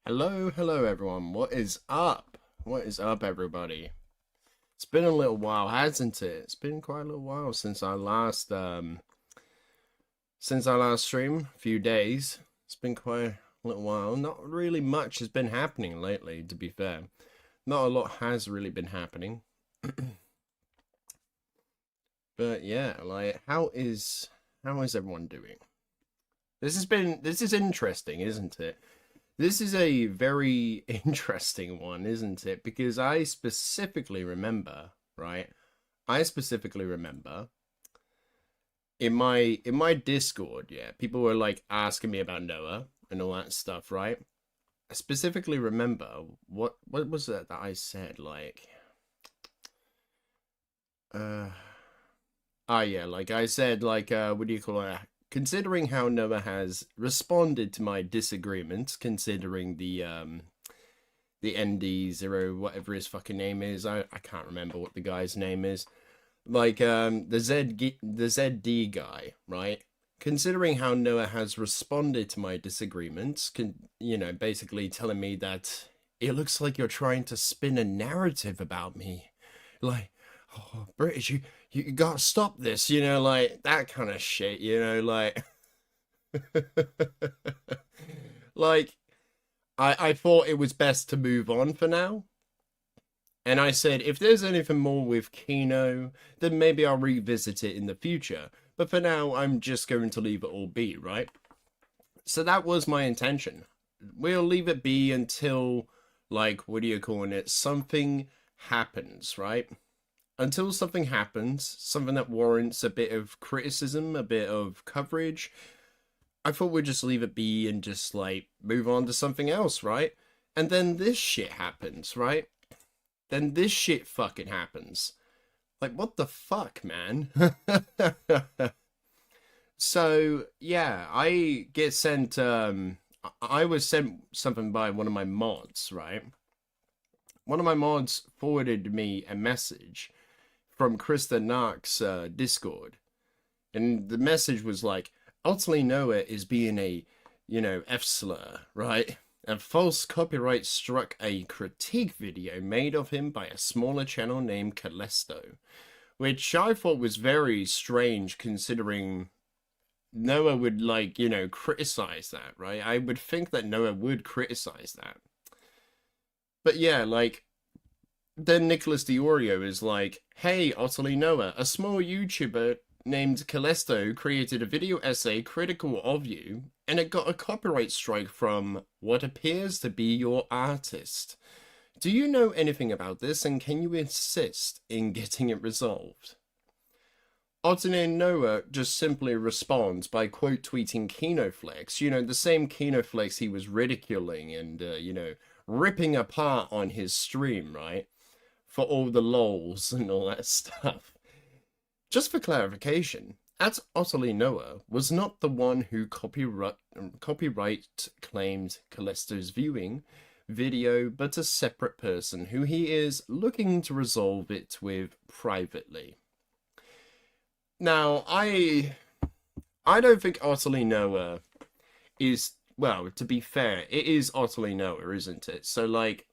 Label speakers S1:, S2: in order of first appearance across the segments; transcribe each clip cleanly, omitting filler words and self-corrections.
S1: Hello everyone. What is up? What is up, everybody? It's been a little while, hasn't it? It's been quite a little while since I last streamed. A few days. It's been quite a little while. Not really much has been happening lately, to be fair. Not a lot has really been happening. But yeah, like how is everyone doing? This is interesting, isn't it? This is a very interesting one, isn't it? Because I specifically remember, right? I specifically remember in my Discord, yeah, people were like asking me about Noah and all that stuff, right? I specifically remember what was it that I said, like uh yeah, like I said, like what do you call it? Considering how Noah has responded to my disagreements, considering the ND0 whatever his fucking name is, I can't remember what the guy's name is, like the ZD guy, right? Considering how Noah has responded to my disagreements, basically telling me that it looks like you're trying to spin a narrative about me, like, oh, British, you gotta stop this, like that kind of shit, like like I thought it was best to move on for now. And I said, if there's anything more with Kino, then maybe I'll revisit it in the future. But for now, I'm just going to leave it all be, right? So that was my intention. We'll leave it be until, like, what do you call it? Something happens, right? Until something happens, something that warrants a bit of criticism, a bit of coverage, I thought we'd just leave it be and just, like, move on to something else, right? And then this shit happens, right? Then this shit fucking happens. Like, what the fuck, man? So, yeah, I get sent, I was sent something by one of my mods, right? One of my mods forwarded me a message from OtterlyNoah's Discord. And the message was like, OtterlyNoah is being a, F-slur, right? A false copyright struck a critique video made of him by a smaller channel named Kelesto, which I thought was very strange considering Noah would, like, criticize that, right? I would think that Noah would criticize that. But yeah, like, then Nicholas Diorio is like, hey, OtterlyNoah, a small YouTuber named Kelesto created a video essay critical of you, and it got a copyright strike from what appears to be your artist. Do you know anything about this, and can you assist in getting it resolved? OtterlyNoah just simply responds by quote tweeting Kinoflex, the same Kinoflex he was ridiculing and, ripping apart on his stream, right? For all the lols and all that stuff. Just for clarification, OtterlyNoah was not the one who copyright claimed Kelesto's viewing video, but a separate person who he is looking to resolve it with privately. Now, I don't think OtterlyNoah is, well, to be fair, it is OtterlyNoah, isn't it? So, like,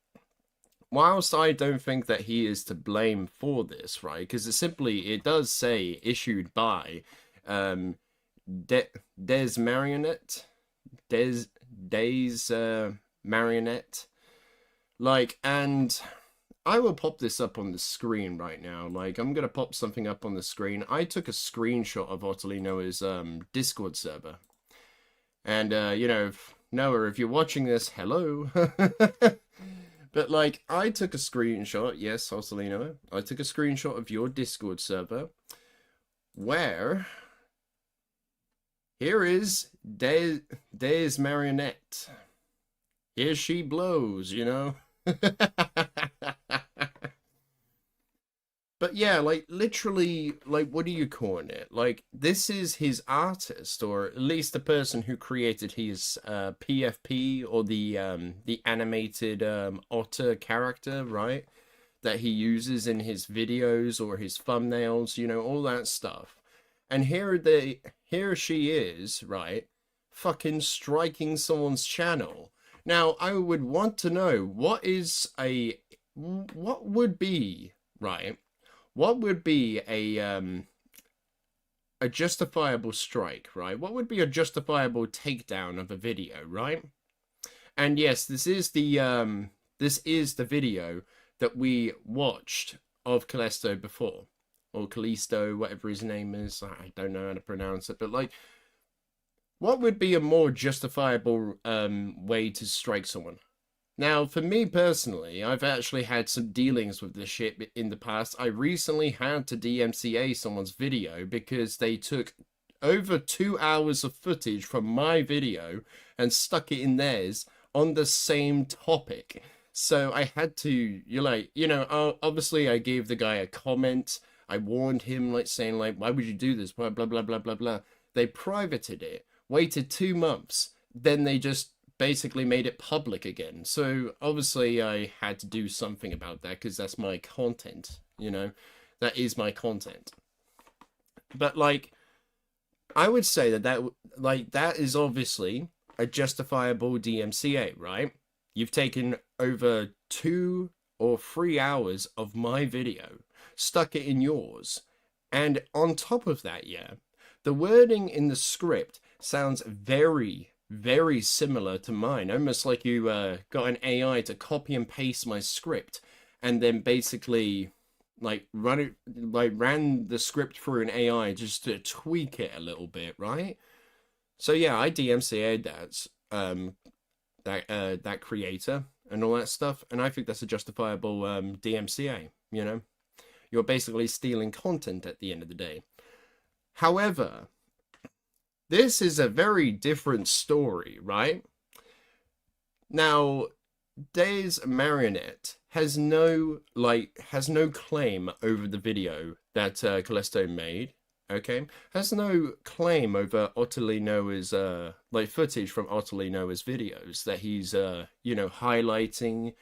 S1: whilst I don't think that he is to blame for this, right? Because it does say issued by Des Marionette, Marionette, like, and I will pop this up on the screen right now. Like, I'm gonna pop something up on the screen. I took a screenshot of OtterlyNoah's Discord server, and Noah, if you're watching this, hello. But, like, I took a screenshot, yes, OtterlyNoah, I took a screenshot of your Discord server, where, here is Des Marionette. Here she blows, But yeah, like, literally, like, what are you calling it? Like, this is his artist, or at least the person who created his PFP, or the animated otter character, right? That he uses in his videos or his thumbnails, all that stuff. And here she is, right? Fucking striking someone's channel. Now, I would want to know what would be, right? What would be a justifiable strike, right? What would be a justifiable takedown of a video, right? And yes, this is the video that we watched of Kelesto before, or Kelesto, whatever his name is. I don't know how to pronounce it, but like, what would be a more justifiable way to strike someone? Now, for me personally, I've actually had some dealings with this shit in the past. I recently had to DMCA someone's video because they took over 2 hours of footage from my video and stuck it in theirs on the same topic. So I had to, obviously I gave the guy a comment. I warned him, like, saying, like, why would you do this? Blah, blah, blah, blah, blah, blah. They privated it, waited 2 months, then they just basically made it public again. So obviously I had to do something about that because that's my content, that is my content. But like, I would say that is obviously a justifiable DMCA, right? You've taken over 2 or 3 hours of my video, stuck it in yours, and on top of that, yeah, the wording in the script sounds very, very similar to mine, almost like you got an AI to copy and paste my script and then basically ran the script through an AI just to tweak it a little bit, right? So yeah, I DMCA'd that creator and all that stuff, and I think that's a justifiable DMCA. You're basically stealing content at the end of the day. However, this is a very different story, right? Now, Days Marionette has no claim over the video that Kelesto made, okay? Has no claim over OtterlyNoah's footage from OtterlyNoah's videos that he's highlighting,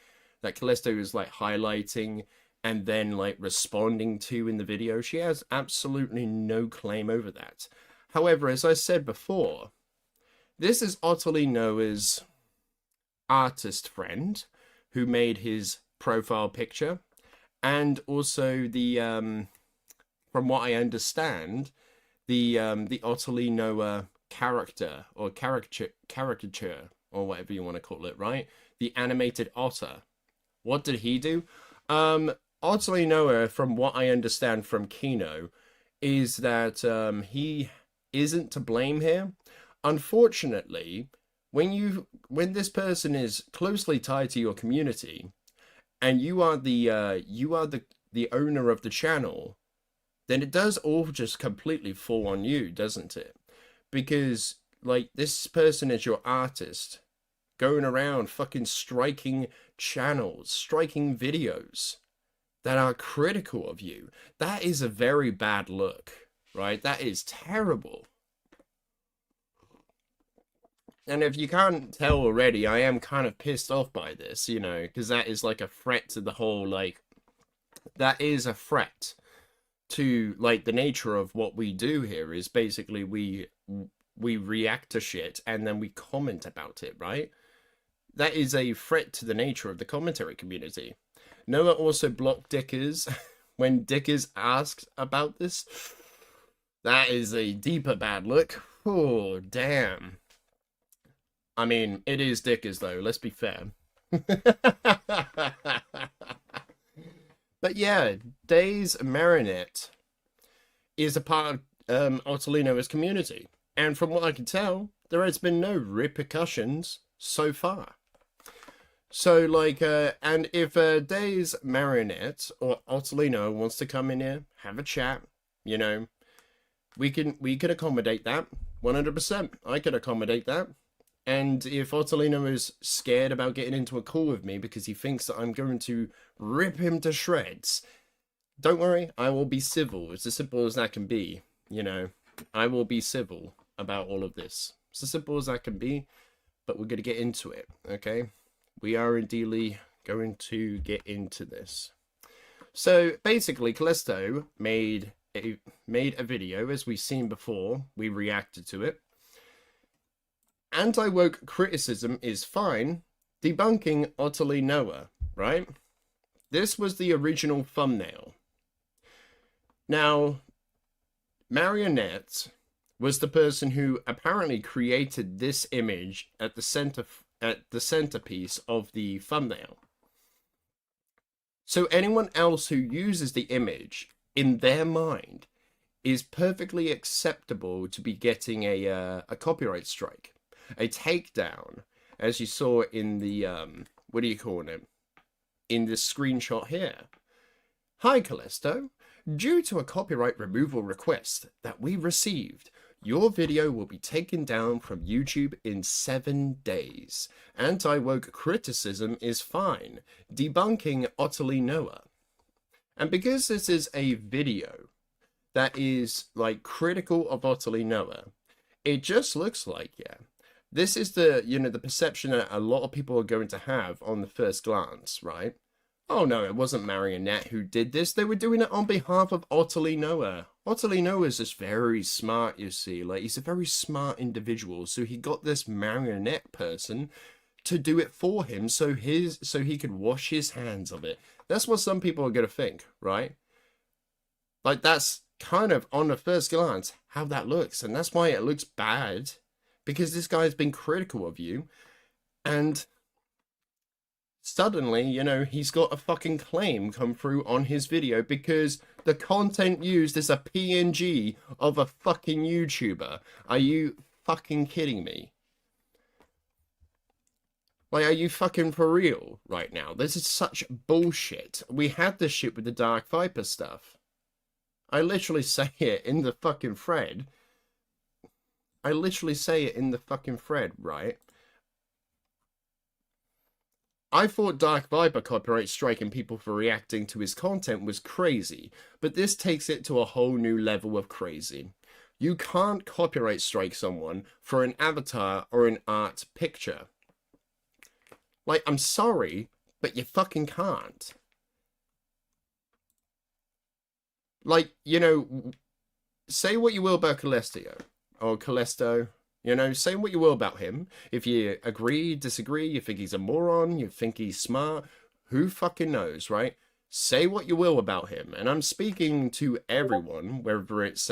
S1: that Kelesto is highlighting and then responding to in the video. She has absolutely no claim over that. However, as I said before, this is OtterlyNoah's artist friend who made his profile picture, and also the from what I understand, the OtterlyNoah character or caricature or whatever you want to call it, right? The animated otter. What did he do? OtterlyNoah, from what I understand from Kino, is that he isn't to blame here. Unfortunately, when this person is closely tied to your community, and you are the owner of the channel, then it does all just completely fall on you, doesn't it? Because this person is your artist, going around fucking striking channels, striking videos that are critical of you. That is a very bad look. Right? That is terrible. And if you can't tell already, I am kind of pissed off by this, because that is a threat to the whole, that is a threat to, the nature of what we do here is basically we react to shit and then we comment about it, right? That is a threat to the nature of the commentary community. Noah also blocked Dickers when Dickers asked about this. That is a deeper bad look. Oh, damn. I mean, it is Dickers, though. Let's be fair. But yeah, Days Marionette is a part of OtterlyNoah's community. And from what I can tell, there has been no repercussions so far. So, and if Days Marionette or OtterlyNoah wants to come in here, have a chat, we can accommodate that 100%. I could accommodate that. And if OtterlyNoah is scared about getting into a call with me because he thinks that I'm going to rip him to shreds, don't worry, I will be civil. It's as simple as that can be. I will be civil about all of this. It's as simple as that can be, but we're going to get into it, okay? We are indeed going to get into this. So basically, Kelesto made a video, as we've seen before. We reacted to it. Anti-woke criticism is fine, Debunking OtterlyNoah, right? This was the original thumbnail. Now, Marionette was the person who apparently created this image at the centerpiece of the thumbnail. So anyone else who uses the image in their mind is perfectly acceptable to be getting a copyright strike, a takedown, as you saw in the what do you call it? In this screenshot here. Hi, Kelesto. Due to a copyright removal request that we received, your video will be taken down from YouTube in 7 days. Anti-woke criticism is fine. Debunking OtterlyNoah. And because this is a video that is like critical of OtterlyNoah, it just looks like, yeah, this is the, you know, the perception that a lot of people are going to have on the first glance, right? Oh no, it wasn't Marionette who did this. They were doing it on behalf of OtterlyNoah. OtterlyNoah is just very smart, you see. Like, he's a very smart individual. So he got this Marionette person to do it for him so he could wash his hands of it. That's what some people are going to think, right? Like, that's kind of, on the first glance, how that looks. And that's why it looks bad. Because this guy's been critical of you. And suddenly, you know, he's got a fucking claim come through on his video because the content used is a PNG of a fucking YouTuber. Are you fucking kidding me? Like, are you fucking for real right now? This is such bullshit. We had this shit with the Dark Viper stuff. I literally say it in the fucking thread. Right? I thought Dark Viper copyright striking people for reacting to his content was crazy, but this takes it to a whole new level of crazy. You can't copyright strike someone for an avatar or an art picture. Like, I'm sorry, but you fucking can't. Like, you know, say what you will about Kelesto, you know, say what you will about him. If you agree, disagree, you think he's a moron, you think he's smart, who fucking knows, right? Say what you will about him. And I'm speaking to everyone, whether it's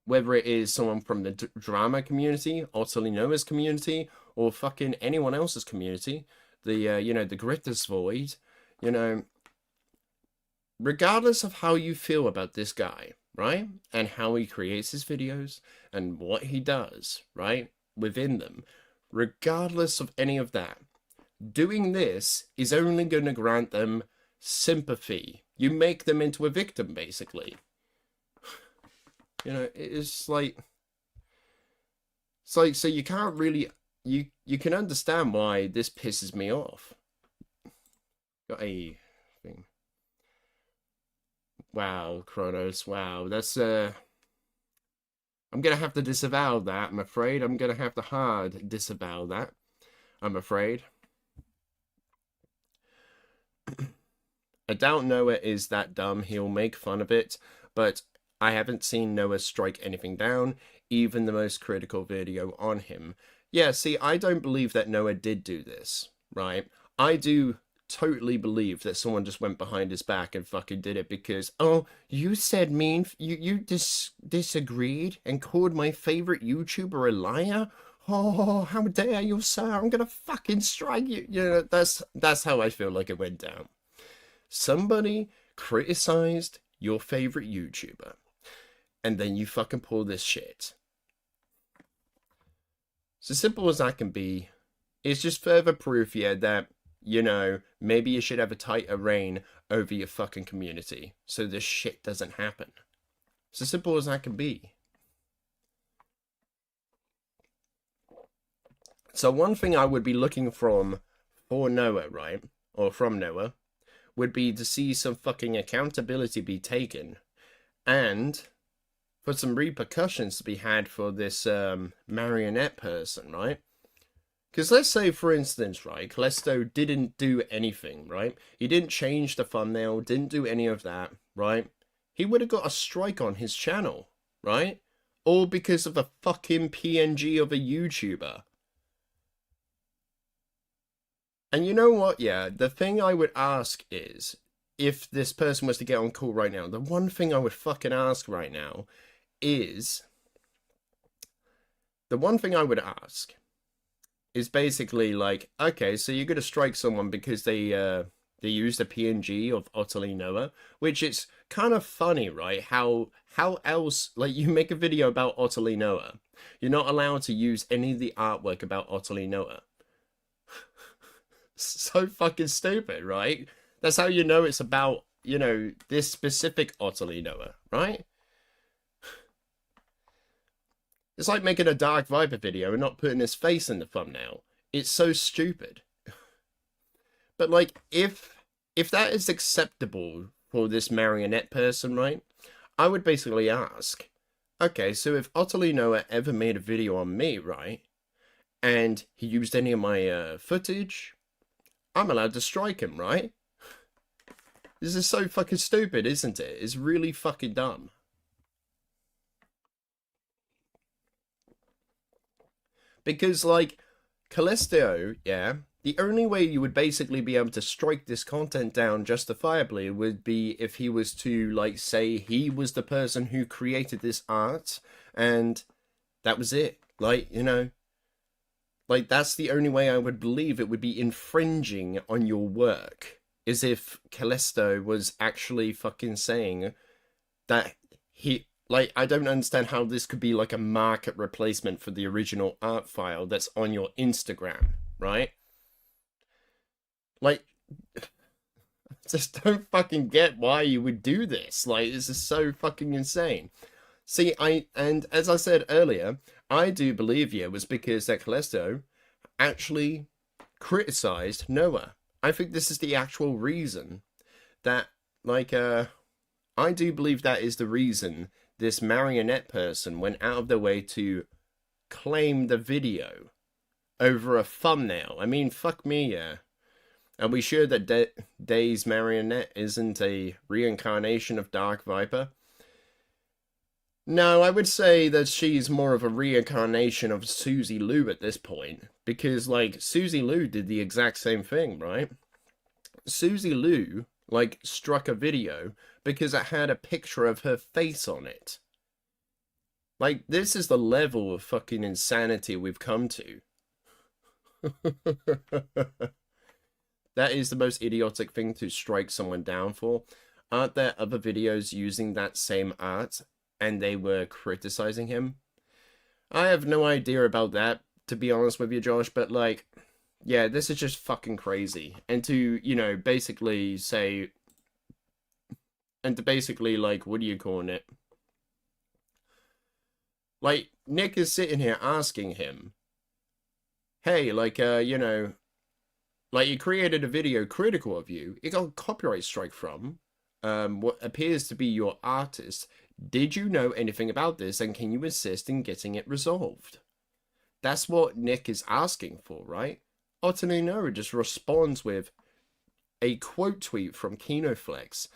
S1: whether it is someone from the drama community, OtterlyNoah's community, or fucking anyone else's community, the, you know, the Gritters Void, you know, regardless of how you feel about this guy, right? And how he creates his videos and what he does, right? Within them. Regardless of any of that, doing this is only going to grant them sympathy. You make them into a victim, basically. You know, it's like, so you can't really, you can understand why this pisses me off. Got a thing. Wow, Kronos, wow, that's, I'm gonna have to disavow that, I'm afraid. I'm gonna have to hard disavow that, I'm afraid. I doubt Noah is that dumb, he'll make fun of it, but I haven't seen Noah strike anything down, even the most critical video on him. Yeah, see, I don't believe that Noah did do this, right? I do totally believe that someone just went behind his back and fucking did it because, oh, you said you disagreed and called my favorite YouTuber a liar? Oh, how dare you, sir? I'm gonna fucking strike you. You know, that's how I feel like it went down. Somebody criticized your favorite YouTuber, and then you fucking pull this shit. It's as simple as that can be. It's just further proof, yeah, that, you know, maybe you should have a tighter rein over your fucking community so this shit doesn't happen. It's as simple as that can be. So one thing I would be looking for Noah, right, or from Noah, would be to see some fucking accountability be taken, and for some repercussions to be had for this Marionette person, right? Because let's say, for instance, right, Kelesto didn't do anything, right? He didn't change the thumbnail, didn't do any of that, right? He would have got a strike on his channel, right? All because of a fucking PNG of a YouTuber. And you know what? Yeah, the thing I would ask is, if this person was to get on call right now, the one thing I would fucking ask right now is, the one thing I would ask is basically like, okay, so you're gonna strike someone because they used a PNG of OtterlyNoah, which it's kind of funny, right? How else, like, you make a video about OtterlyNoah, you're not allowed to use any of the artwork about OtterlyNoah. So fucking stupid, right? That's how you know it's about, you know, this specific OtterlyNoah, right? It's like making a Dark Viper video and not putting his face in the thumbnail. It's so stupid. But like, if that is acceptable for this marionette person, right? I would basically ask, okay, so if OtterlyNoah ever made a video on me, right, and he used any of my footage, I'm allowed to strike him, right? This is so fucking stupid, isn't it? It's really fucking dumb. Because, like, Kelesto, yeah, the only way you would basically be able to strike this content down justifiably would be if he was to, like, say he was the person who created this art, and that was it. Like, you know, like, that's the only way I would believe it would be infringing on your work, is if Kelesto was actually fucking saying that he... Like, I don't understand how this could be like a market replacement for the original art file that's on your Instagram, right? Like, just don't fucking get why you would do this. Like, this is so fucking insane. See, and as I said earlier, I do believe it was because that Kelesto actually criticized Noah. I think this is the actual reason that, like, I do believe that is the reason this marionette person went out of their way to claim the video over a thumbnail. I mean, fuck me, yeah. Are we sure that Day's marionette isn't a reincarnation of Dark Viper? No, I would say that she's more of a reincarnation of Susie Lou at this point. Because, like, Susie Lou did the exact same thing, right? Susie Lou, like, struck a video because it had a picture of her face on it. Like, this is the level of fucking insanity we've come to. That is the most idiotic thing to strike someone down for. Aren't there other videos using that same art and they were criticizing him? I have no idea about that, to be honest with you, Josh, but, like, yeah, this is just fucking crazy. And to, you know, basically say... And to basically, like, what are you calling it? Like, Nick is sitting here asking him, hey, like, you know, like, you created a video critical of you. It got a copyright strike from what appears to be your artist. Did you know anything about this, and can you assist in getting it resolved? That's what Nick is asking for, right? OtterlyNoah just responds with a quote tweet from KinoFlex.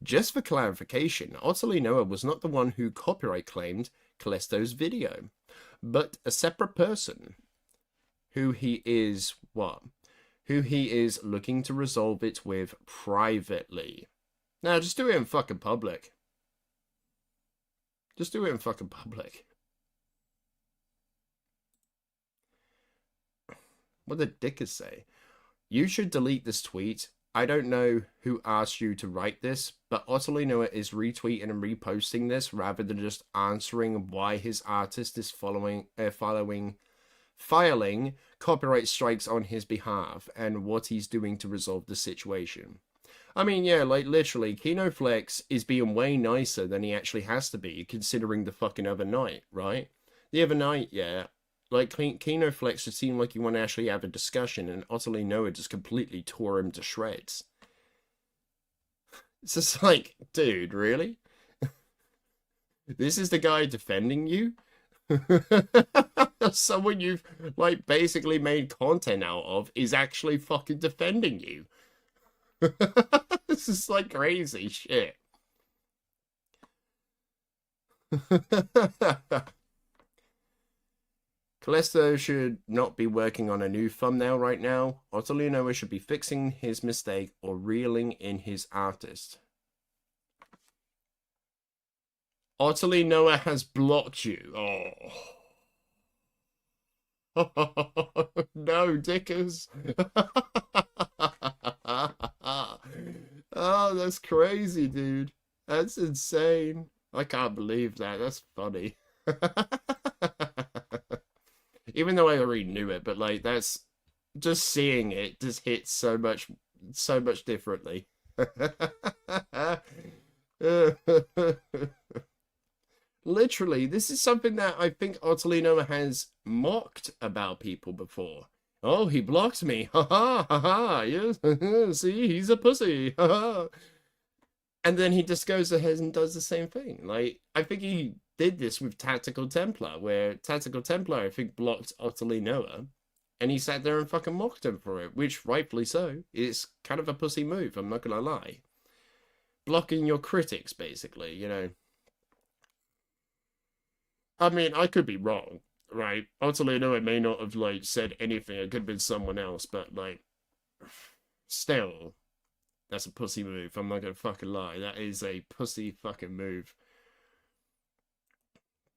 S1: Just for clarification, OtterlyNoah was not the one who copyright claimed Kelesto's video, but a separate person who he is what? Who he is looking to resolve it with privately. Now, just do it in fucking public. Just do it in fucking public. What did Dickers say? You should delete this tweet. I don't know who asked you to write this, but OtterlyNoah is retweeting and reposting this rather than just answering why his artist is filing copyright strikes on his behalf and what he's doing to resolve the situation. I mean, yeah, like, literally, KinoFlex is being way nicer than he actually has to be, considering the fucking other night, right? The other night, yeah, like, KinoFlex just seemed like you want to actually have a discussion, and OtterlyNoah just completely tore him to shreds. It's just like, dude, really? This is the guy defending you? Someone you've, like, basically made content out of is actually fucking defending you. This is, like, crazy shit. Kelesto should not be working on a new thumbnail right now. OtterlyNoah should be fixing his mistake or reeling in his artist. OtterlyNoah has blocked you. Oh. No, Dickers. Oh, that's crazy, dude. That's insane. I can't believe that. That's funny. Even though I already knew it, but like that's just seeing it just hits so much differently. Literally, this is something that I think OtterlyNoah has mocked about people before. Oh, he blocked me. Ha ha ha ha. Yes. See, he's a pussy. Ha ha. And then he just goes ahead and does the same thing. Like, I think he did this with Tactical Templar, where Tactical Templar, I think, blocked OtterlyNoah, and he sat there and fucking mocked him for it, which, rightfully so, is kind of a pussy move, I'm not gonna lie. Blocking your critics, basically, you know. I mean, I could be wrong, right? OtterlyNoah may not have, like, said anything, it could have been someone else, but, like, still, that's a pussy move, I'm not gonna fucking lie. That is a pussy fucking move.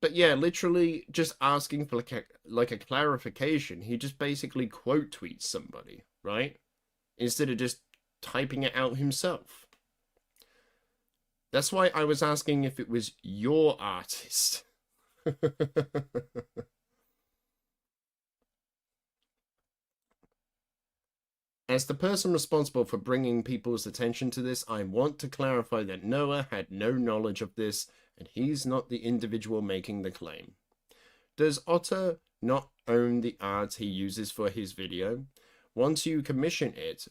S1: But yeah, literally just asking for like a clarification. He just basically quote tweets somebody, right? Instead of just typing it out himself. That's why I was asking if it was your artist. As the person responsible for bringing people's attention to this, I want to clarify that Noah had no knowledge of this, and he's not the individual making the claim. Does Otter not own the art he uses for his video? Once you commission it,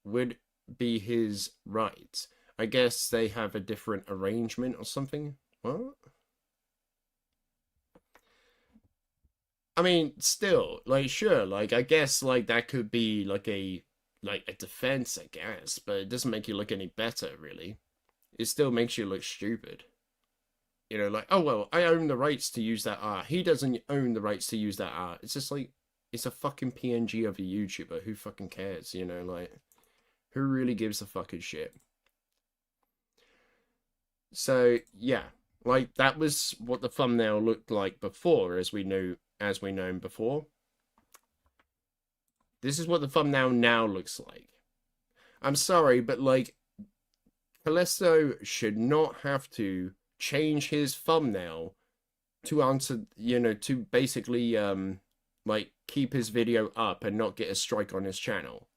S1: would be his right. I guess they have a different arrangement or something. What? I mean, still, like, sure, like, I guess, like, that could be, like a defense, I guess, but it doesn't make you look any better, really. It still makes you look stupid. You know, like, oh, well, I own the rights to use that art. He doesn't own the rights to use that art. It's just, like, it's a fucking PNG of a YouTuber. Who fucking cares, you know, like, who really gives a fucking shit? So, yeah, like, that was what the thumbnail looked like before, as we known before. This is what the thumbnail now looks like. I'm sorry, but like, Kelesto should not have to change his thumbnail to answer, you know, to basically like keep his video up and not get a strike on his channel.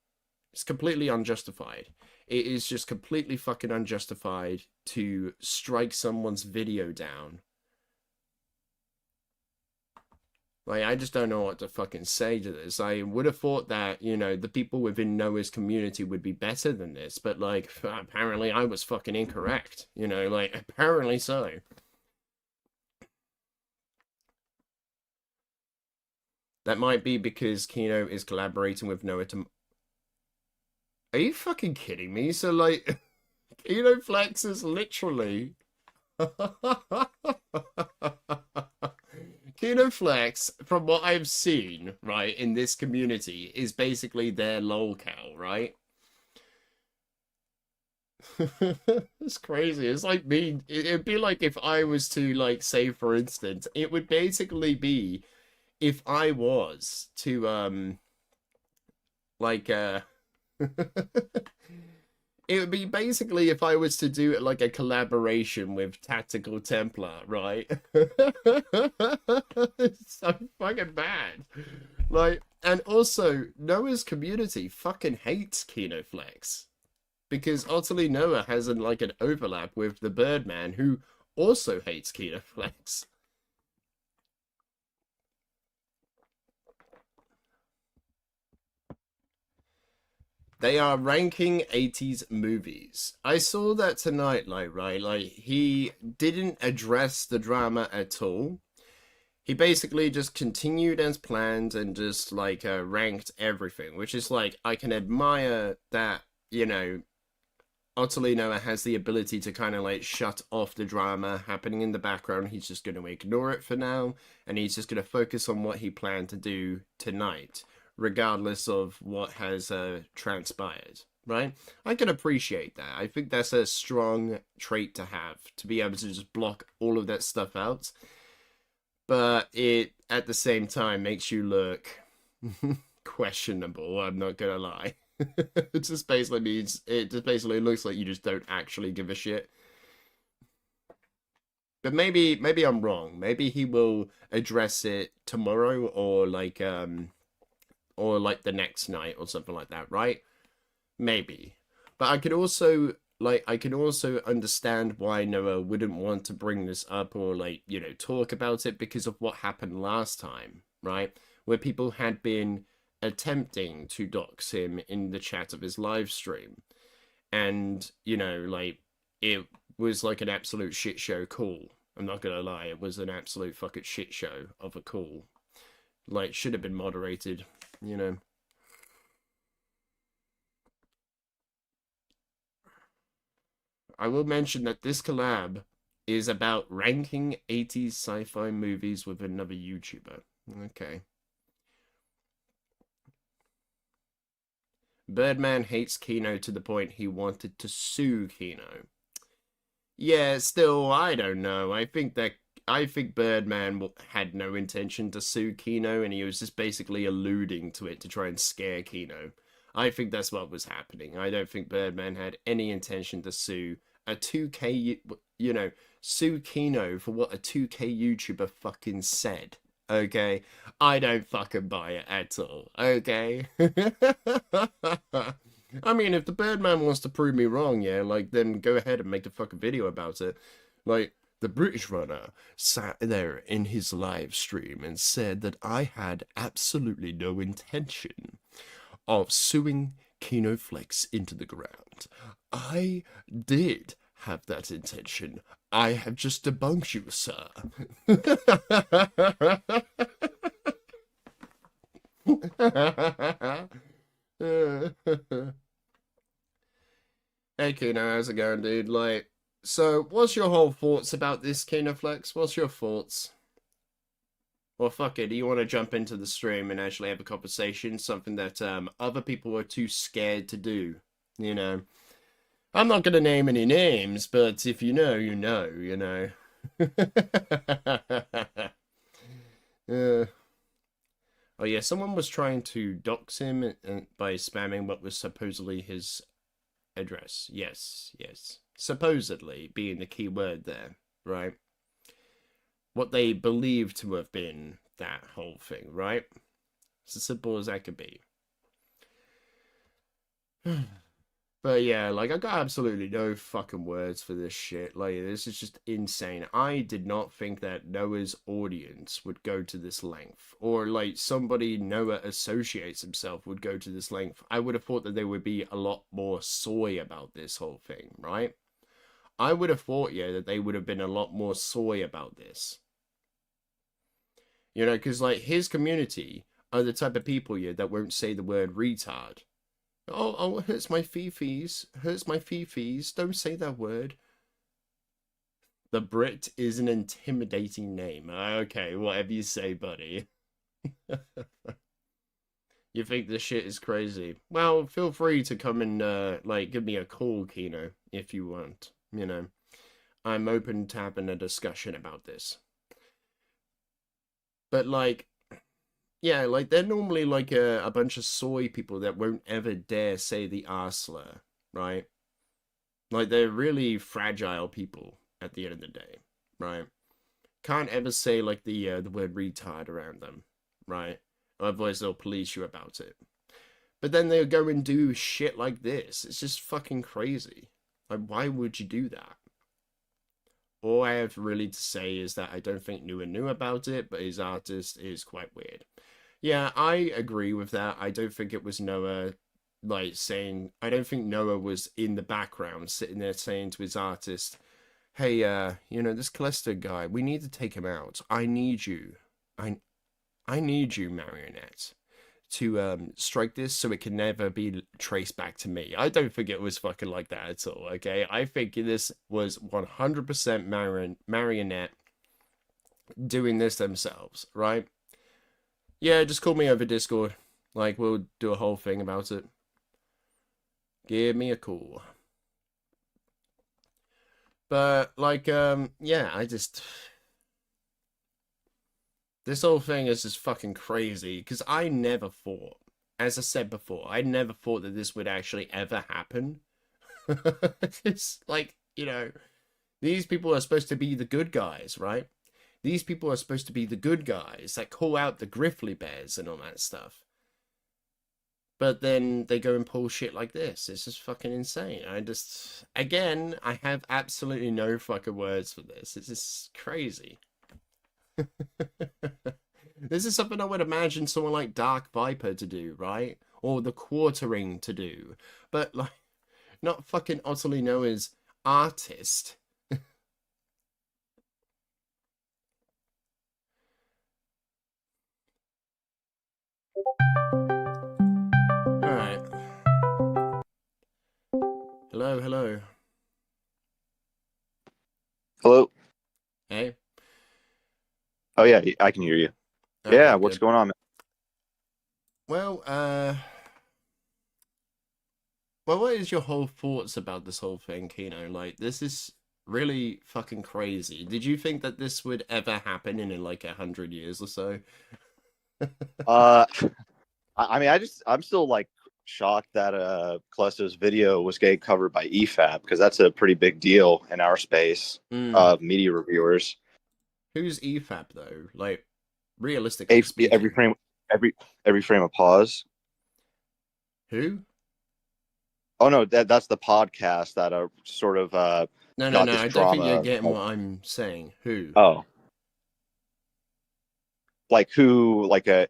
S1: It's completely unjustified. It is just completely fucking unjustified to strike someone's video down. Like, I just don't know what to fucking say to this. I would have thought that, you know, the people within Noah's community would be better than this, but, like, apparently I was fucking incorrect. You know, like, apparently so. That might be because Keno is collaborating with Noah to... Are you fucking kidding me? So, like, Keno Flex is literally... Keno Flex, from what I've seen, right, in this community, is basically their lolcow, right? It's crazy. It's like me. It'd be like if I was to, like, say, for instance, it would basically be if I was to, like, it would be basically if I was to do it like a collaboration with Tactical Templar, right? It's so fucking bad. Like, and also, Noah's community fucking hates Kenoflex. Because OtterlyNoah has like an overlap with the Birdman, who also hates Kenoflex. They are ranking 80s movies. I saw that tonight, like, right? Like, he didn't address the drama at all. He basically just continued as planned and just, like, ranked everything, which is, like, I can admire that, you know, OtterlyNoah has the ability to kind of like shut off the drama happening in the background. He's just going to ignore it for now, and he's just going to focus on what he planned to do tonight, regardless of what has transpired. Right? I can appreciate that. I think that's a strong trait to have, to be able to just block all of that stuff out. But it, at the same time, makes you look questionable, I'm not gonna lie. It just basically means, it just basically looks like you just don't actually give a shit. But maybe I'm wrong. Maybe he will address it tomorrow, or like the next night or something like that, right? Maybe. But I can also understand why Noah wouldn't want to bring this up, or like, you know, talk about it, because of what happened last time, right? Where people had been attempting to dox him in the chat of his live stream. And, you know, like, it was like an absolute shit show call. I'm not gonna lie, it was an absolute fucking shit show of a call. Like, should have been moderated, you know. I will mention that this collab is about ranking 80s sci-fi movies with another YouTuber. Okay. Birdman hates Kino to the point he wanted to sue Kino. Yeah, still, I don't know. I think Birdman had no intention to sue Kino, and he was just basically alluding to it to try and scare Kino. I think that's what was happening. I don't think Birdman had any intention to sue a 2K, you know, sue Kino for what a 2K YouTuber fucking said. Okay? I don't fucking buy it at all. Okay? I mean, if the Birdman wants to prove me wrong, yeah, like, then go ahead and make a fucking video about it. Like, the British runner sat there in his live stream and said that I had absolutely no intention of suing Kino Flex into the ground. I did have that intention. I have just debunked you, sir. Hey Kino, how's it going, dude? Like, so what's your whole thoughts about this, Kino Flex? What's your thoughts? Well, fuck it. Do you want to jump into the stream and actually have a conversation? Something that other people are too scared to do, you know? I'm not going to name any names, but if you know, you know, you know. Oh yeah, someone was trying to dox him by spamming what was supposedly his address. Yes, yes. Supposedly being the key word there, right? What they believe to have been that whole thing, right? It's as simple as that could be. But yeah, like, I got absolutely no fucking words for this shit. Like, this is just insane. I did not think that Noah's audience would go to this length. Or, like, somebody Noah associates himself would go to this length. I would have thought that they would be a lot more soy about this whole thing, right? I would have thought, yeah, that they would have been a lot more soy about this. You know, because, like, his community are the type of people, yeah, that won't say the word retard. Oh, hurts my fifis. Hurts my fifis. Don't say that word. The Brit is an intimidating name. Okay, whatever you say, buddy. You think this shit is crazy? Well, feel free to come and, like, give me a call, Kino, if you want. You know, I'm open to having a discussion about this. But, like, yeah, like, they're normally, like, a bunch of soy people that won't ever dare say the R slur, right? Like, they're really fragile people at the end of the day, right? Can't ever say, like, the word retard around them, right? Otherwise they'll police you about it. But then they'll go and do shit like this. It's just fucking crazy. Like, why would you do that? All I have really to say is that I don't think Noah knew about it, but his artist is quite weird. Yeah, I agree with that. I don't think it was Noah, like, saying... I don't think Noah was in the background, sitting there saying to his artist, hey, you know, this Kelesto guy, we need to take him out. I need you. I need you, Marionette, strike this so it can never be traced back to me. I don't think it was fucking like that at all. Okay, I think this was 100% marionette doing this themselves, right? Yeah, just call me over Discord. Like, we'll do a whole thing about it. Give me a call. But, like, yeah, this whole thing is just fucking crazy, because I never thought, as I said before, I never thought that this would actually ever happen. It's like, these people are supposed to be the good guys, right? These people are supposed to be the good guys that call out the grizzly bears and all that stuff. But then they go and pull shit like this. It's just fucking insane. Again, I have absolutely no fucking words for this. It's just crazy. This is something I would imagine someone like Dark Viper to do, right? Or the Quartering to do. But, like, not fucking OtterlyNoah's artist. Alright. Hello, hello.
S2: Hello.
S1: Hey.
S2: Oh yeah, I can hear you.
S1: Okay,
S2: yeah, what's
S1: good.
S2: going on, man?
S1: Well, what is your whole thoughts about this whole thing, Kino? Like, this is really fucking crazy. Did you think that this would ever happen in like 100 years or so?
S2: Uh, I mean, I'm still like shocked that Kelesto's video was getting covered by EFAP because that's a pretty big deal in our space of media reviewers.
S1: Who's EFAP though? Like, realistically speaking,
S2: every frame of pause.
S1: Who?
S2: Oh no, that's the podcast that are sort of
S1: No.
S2: got this
S1: I don't think you're
S2: drama.
S1: getting what I'm saying. Who?
S2: Oh, like who? Like in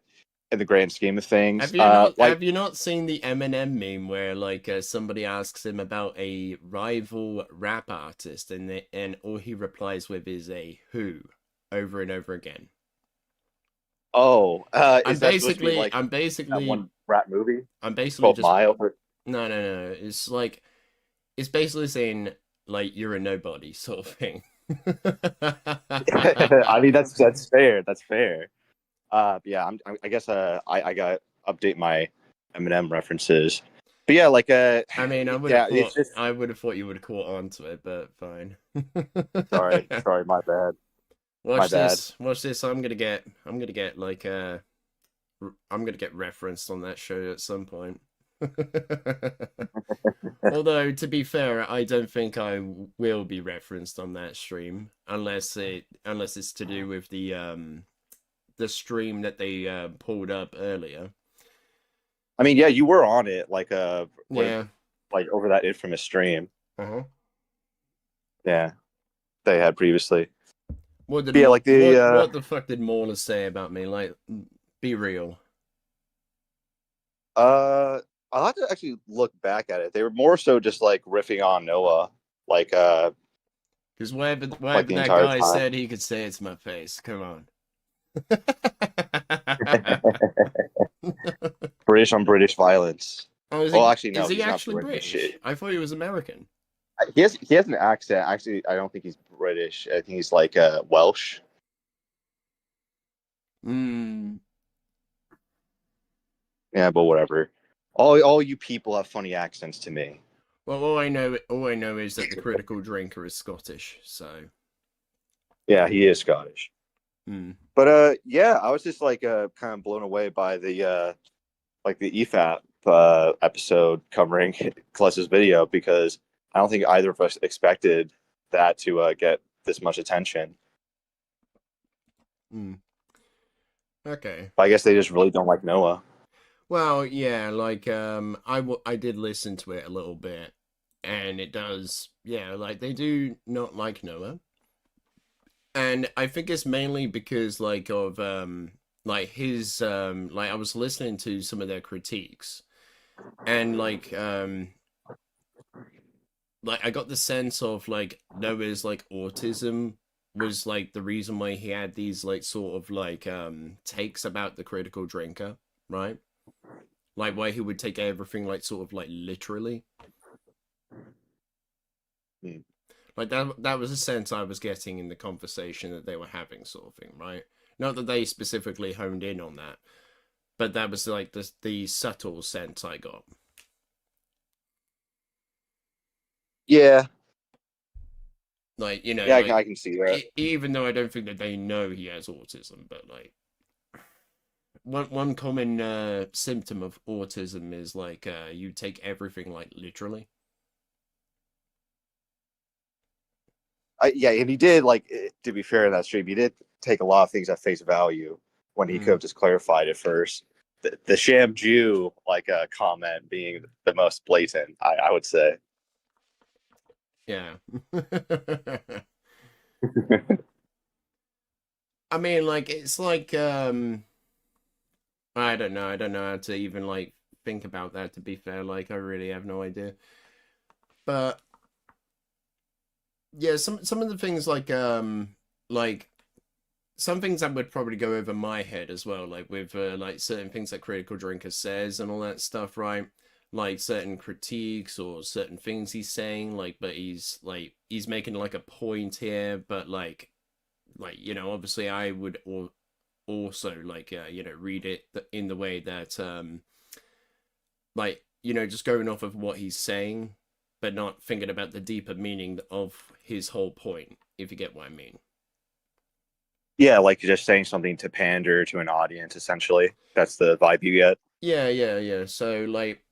S2: the grand scheme of things.
S1: Have you not seen the Eminem meme where like somebody asks him about a rival rap artist and all he replies with is a who over and over again?
S2: Oh,
S1: I'm
S2: is that supposed to be like
S1: basically
S2: that one rap movie?
S1: I'm basically
S2: Called
S1: just
S2: Mile.
S1: no. It's basically saying like you're a nobody sort of thing.
S2: I mean that's fair. That's fair. Yeah, I guess I got update my Eminem references. But yeah, like
S1: I mean,
S2: it's just
S1: I would have thought you would have caught on to it, but fine.
S2: sorry, my bad.
S1: Watch this. I'm gonna get like I'm gonna get referenced on that show at some point. Although to be fair, I don't think I will be referenced on that stream unless it's to do with the stream that they pulled up earlier.
S2: I mean, yeah, you were on it like
S1: yeah,
S2: like over that infamous stream.
S1: Uh-huh.
S2: Yeah, they had previously.
S1: What did
S2: what
S1: the fuck did Mauler say about me? Like, be real.
S2: I'll have to actually look back at it. They were more so just like riffing on Noah, like
S1: because whatever
S2: like
S1: that guy said, he could say it to my face. Come on.
S2: British on British violence.
S1: Oh,
S2: well, actually, no.
S1: Is he
S2: he's
S1: actually
S2: not British?
S1: I thought he was American.
S2: He has an accent. Actually, I don't think he's British. I think he's like Welsh. Yeah, but whatever. All you people have funny accents to me.
S1: Well, all I know is that the critical drinker is Scottish. So.
S2: Yeah, he is Scottish. But yeah, I was just like kind of blown away by the like the EFAP episode covering Kelesto's video because I don't think either of us expected that to get this much attention.
S1: Okay.
S2: But I guess they just really don't like Noah.
S1: Well, yeah, like I did listen to it a little bit, and it does, yeah, like they do not like Noah, and I think it's mainly because like of like his like I was listening to some of their critiques, and like I got the sense of like Noah's like autism was like the reason why he had these like sort of like takes about the critical drinker, right? like why he would take everything like sort of like literally. Like that was a sense I was getting in the conversation that they were having, sort of thing, right? Not that they specifically honed in on that, but that was like the subtle sense I got.
S2: Yeah.
S1: Like, you know,
S2: Yeah,
S1: like,
S2: I can see that.
S1: Even though I don't think that they know he has autism, but like one common symptom of autism is like you take everything like literally.
S2: Yeah, and he did, like, to be fair in that stream, he did take a lot of things at face value when he could have just clarified it first. The sham Jew comment being the most blatant, I would say.
S1: Yeah. I mean, like, it's like I don't know how to even like think about that, to be fair. Like, I really have no idea. But yeah, some of the things like some things that would probably go over my head as well, like with like certain things that Critical Drinker says and all that stuff, right? Like certain critiques or certain things he's saying, like, but he's making like a point here, but like you know, obviously I would also like you know, read it in the way that like, you know, just going off of what he's saying, but not thinking about the deeper meaning of his whole point, if you get what I mean.
S2: Yeah, like just saying something to pander to an audience, essentially. That's the vibe you get.
S1: Yeah. So like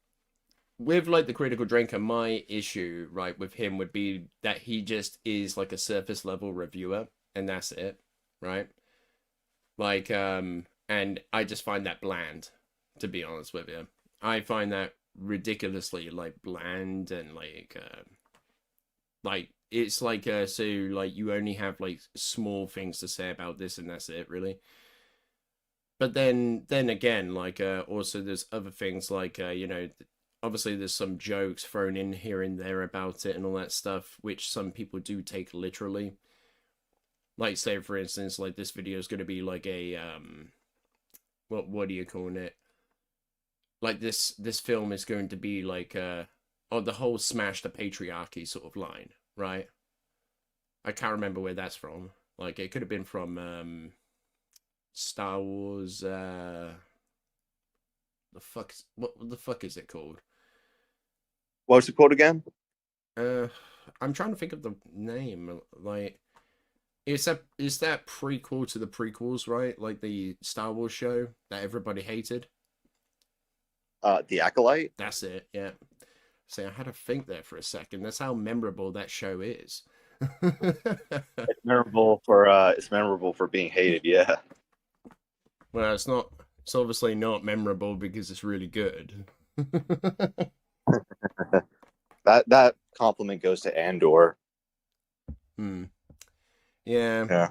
S1: with like the Critical Drinker, my issue, right, with him would be that he just is like a surface level reviewer and that's it, right? Like and I just find that bland, to be honest with you. I find that ridiculously like bland and like it's like so like you only have like small things to say about this and that's it, really. But then again, like also there's other things like you know, obviously there's some jokes thrown in here and there about it and all that stuff, which some people do take literally. Like, say for instance, like this video is going to be like a what do you call it? Like this film is going to be like oh, the whole smash the patriarchy sort of line, right? I can't remember where that's from. Like it could have been from Star Wars. What the fuck is it called?
S2: What was the quote again?
S1: I'm trying to think of the name. Like, is that prequel to the prequels, right? Like the Star Wars show that everybody hated.
S2: The Acolyte.
S1: That's it. Yeah. See, I had to think there for a second. That's how memorable that show is.
S2: It's memorable for being hated. Yeah.
S1: Well, it's not. It's obviously not memorable because it's really good.
S2: that compliment goes to Andor.
S1: Yeah.
S2: Yeah.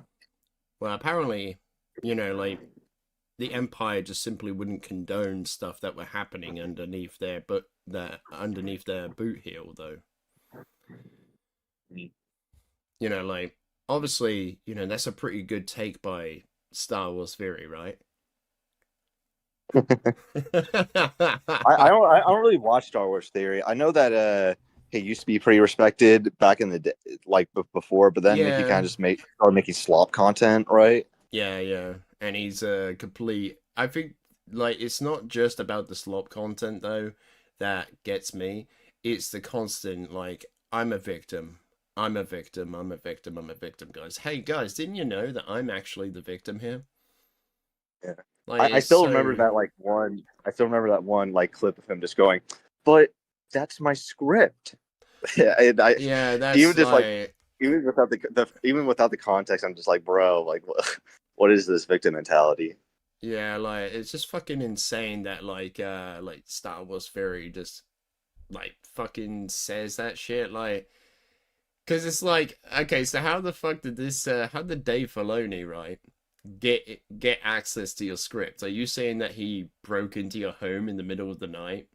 S1: Well, apparently, you know, like the Empire just simply wouldn't condone stuff that were happening underneath their boot heel, though. You know, like obviously, you know, that's a pretty good take by Star Wars Theory, right?
S2: I don't really watch Star Wars Theory. I know that he used to be pretty respected back in the day, like before, but then he kind of just started making slop content, right?
S1: Yeah, and he's a complete. I think like it's not just about the slop content though that gets me. It's the constant like I'm a victim. I'm a victim. I'm a victim. I'm a victim, guys. Hey guys, didn't you know that I'm actually the victim here?
S2: Yeah.
S1: Like
S2: I still remember that one. I still remember that one like clip of him just going, "But that's my script." And
S1: that's
S2: even just
S1: like
S2: even without the context, I'm just like, bro, like, what is this victim mentality?
S1: Yeah, like it's just fucking insane that like Star Wars Theory just like fucking says that shit, like, because it's like, okay, so how the fuck did how did Dave Filoni, right, get access to your script? Are you saying that he broke into your home in the middle of the night,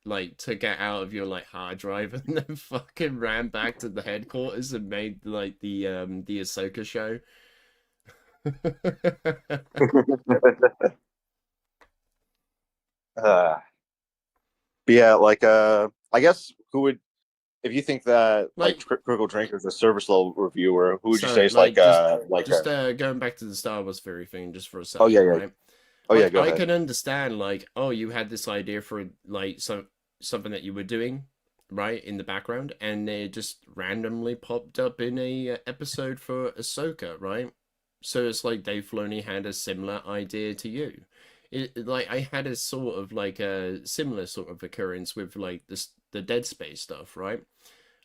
S1: like took it out of your like hard drive and then fucking ran back to the headquarters and made like the Ahsoka show?
S2: But yeah, like I guess who would, if you think that like
S1: Like,
S2: Critical Drinker is a service level reviewer, who would you say
S1: sorry,
S2: is like
S1: going back to the Star Wars theory thing just for a
S2: oh yeah,
S1: second,
S2: yeah,
S1: right?
S2: oh yeah,
S1: Like,
S2: go
S1: I
S2: ahead.
S1: can understand, like, oh, you had this idea for like something that you were doing, right, in the background, and it just randomly popped up in a episode for Ahsoka, right? So it's like Dave Filoni had a similar idea to you. Like I had a sort of like a similar sort of occurrence with like the Dead Space stuff, right?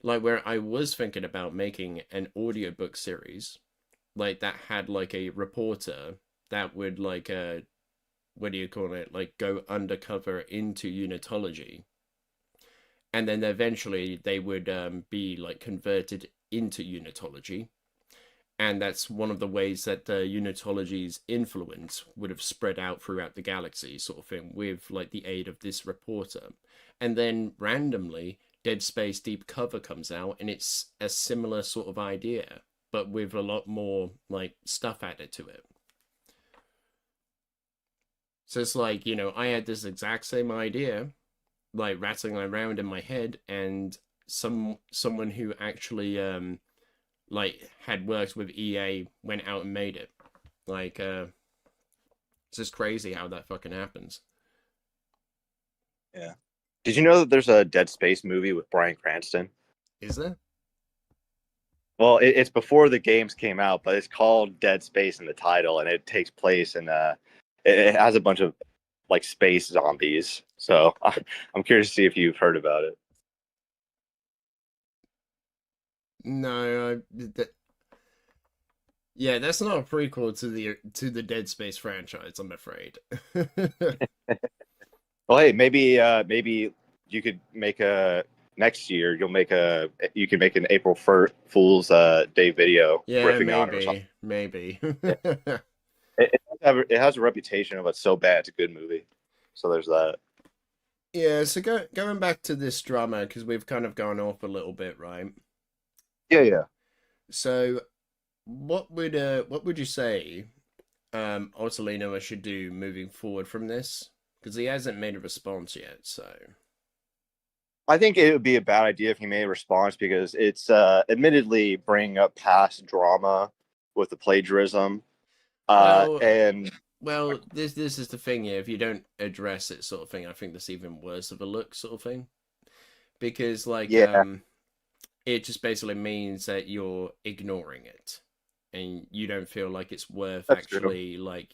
S1: Like where I was thinking about making an audiobook series like that had like a reporter that would like what do you call it, like go undercover into unitology, and then eventually they would be like converted into unitology, and that's one of the ways that unitology's influence would have spread out throughout the galaxy, sort of thing, with like the aid of this reporter. And then randomly Dead Space Deep Cover comes out, and it's a similar sort of idea but with a lot more like stuff added to it. So it's like, I had this exact same idea like rattling around in my head, and someone who actually like had worked with EA went out and made it. Like it's just crazy how that fucking happens.
S2: Yeah. Did you know that there's a Dead Space movie with Bryan Cranston?
S1: Is there?
S2: Well, it's before the games came out, but it's called Dead Space in the title, and it takes place in it has a bunch of like space zombies. So I'm curious to see if you've heard about it.
S1: No, yeah, that's not a prequel to the Dead Space franchise, I'm afraid.
S2: Well, hey, maybe you could make a next year. You can make an April Fool's Day video
S1: Yeah,
S2: riffing on it or something.
S1: maybe.
S2: Yeah. It has a reputation of it's so bad it's a good movie. So there's that.
S1: Yeah, so going back to this drama because we've kind of gone off a little bit, right?
S2: Yeah, yeah.
S1: So, what would you say OtterlyNoah should do moving forward from this? Because he hasn't made a response yet. So,
S2: I think it would be a bad idea if he made a response because it's admittedly bringing up past drama with the plagiarism.
S1: well,
S2: And
S1: this is the thing. Yeah, if you don't address it, sort of thing, I think that's even worse of a look, sort of thing. Because like
S2: yeah,
S1: it just basically means that you're ignoring it, and you don't feel like it's worth
S2: that's true.
S1: actually like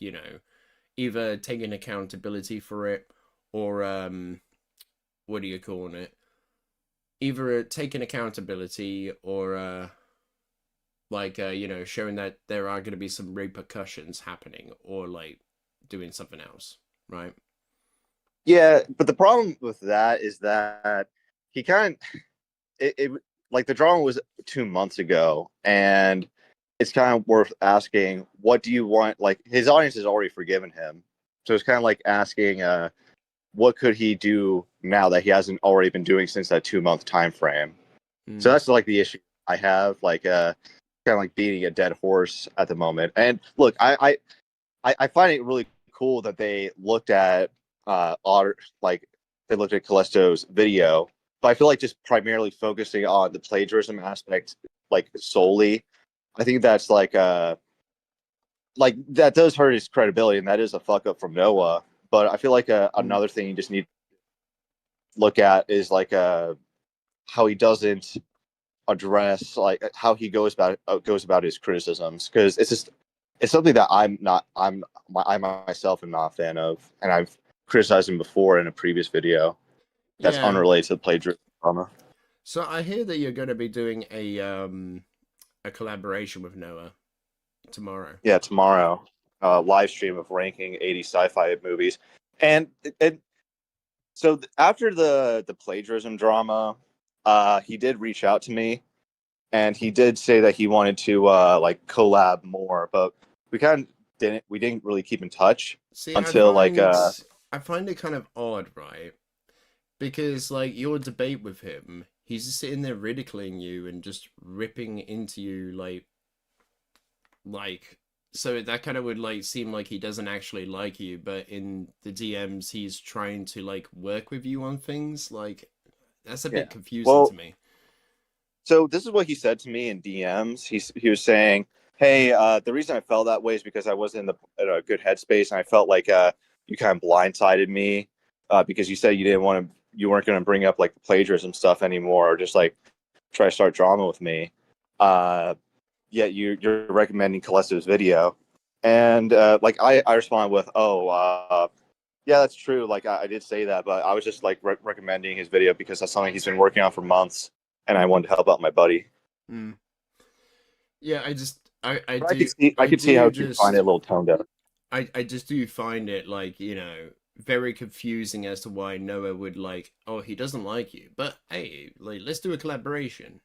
S1: either taking accountability for it, or what do you call it, either taking accountability or like showing that there are going to be some repercussions happening, or like doing something else, right?
S2: Yeah, but the problem with that is that he kind of it like the drama was 2 months ago, and it's kind of worth asking, what do you want? Like his audience has already forgiven him, so it's kind of like asking, what could he do now that he hasn't already been doing since that 2 month time frame? So
S1: Mm.
S2: that's like the issue I have, like kind of like beating a dead horse at the moment. And look, I find it really cool that they looked at Otter, like they looked at Kelesto's video, but I feel like just primarily focusing on the plagiarism aspect, like solely, I think that's like that does hurt his credibility, and that is a fuck up from Noah. But I feel like
S1: Mm.
S2: another thing you just need to look at is like how he doesn't address like how he goes about his criticisms, because it's something that I myself am not a fan of, and I've criticized him before in a previous video that's
S1: Yeah.
S2: unrelated to the plagiarism drama.
S1: So I hear that you're going to be doing a collaboration with Noah tomorrow.
S2: Yeah, tomorrow, live stream of ranking 80 sci-fi movies, and so after the plagiarism drama, he did reach out to me, and he did say that he wanted to like collab more, but we didn't really keep in touch
S1: See,
S2: until
S1: I find it kind of odd, right? Because like your debate with him, he's just sitting there ridiculing you and just ripping into you like So that kind of would like seem like he doesn't actually like you, but in the DMs he's trying to like work with you on things. Like that's a
S2: Yeah.
S1: bit confusing to
S2: Well,
S1: me.
S2: so this is what he said to me in DMs. He was saying, "Hey, the reason I felt that way is because I wasn't in a good headspace, and I felt like you kind of blindsided me because you said you weren't going to bring up like the plagiarism stuff anymore, or just like try to start drama with me. Uh, Yet you're recommending Kelesto's video." And like I responded with, "Oh, yeah, that's true. Like I did say that, but I was just like recommending his video because that's something he's been working on for months, and I wanted to help out my buddy."
S1: Mm. Yeah, I
S2: But
S1: do
S2: I
S1: I
S2: could see
S1: do
S2: how you find it a
S1: just
S2: little toned down.
S1: I just do find it like, very confusing as to why Noah would like, oh, he doesn't like you. But hey, like let's do a collaboration.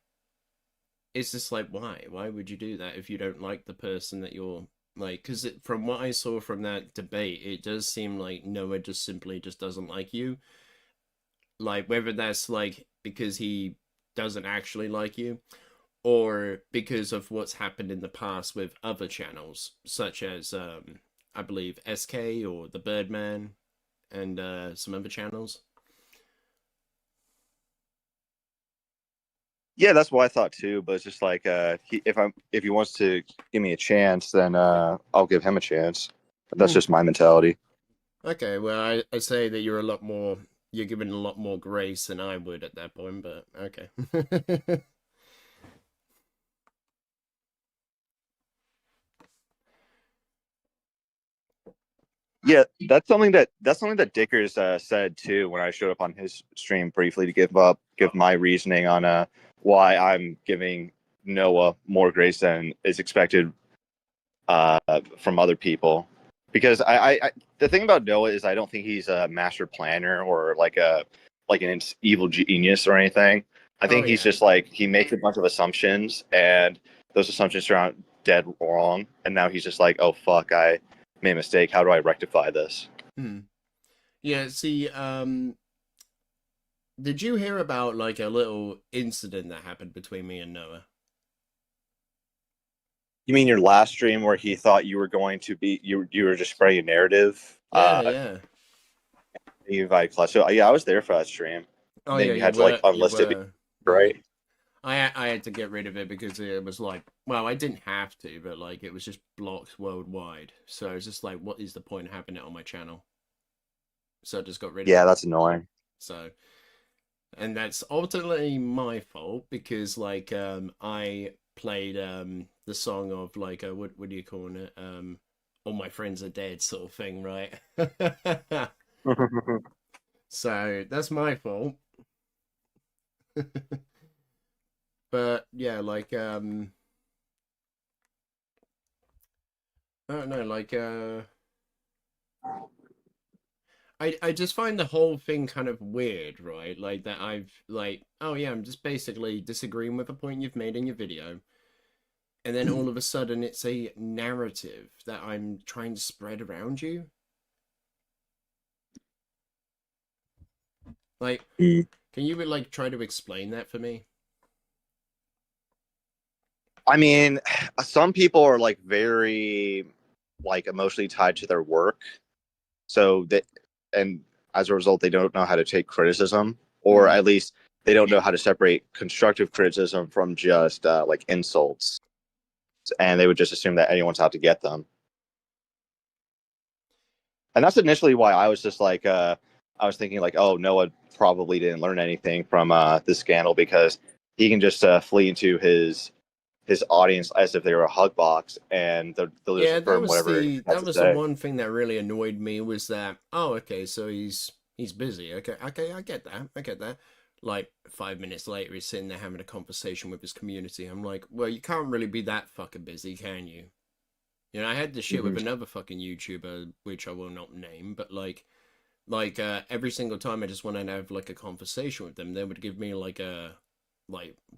S1: It's just like why would you do that if you don't like the person that you're like? Because from what I saw from that debate, it does seem like Noah just simply just doesn't like you. Like whether that's like because he doesn't actually like you, or because of what's happened in the past with other channels such as I believe SK or the Birdman and some other channels.
S2: Yeah, that's what I thought too. But it's just like if he wants to give me a chance, then I'll give him a chance. That's
S1: Hmm.
S2: just my mentality.
S1: Okay, well, I say that you're given a lot more grace than I would at that point, but okay.
S2: Yeah, that's something that Dickers said too when I showed up on his stream briefly to give my reasoning on why I'm giving Noah more grace than is expected from other people. Because the thing about Noah is I don't think he's a master planner or like an evil genius or anything. I
S1: Oh
S2: think he's
S1: yeah.
S2: just like he makes a bunch of assumptions and those assumptions are dead wrong. And now he's just like, oh fuck, I made a mistake. How do I rectify this?
S1: Hmm. Yeah, see, did you hear about like a little incident that happened between me and Noah?
S2: You mean your last stream where he thought you were going to be you were just spreading a narrative?
S1: Yeah, yeah.
S2: You invited Kelesto. Yeah, I was there for that stream.
S1: Oh
S2: And
S1: yeah,
S2: then you had to like
S1: you
S2: unlist it,
S1: were. Yeah.
S2: right?
S1: I had to get rid of it because it was like, well, I didn't have to, but like it was just blocked worldwide. So it's just like, what is the point of having it on my channel? So I just got rid of
S2: Yeah,
S1: it.
S2: that's annoying.
S1: So, and that's ultimately my fault because like I played the song of like what do you call it? All my friends are dead sort of thing, right? So that's my fault. But yeah, like I don't know, like I just find the whole thing kind of weird, right? Like that I've like, oh yeah, I'm just basically disagreeing with a point you've made in your video, and then all of a sudden it's a narrative that I'm trying to spread around you. Like, can you like try to explain that for me?
S2: I mean, some people are like very like emotionally tied to their work, so that and as a result, they don't know how to take criticism, or
S1: Hmm.
S2: at least they don't know how to separate constructive criticism from just like insults, and they would just assume that anyone's out to get them. And that's initially why I was just like, I was thinking like, oh, Noah probably didn't learn anything from this scandal because he can just flee into his audience as if they were a hug box and they'll just
S1: Yeah,
S2: affirm whatever he has
S1: that
S2: to
S1: was the
S2: say.
S1: one thing that really annoyed me was that, oh, okay, so he's busy. Okay, okay, I get that. I get that. Like 5 minutes later, he's sitting there having a conversation with his community. I'm like, well, you can't really be that fucking busy, can you? You know, I had this shit with
S2: Mm-hmm.
S1: another fucking YouTuber, which I will not name, but every single time I just wanted to have like a conversation with them, they would give me like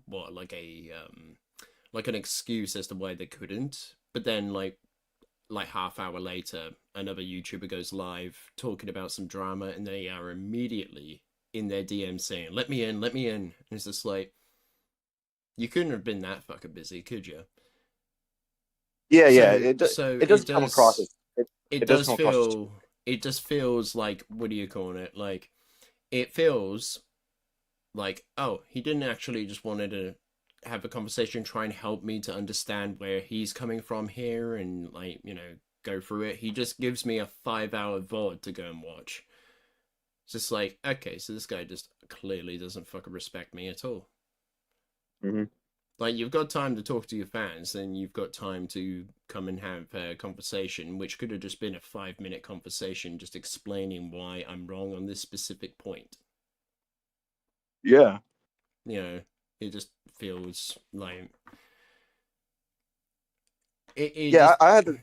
S1: what, like an excuse as to why they couldn't. But then like half hour later, another YouTuber goes live talking about some drama, and they are immediately in their DM saying, "Let me in, let me in." And it's just like, you couldn't have been that fucking busy, could you?
S2: Yeah, yeah.
S1: So so
S2: It
S1: it
S2: doesn't come across
S1: does
S2: as
S1: it
S2: it does
S1: does
S2: come across as
S1: feel it just feels like, what do you call it? Like, it feels like, oh, he didn't actually just wanted to have a conversation, try and help me to understand where he's coming from here, and like, go through it. He just gives me a 5 hour VOD to go and watch. It's just like, okay, so this guy just clearly doesn't fucking respect me at all.
S2: hmm
S1: Like, you've got time to talk to your fans, then you've got time to come and have a conversation, which could have just been a 5 minute conversation, just explaining why I'm wrong on this specific point.
S2: Yeah.
S1: It just feels like it
S2: Yeah,
S1: just
S2: I had to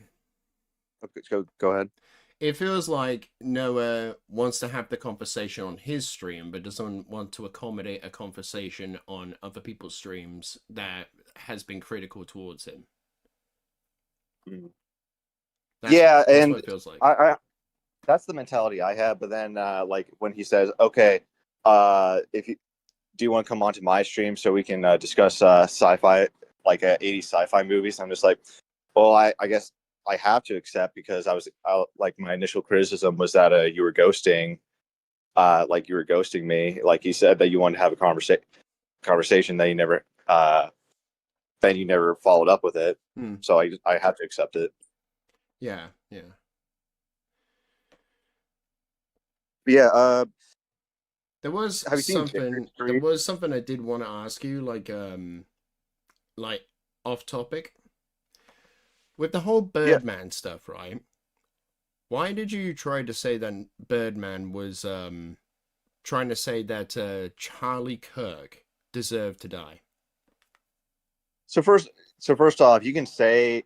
S2: okay, go ahead.
S1: it feels like Noah wants to have the conversation on his stream, but doesn't want to accommodate a conversation on other people's streams that has been critical towards him.
S2: Mhm.
S1: That's
S2: Yeah,
S1: that's what
S2: and
S1: it feels like.
S2: I that's the mentality I have. But then, like when he says, "Okay, if you do you want to come onto my stream so we can discuss sci-fi, like 80s sci-fi movies?" I'm just like, well, I guess I have to accept because like my initial criticism was that like you were ghosting me. Like you said that you wanted to have a conversation that you never then you never followed up with it.
S1: Hmm.
S2: So I have to accept it.
S1: Yeah, yeah.
S2: But yeah,
S1: There was
S2: have you seen Victory
S1: something. There
S2: Street?
S1: was something I did want to ask you, like off topic with the whole
S2: Yeah.
S1: Birdman stuff, right? Why did you try to say that Birdman was trying to say that Charlie Kirk deserved to die?
S2: So first off, you can say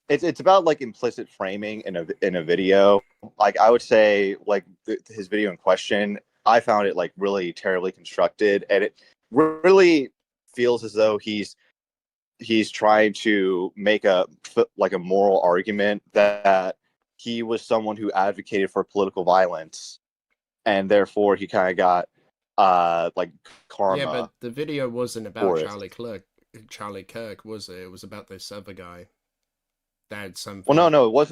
S2: it's about like implicit framing in a video. Like I would say, like his video in question, I found it like really terribly constructed, and it really feels as though he's trying to make like a moral argument that he was someone who advocated for political violence, and therefore he kind of got like
S1: Yeah,
S2: karma
S1: but the video wasn't about
S2: for it.
S1: Charlie Kirk, was it? It was about this other guy that had
S2: Well,
S1: something.
S2: no, it was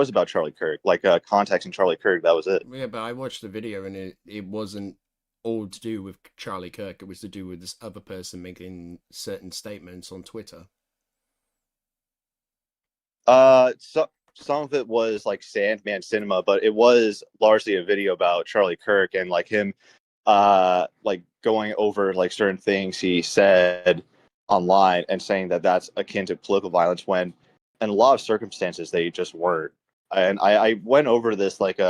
S2: about Charlie Kirk, like context in Charlie Kirk. That was it.
S1: Yeah, but I watched the video and it wasn't all to do with Charlie Kirk. It was to do with this other person making certain statements on Twitter.
S2: So some of it was like Sandman cinema, but it was largely a video about Charlie Kirk and like him, like going over like certain things he said online and saying that that's akin to political violence when, in a lot of circumstances, they just weren't. And I went over this like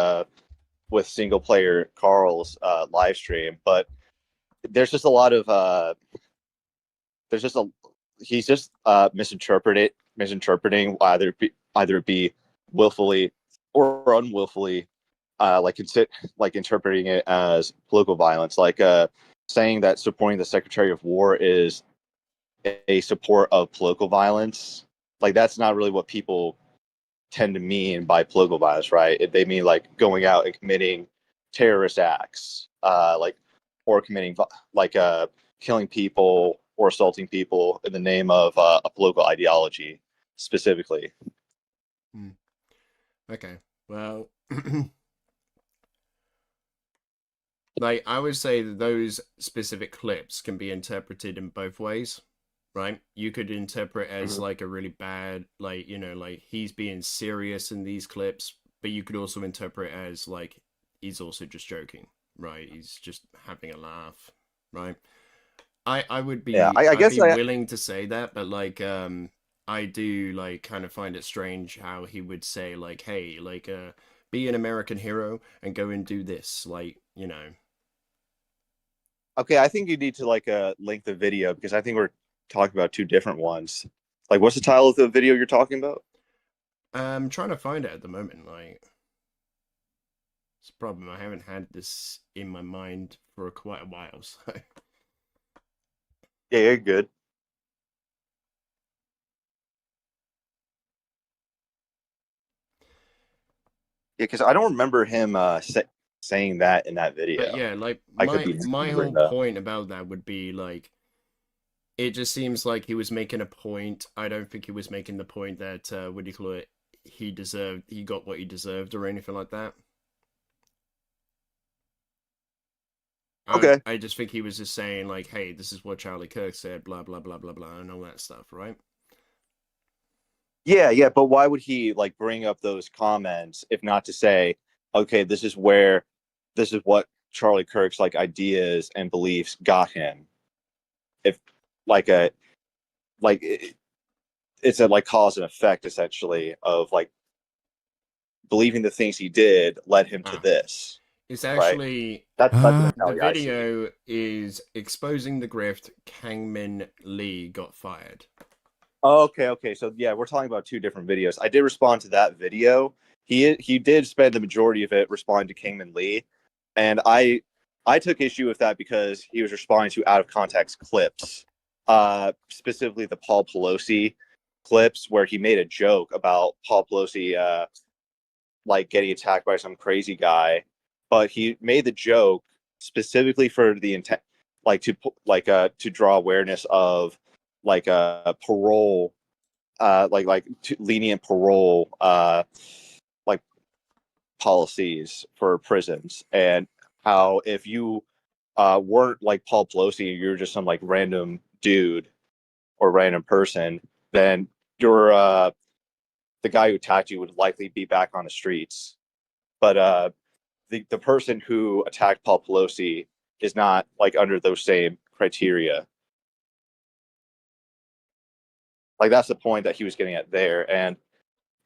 S2: with single player Carl's live stream, but there's just a lot of there's just a he's just misinterpreting either it be willfully or unwillfully like interpreting it as political violence, like saying that supporting the Secretary of War is a support of political violence. Like that's not really what people tend to mean by political violence, right? They mean like going out and committing terrorist acts, like or committing like killing people or assaulting people in the name of a political ideology specifically.
S1: Hmm. Okay, well, like I would say that those specific clips can be interpreted in both ways, right? You could interpret as
S2: Mhm.
S1: like a really bad, like, like he's being serious in these clips, but you could also interpret as like he's also just joking, right? He's just having a laugh, right? I would
S2: Yeah,
S1: be
S2: I
S1: I'd
S2: guess
S1: be
S2: I
S1: willing to say that, but like I do like kind of find it strange how he would say like, hey, like be an American hero and go and do this, like,
S2: okay. I think you need to like link the video because I think we're talking about two different ones. Like, what's the title of the video you're talking about?
S1: I'm trying to find it at the moment. Like, it's a problem. I haven't had this in my mind for quite a while. So,
S2: Yeah, you're good. Yeah, because I don't remember him saying that in that
S1: but
S2: video.
S1: yeah, like
S2: I could
S1: my
S2: be
S1: my whole
S2: remembering that.
S1: point about that would be like it just seems like he was making a point. I don't think he was making the point that what do you call it? He got what he deserved or anything like that.
S2: Okay.
S1: I just think he was just saying like, hey, this is what Charlie Kirk said, blah blah blah blah blah, and all that stuff, right?
S2: Yeah, but why would he like bring up those comments if not to say, okay, this is what Charlie Kirk's like ideas and beliefs got him. If like a like it's a like cause and effect essentially of like believing the things he did led him to this.
S1: It's
S2: Right?
S1: actually
S2: That's the
S1: the
S2: mentality I see.
S1: video is exposing the grift. Kangmin Lee got fired.
S2: Okay. So yeah, we're talking about two different videos. I did respond to that video. He did spend the majority of it responding to Kingman Lee, and I took issue with that because he was responding to out of context clips, specifically the Paul Pelosi clips where he made a joke about Paul Pelosi like getting attacked by some crazy guy, but he made the joke specifically for the intent, like to draw awareness of like a parole, lenient parole, like policies for prisons, and how if you weren't like Paul Pelosi, you're just some like random dude or random person, then you're the guy who attacked you would likely be back on the streets. But the person who attacked Paul Pelosi is not like under those same criteria. Like that's the point that he was getting at there. And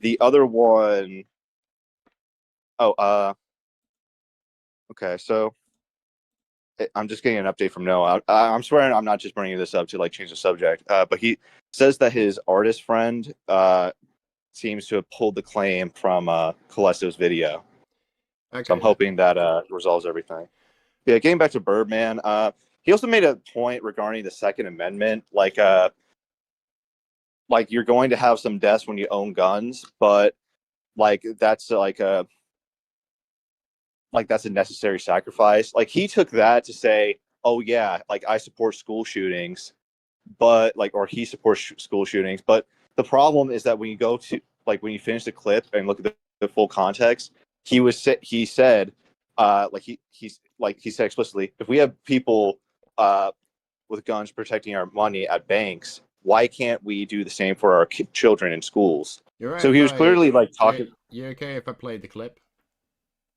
S2: the other one, okay, so I'm just getting an update from Noah. I'm swearing I'm not just bringing this up to like change the subject, but he says that his artist friend seems to have pulled the claim from Kelesto's video. Okay. So I'm hoping that resolves everything. Yeah, getting back to Birdman, he also made a point regarding the Second Amendment, like you're going to have some deaths when you own guns, but like that's that's a necessary sacrifice. Like he took that to say, oh yeah, like I support school shootings, but like, or he supports school shootings. But the problem is that when you go to like when you finish the clip and look at the full context, he said he said explicitly, if we have people with guns protecting our money at banks, why can't we do the same for our children in schools? Right, so he was clearly like talking.
S1: You okay if I play the clip?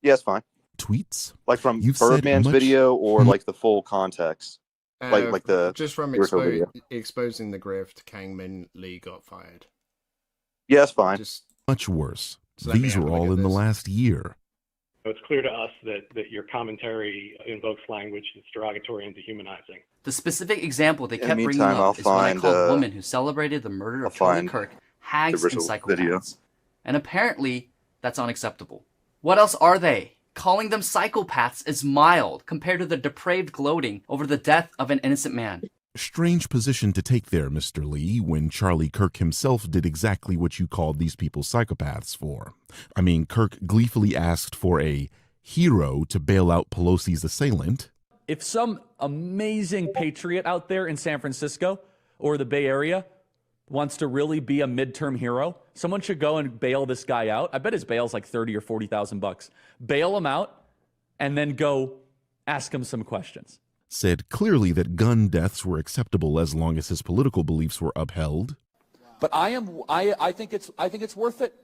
S2: Yeah, it's fine.
S3: Tweets
S2: like from Birdman's video or like the full context, like the
S1: just from exposing the grift. Kangmin Lee got fired.
S2: Yeah, it's fine.
S3: Just much worse. So these were all in the last year.
S4: It's clear to us that your commentary invokes language that's derogatory and dehumanizing.
S5: The specific example they kept bringing up is what I called a woman who celebrated the murder of Charlie Kirk, hags, and psychopaths. Video. And apparently, that's unacceptable. What else are they? Calling them psychopaths is mild compared to the depraved gloating over the death of an innocent man.
S3: Strange position to take there, Mr. Lee, when Charlie Kirk himself did exactly what you called these people psychopaths for. I mean, Kirk gleefully asked for a hero to bail out Pelosi's assailant.
S6: If some amazing patriot out there in San Francisco or the Bay Area wants to really be a midterm hero, someone should go and bail this guy out. I bet his bail's like $30,000 or $40,000. Bail him out and then go ask him some questions.
S3: Said clearly that gun deaths were acceptable as long as his political beliefs were upheld.
S7: But I think it's worth it.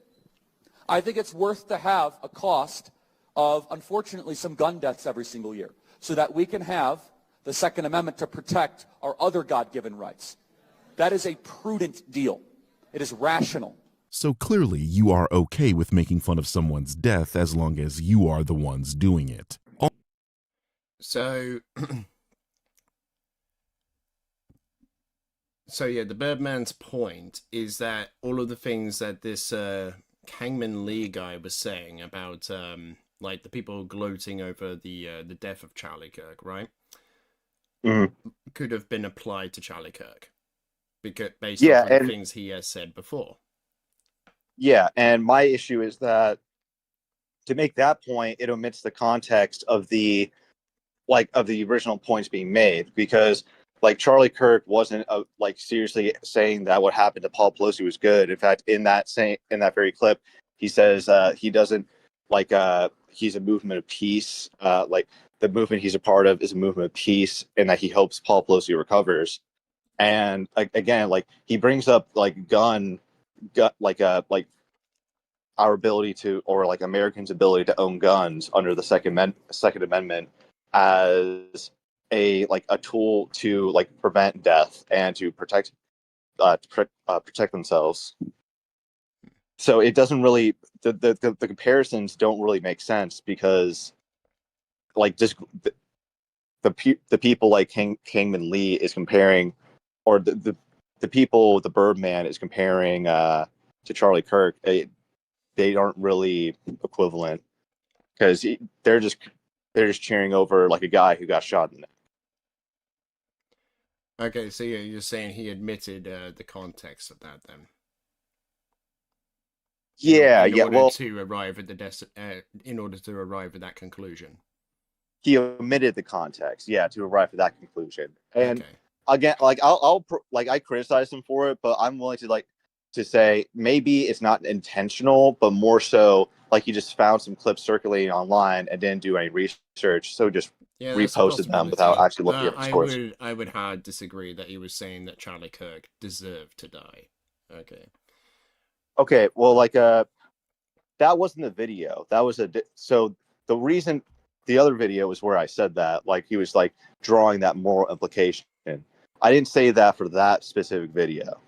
S7: I think it's worth to have a cost of, unfortunately, some gun deaths every single year so that we can have the Second Amendment to protect our other God-given rights. That is a prudent deal. It is rational.
S3: So clearly you are okay with making fun of someone's death as long as you are the ones doing it.
S1: So yeah, the Birdman's point is that all of the things that this Kangmin Lee guy was saying about like the people gloating over the death of Charlie Kirk, right?
S2: Mm-hmm.
S1: Could have been applied to Charlie Kirk because based on the things he has said before.
S2: Yeah, and my issue is that to make that point, it omits the context of the original points being made, because like Charlie Kirk wasn't like seriously saying that what happened to Paul Pelosi was good. In fact, in that very clip, he says he doesn't like he's a movement of peace. Like the movement he's a part of is a movement of peace, and that he hopes Paul Pelosi recovers. And again, like he brings up like like our ability to, or like Americans' ability to own guns under the Second Amendment as a tool to like prevent death and to protect themselves. So it doesn't really the comparisons don't really make sense, because like just the people like Kingman Lee is comparing, or the people the Birdman is comparing to Charlie Kirk. They aren't really equivalent, because they're just cheering over like a guy who got shot in the neck.
S1: Okay, so you're saying he admitted the context of that then?
S2: Yeah,
S1: in order
S2: well,
S1: to arrive at in order to arrive at that conclusion.
S2: He omitted the context, to arrive at that conclusion. And again, like I'll I criticize him for it, but I'm willing to say maybe it's not intentional, but more so like he just found some clips circulating online and didn't do any research, so just reposted them without actually looking at the source.
S1: I would hard disagree that he was saying that Charlie Kirk deserved to die.
S2: Okay, well, like that wasn't the video. That was so the reason the other video was where I said that, like he was like drawing that moral implication. I didn't say that for that specific video.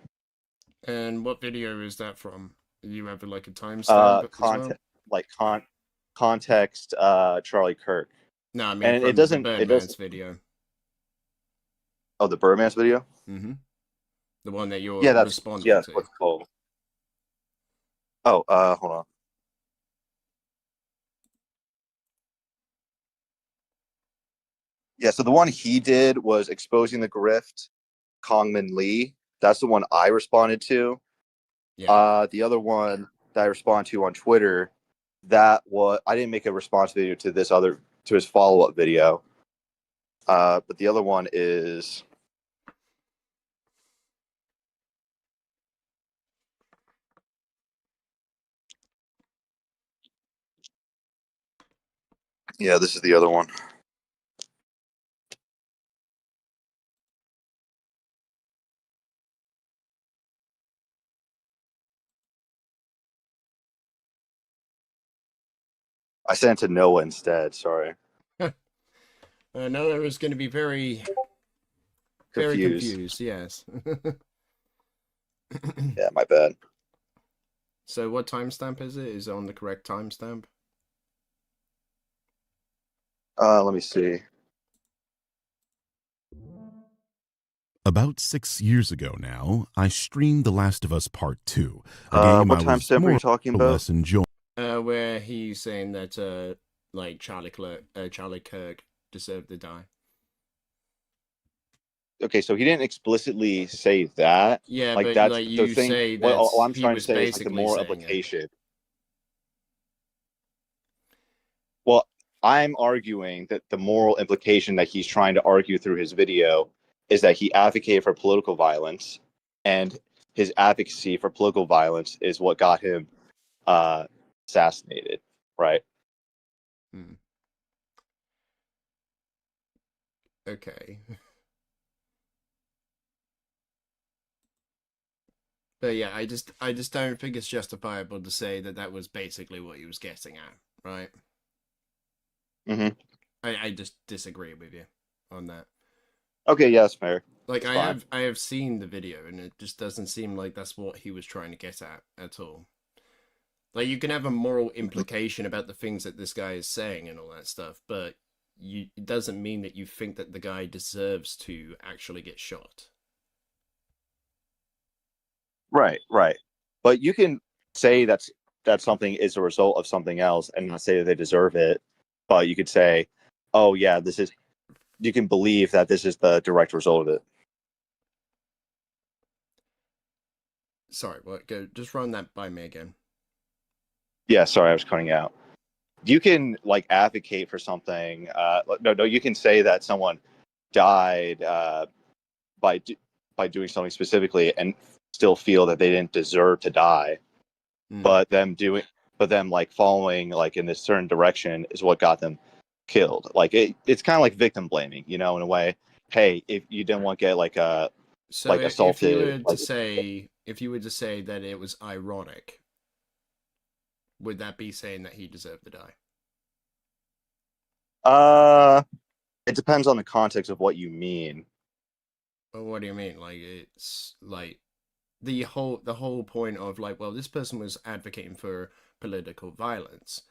S1: And what video is that from? You have like a timestamp?
S2: Context. Charlie Kirk.
S1: No, I mean,
S2: and
S1: from
S2: it doesn't.
S1: The Birdman's video.
S2: Oh, the Birdman's video.
S1: Mm-hmm. The one that you're responding to.
S2: Yeah, that's what's called. Oh, hold on. Yeah, so the one he did was exposing the grift, Kongman Lee. That's the one I responded to. Yeah. The other one that I responded to on Twitter, I didn't make a response video to his follow-up video. But the other one is. Yeah, this is the other one. I sent it to Noah instead. Sorry.
S1: Noah was going to be very confused. Yes.
S2: Yeah, my bad.
S1: So, what timestamp is it? Is it on the correct timestamp?
S2: Let me see.
S3: About 6 years ago now, I streamed The Last of Us Part 2.
S2: What timestamp are you talking about?
S1: Where he's saying that like Charlie Kirk deserved to die.
S2: Okay, so he didn't explicitly say that.
S1: Yeah,
S2: like
S1: but
S2: that's
S1: like you
S2: the thing.
S1: say that
S2: all I'm trying to say is like the moral implication. Well, I'm arguing that the moral implication that he's trying to argue through his video is that he advocated for political violence, and his advocacy for political violence is what got him assassinated, right?
S1: Okay. But yeah, I just don't think it's justifiable to say that that was basically what he was getting at, right?
S2: Mm-hmm.
S1: I just disagree with you on that.
S2: Okay, yeah, that's fair.
S1: Like I have seen the video, and it just doesn't seem like that's what he was trying to get at all. Like you can have a moral implication about the things that this guy is saying and all that stuff, but it doesn't mean that you think that the guy deserves to actually get shot.
S2: Right. But you can say that something is a result of something else and not say that they deserve it. But you could say, oh yeah, you can believe that this is the direct result of it.
S1: Sorry, what? Go just run that by me again.
S2: Yeah, sorry, I was cutting out. You can like advocate for something. No, you can say that someone died by doing something specifically and still feel that they didn't deserve to die, but them like following like in this certain direction is what got them killed. Like it's kind of like victim blaming, in a way. Hey, if you didn't want to get like assaulted,
S1: if you were to say that it was ironic, would that be saying that he deserved to die?
S2: It depends on the context of what you mean.
S1: Well, what do you mean? Like, it's like the whole point of like, well, this person was advocating for political violence.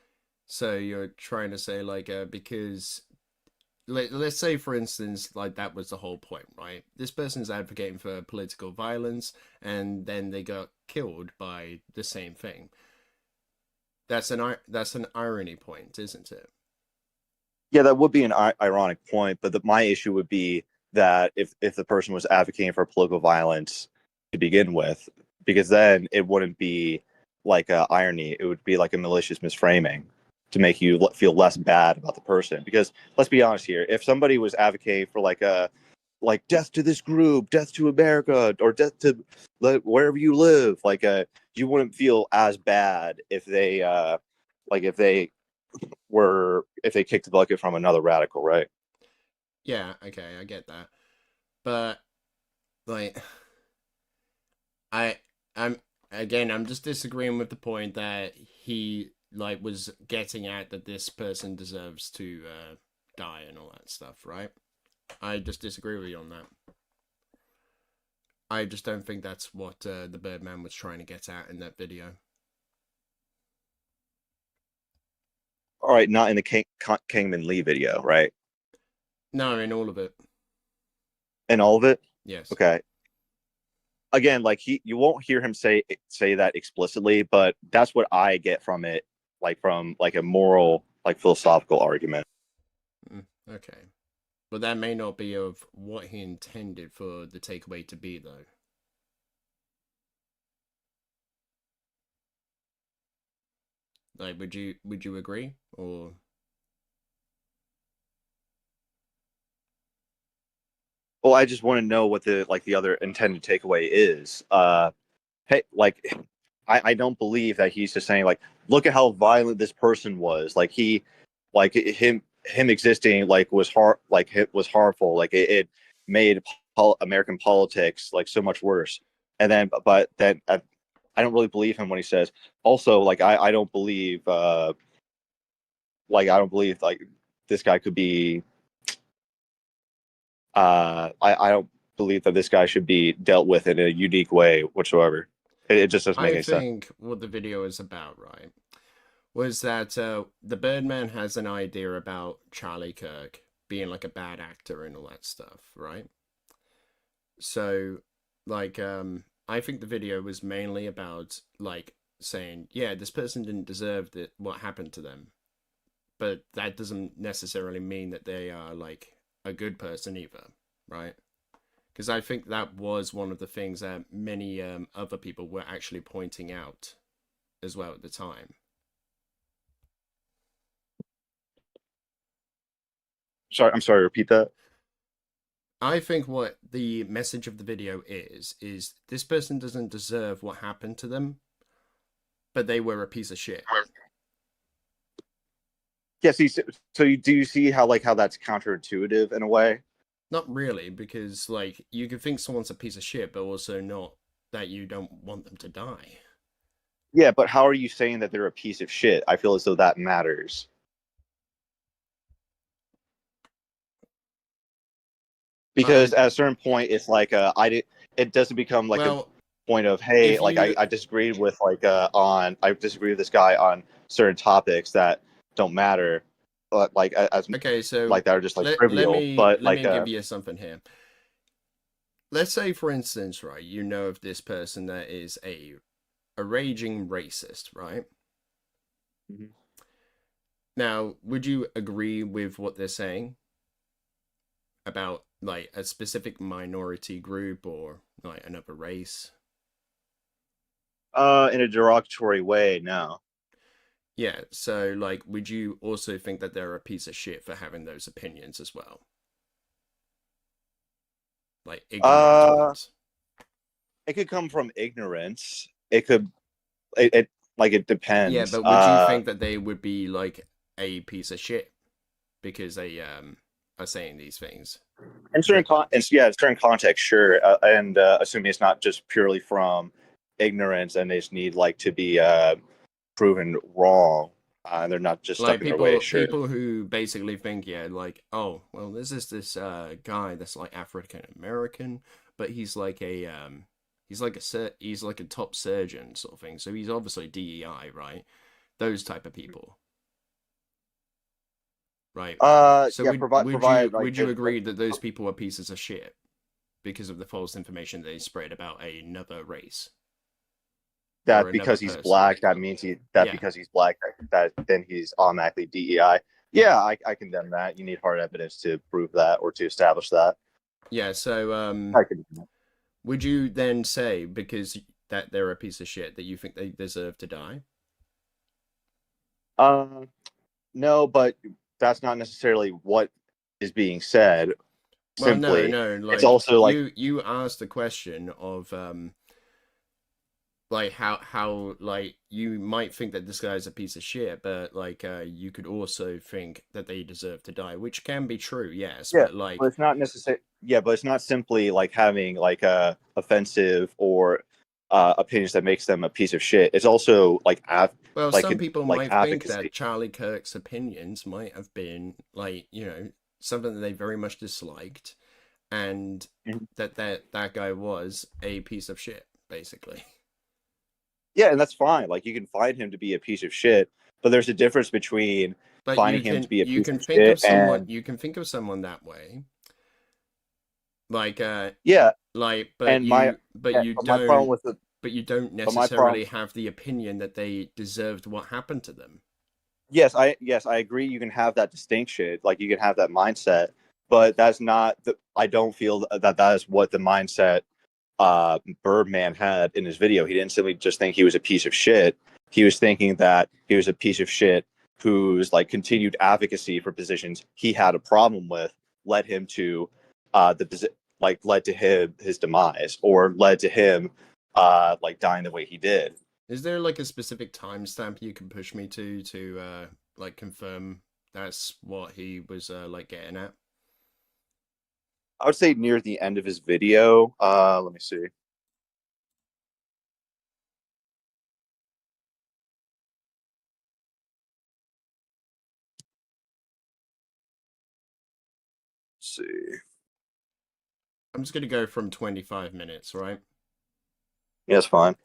S1: So you're trying to say like, because let's say, for instance, like that was the whole point, right? This person's advocating for political violence, and then they got killed by the same thing. That's an irony point, isn't it?
S2: Yeah, that would be an ironic point, but my issue would be that if the person was advocating for political violence to begin with, because then it wouldn't be like irony, it would be like a malicious misframing to make you feel less bad about the person. Because let's be honest here, if somebody was advocating for like death to this group, death to America, or death to wherever you live, like you wouldn't feel as bad if they if they kicked the bucket from another radical, right?
S1: Yeah, okay, I get that. But like I'm just disagreeing with the point that he like was getting at, that this person deserves to die and all that stuff, right? I just disagree with you on that. I just don't think that's what the Birdman was trying to get at in that video.
S2: All right, not in the Kingman Lee video, right?
S1: No, in all of it.
S2: In all of it?
S1: Yes.
S2: Okay. Again, like you won't hear him say that explicitly, but that's what I get from it, like from like a moral, like philosophical argument.
S1: Okay. But that may not be of what he intended for the takeaway to be, though. Like, would you agree, or?
S2: Well, I just want to know what the other intended takeaway is. Hey, like, I don't believe that he's just saying like, look at how violent this person was. Like him existing was harmful. Like it made American politics like so much worse. And then, but then I don't really believe him when he says. Also, like I don't believe like this guy could be. I don't believe that this guy should be dealt with in a unique way whatsoever. It just doesn't make any sense.
S1: I think what the video is about, right, was that the Birdman has an idea about Charlie Kirk being like a bad actor and all that stuff, right? So, like, I think the video was mainly about like saying, yeah, this person didn't deserve what happened to them, but that doesn't necessarily mean that they are like a good person either, right? Because I think that was one of the things that many other people were actually pointing out as well at the time.
S2: I'm sorry, repeat that.
S1: I think what the message of the video is this person doesn't deserve what happened to them, but they were a piece of shit.
S2: Yeah, so do you see how that's counterintuitive in a way?
S1: Not really, because like you can think someone's a piece of shit, but also not that you don't want them to die.
S2: Yeah, but how are you saying that they're a piece of shit? I feel as though that matters. Because at a certain point, it's like it doesn't become like a point of, hey, like I disagreed with I disagree with this guy on certain topics that don't matter, but like as
S1: okay, so
S2: like that are just like trivial.
S1: Let me give you something here. Let's say, for instance, right, you know of this person that is a raging racist, right?
S2: Mm-hmm.
S1: Now, would you agree with what they're saying about like a specific minority group or like another race?
S2: In a derogatory way, no.
S1: Yeah, so like would you also think that they're a piece of shit for having those opinions as well? Like ignorance.
S2: It could come from ignorance. It could, it depends.
S1: Yeah, but would you think that they would be like a piece of shit because they are saying these things?
S2: In certain context, sure. And assuming it's not just purely from ignorance and they just need like to be proven wrong. They're not just
S1: like
S2: stuck in their way. Sure.
S1: People who basically think, yeah, like, oh, well, this is this guy that's like African American, but he's like a top surgeon sort of thing. So he's obviously DEI, right? Those type of people, right? So would you agree that those people are pieces of shit because of the false information they spread about another race?
S2: That because he's black, that means because he's black, that then he's automatically DEI. Yeah, I condemn that. You need hard evidence to prove that or to establish that.
S1: Yeah, so
S2: I condemn that.
S1: Would you then say, because that they're a piece of shit, that you think they deserve to die?
S2: No, but that's not necessarily what is being said.
S1: Well,
S2: Simply,
S1: no. Like,
S2: it's also like
S1: you asked the question of like how like you might think that this guy's a piece of shit, but like you could also think that they deserve to die, which can be true, yes.
S2: Yeah,
S1: but like,
S2: but it's not necessary. Yeah, but it's not simply like having like offensive or opinions that makes them a piece of shit. It's also like
S1: some people might think
S2: advocacy.
S1: that Charlie Kirk's opinions might have been like, you know, something that they very much disliked, and that guy was a piece of shit, basically.
S2: Yeah, and that's fine. Like, you can find him to be a piece of shit, but there's a difference between finding him to be a piece of shit and...
S1: You can think of someone that way. Like,
S2: yeah.
S1: Like, but
S2: and
S1: you don't necessarily have the opinion that they deserved what happened to them.
S2: Yes, I agree. You can have that distinction. Like, you can have that mindset, but that's not... I don't feel that is what the mindset Birdman had in his video. He didn't simply just think he was a piece of shit. He was thinking that he was a piece of shit whose like continued advocacy for positions he had a problem with led him to led to his demise, or led to him like dying the way he did.
S1: Is there like a specific timestamp you can push me to like confirm that's what he was like getting at?
S2: I would say near the end of his video. Let me see. Let's see.
S1: I'm just going to go from 25 minutes, right?
S2: Yeah, it's fine.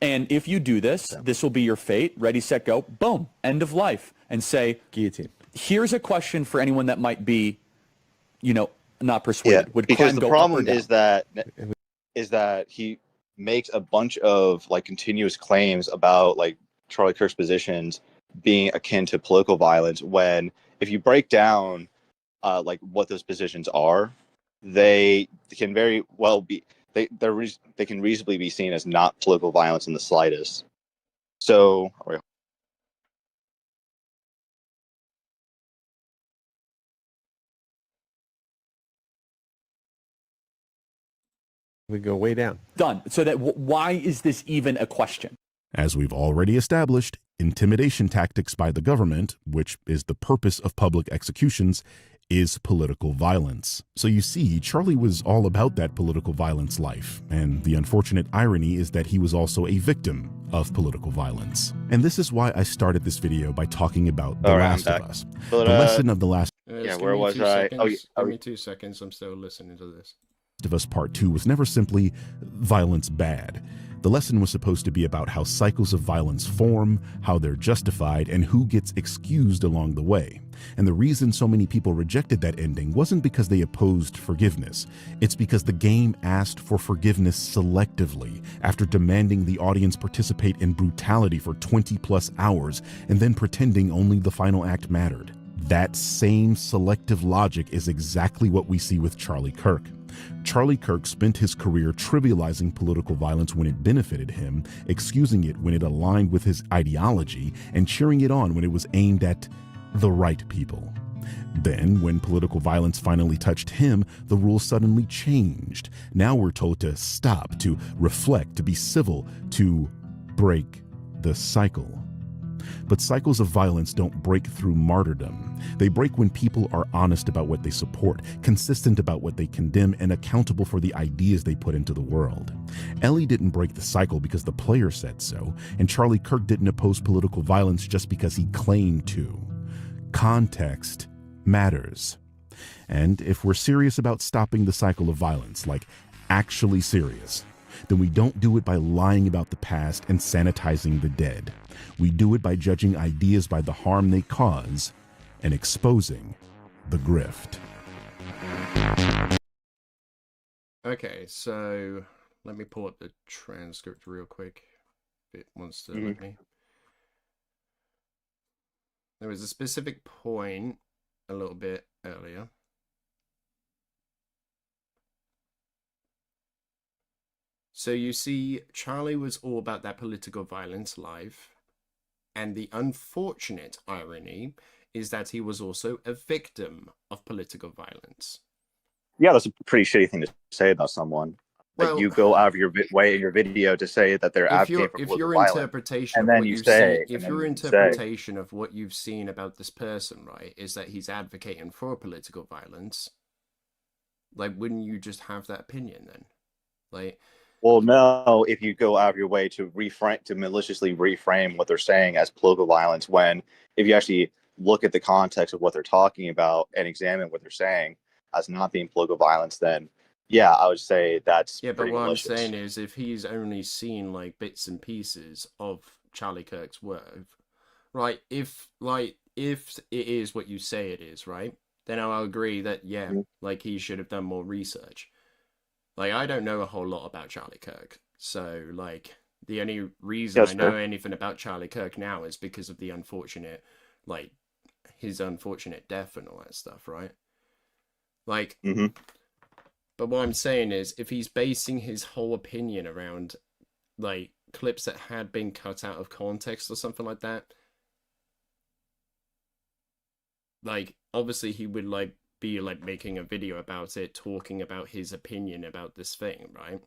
S6: And if you do this, this will be your fate. Ready, set, go. Boom. End of life. And say,
S8: guillotine.
S6: Here's a question for anyone that might be, you know, not persuaded.
S2: Yeah, because the problem is that he makes a bunch of like continuous claims about like Charlie Kirk's positions being akin to political violence, when if you break down like what those positions are, they can very well be they can reasonably be seen as not political violence in the slightest. So
S8: we go way down.
S6: Done. So that why is this even a question?
S3: As we've already established, intimidation tactics by the government, which is the purpose of public executions, is political violence. So you see, Charlie was all about that political violence life, and the unfortunate irony is that he was also a victim of political violence. And this is why I started this video by talking about The Last of Us.
S2: But,
S3: the lesson of The Last
S2: where was I?
S1: Give me 2 seconds, I'm still listening to this.
S3: of Us Part 2 was never simply violence bad. The lesson was supposed to be about how cycles of violence form, how they're justified, and who gets excused along the way. And the reason so many people rejected that ending wasn't because they opposed forgiveness. It's because the game asked for forgiveness selectively after demanding the audience participate in brutality for 20+ hours and then pretending only the final act mattered. That same selective logic is exactly what we see with Charlie Kirk. Charlie Kirk spent his career trivializing political violence when it benefited him, excusing it when it aligned with his ideology, and cheering it on when it was aimed at the right people. Then, when political violence finally touched him, the rules suddenly changed. Now we're told to stop, to reflect, to be civil, to break the cycle. But cycles of violence don't break through martyrdom. They break when people are honest about what they support, consistent about what they condemn, and accountable for the ideas they put into the world. Ellie didn't break the cycle because the player said so, and Charlie Kirk didn't oppose political violence just because he claimed to. Context matters. And if we're serious about stopping the cycle of violence, like actually serious, then we don't do it by lying about the past and sanitizing the dead. We do it by judging ideas by the harm they cause and exposing the grift.
S1: Okay, so let me pull up the transcript real quick if it wants to let me. There was a specific point a little bit earlier. So you see, Charlie was all about that political violence live, and the unfortunate irony is that he was also a victim of political violence.
S2: Yeah, that's a pretty shitty thing to say about someone. Well, you go out of your way in your video to say that they're advocating for political violence, and then you say,
S1: if your interpretation of what you've seen about this person, right, is that he's advocating for political violence, like, wouldn't you just have that opinion then? Like,
S2: well, no, if you go out of your way to maliciously reframe what they're saying as political violence, when if you actually look at the context of what they're talking about and examine what they're saying as not being political violence, then yeah, I would say that's
S1: but what
S2: malicious.
S1: I'm saying is, if he's only seen like bits and pieces of Charlie Kirk's work, right? If it is what you say it is, right? Then I'll agree that like he should have done more research. Like, I don't know a whole lot about Charlie Kirk, so like the only reason I know anything about Charlie Kirk now is because of the unfortunate, like his unfortunate death and all that stuff, right? Like. But what I'm saying is, if he's basing his whole opinion around, like, clips that had been cut out of context or something like that, like, obviously he would, like, be, like, making a video about it, talking about his opinion about this thing, right?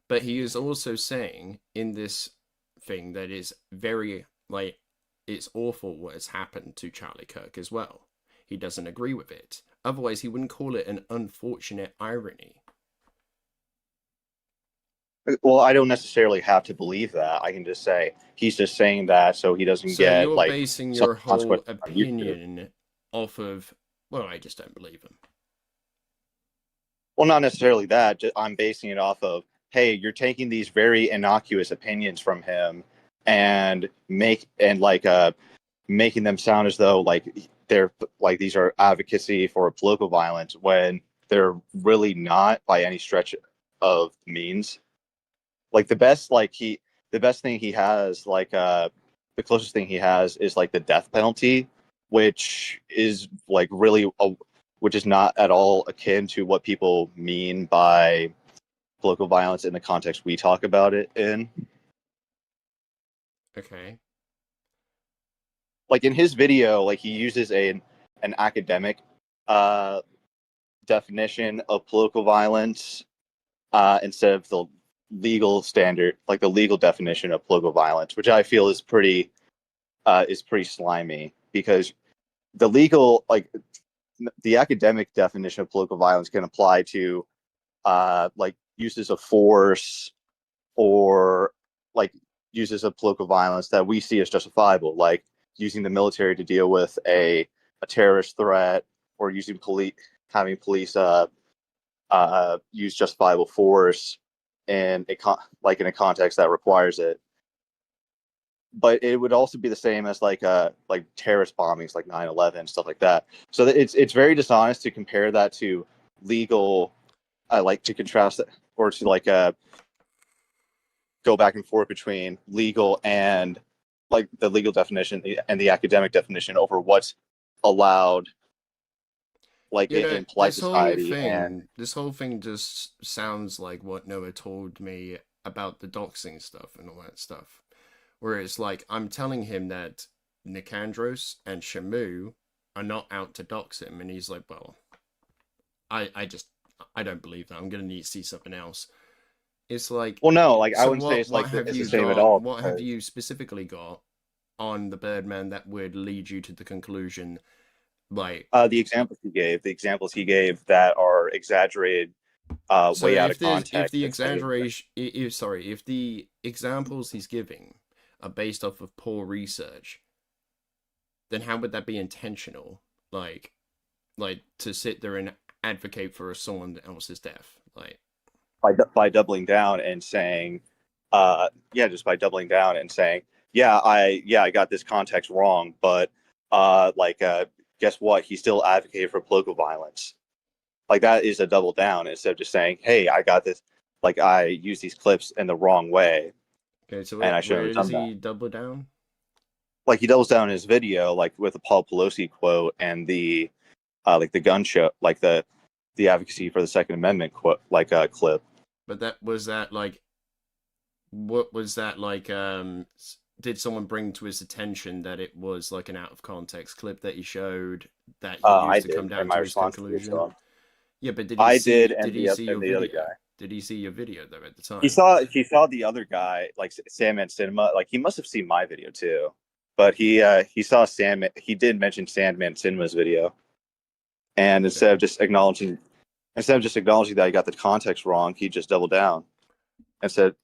S1: But he is also saying in this thing that is very, like, it's awful what has happened to Charlie Kirk as well. He doesn't agree with it. Otherwise, he wouldn't call it an unfortunate irony.
S2: Well, I don't necessarily have to believe that. I can just say he's just saying that so he doesn't get
S1: you're
S2: like
S1: basing your whole opinion off of. Well, I just don't believe him.
S2: Well, not necessarily that. I'm basing it off of, hey, you're taking these very innocuous opinions from him and making them sound as though like they're like these are advocacy for political violence when they're really not by any stretch of means. Like the best thing he has, like the closest thing he has is like the death penalty, which is like really which is not at all akin to what people mean by political violence in the context we talk about it in.
S1: Okay.
S2: Like in his video, like he uses an academic definition of political violence instead of the legal standard, like the legal definition of political violence, which I feel is pretty slimy, because the legal, like the academic definition of political violence can apply to like uses of force or like uses of political violence that we see as justifiable, like using the military to deal with a terrorist threat, or using having police use justifiable force in a context that requires it. But it would also be the same as like terrorist bombings, like 9/11, stuff like that. So it's very dishonest to compare that to legal, like to contrast it, or to like go back and forth between legal and like the legal definition and the academic definition over what's allowed, like in polite society.
S1: This whole thing just sounds like what Noah told me about the doxing stuff and all that stuff, where it's like I'm telling him that Nicandros and Shamu are not out to dox him, and he's like, well, I don't believe that. I'm gonna need to see something else. It's like,
S2: well, no, like
S1: so
S2: I wouldn't say it's like it's the same at all.
S1: What have you specifically got on the Birdman that would lead you to the conclusion, like
S2: the examples he gave that are exaggerated, way out of context.
S1: If the exaggeration, if the examples he's giving are based off of poor research, then how would that be intentional? Like to sit there and advocate for someone else's death, like
S2: by doubling down and saying, just by doubling down and saying, I got this context wrong, but guess what? He still advocated for political violence. Like that is a double down instead of just saying, hey, I got this. Like I used these clips in the wrong way.
S1: Okay, so
S2: and I shouldn't have done that.
S1: He double down?
S2: Like he doubles down in his video, like with the Paul Pelosi quote and the the gun show, like the advocacy for the Second Amendment quote, clip.
S1: But what was that like? Did someone bring to his attention that it was like an out of context clip that he showed that he used to come down to his conclusion? Yeah, but did he see your video? Did he see your video though at the time?
S2: He saw the other guy, like Sandman Cinema. Like he must have seen my video too, but he saw Sandman. He did mention Sandman Cinema's video, and instead of just acknowledging that he got the context wrong, he just doubled down and said,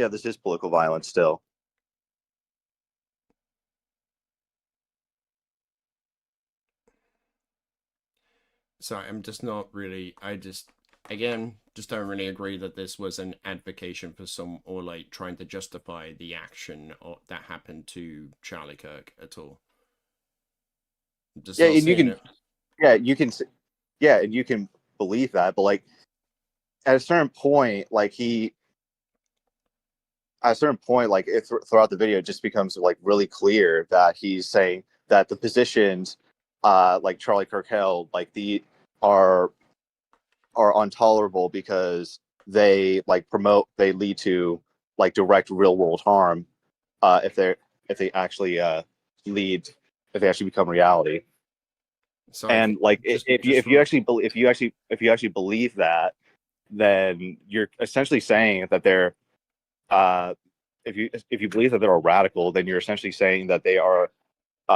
S2: this is political violence still.
S1: Sorry, I'm just not really. I just don't really agree that this was an advocation for or like trying to justify the action that happened to Charlie Kirk at all.
S2: And you can believe that, but like at a certain point, throughout the video, it just becomes like really clear that he's saying that the positions like Charlie Kirk held, like are intolerable because they lead to like direct real world harm if they actually become reality. Sorry, and like if you actually believe that, then you're essentially saying that they're if you believe that they're a radical, then you're essentially saying that they are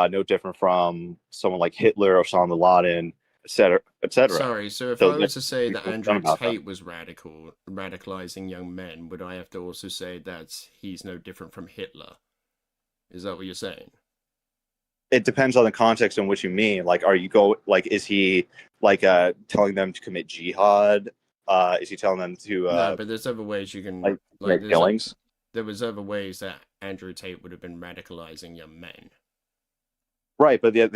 S2: no different from someone like Hitler or Osama bin Laden, etc., etc.
S1: Sorry, so if I was to say that Andrew Tate was radicalizing young men, would I have to also say that he's no different from Hitler? Is that what you're saying?
S2: It depends on the context in which you mean. Like, is he telling them to commit jihad? Is he telling them to?
S1: No, but there's other ways you can
S2: like killings.
S1: There was other ways that Andrew Tate would have been radicalizing young men.
S2: Right, but but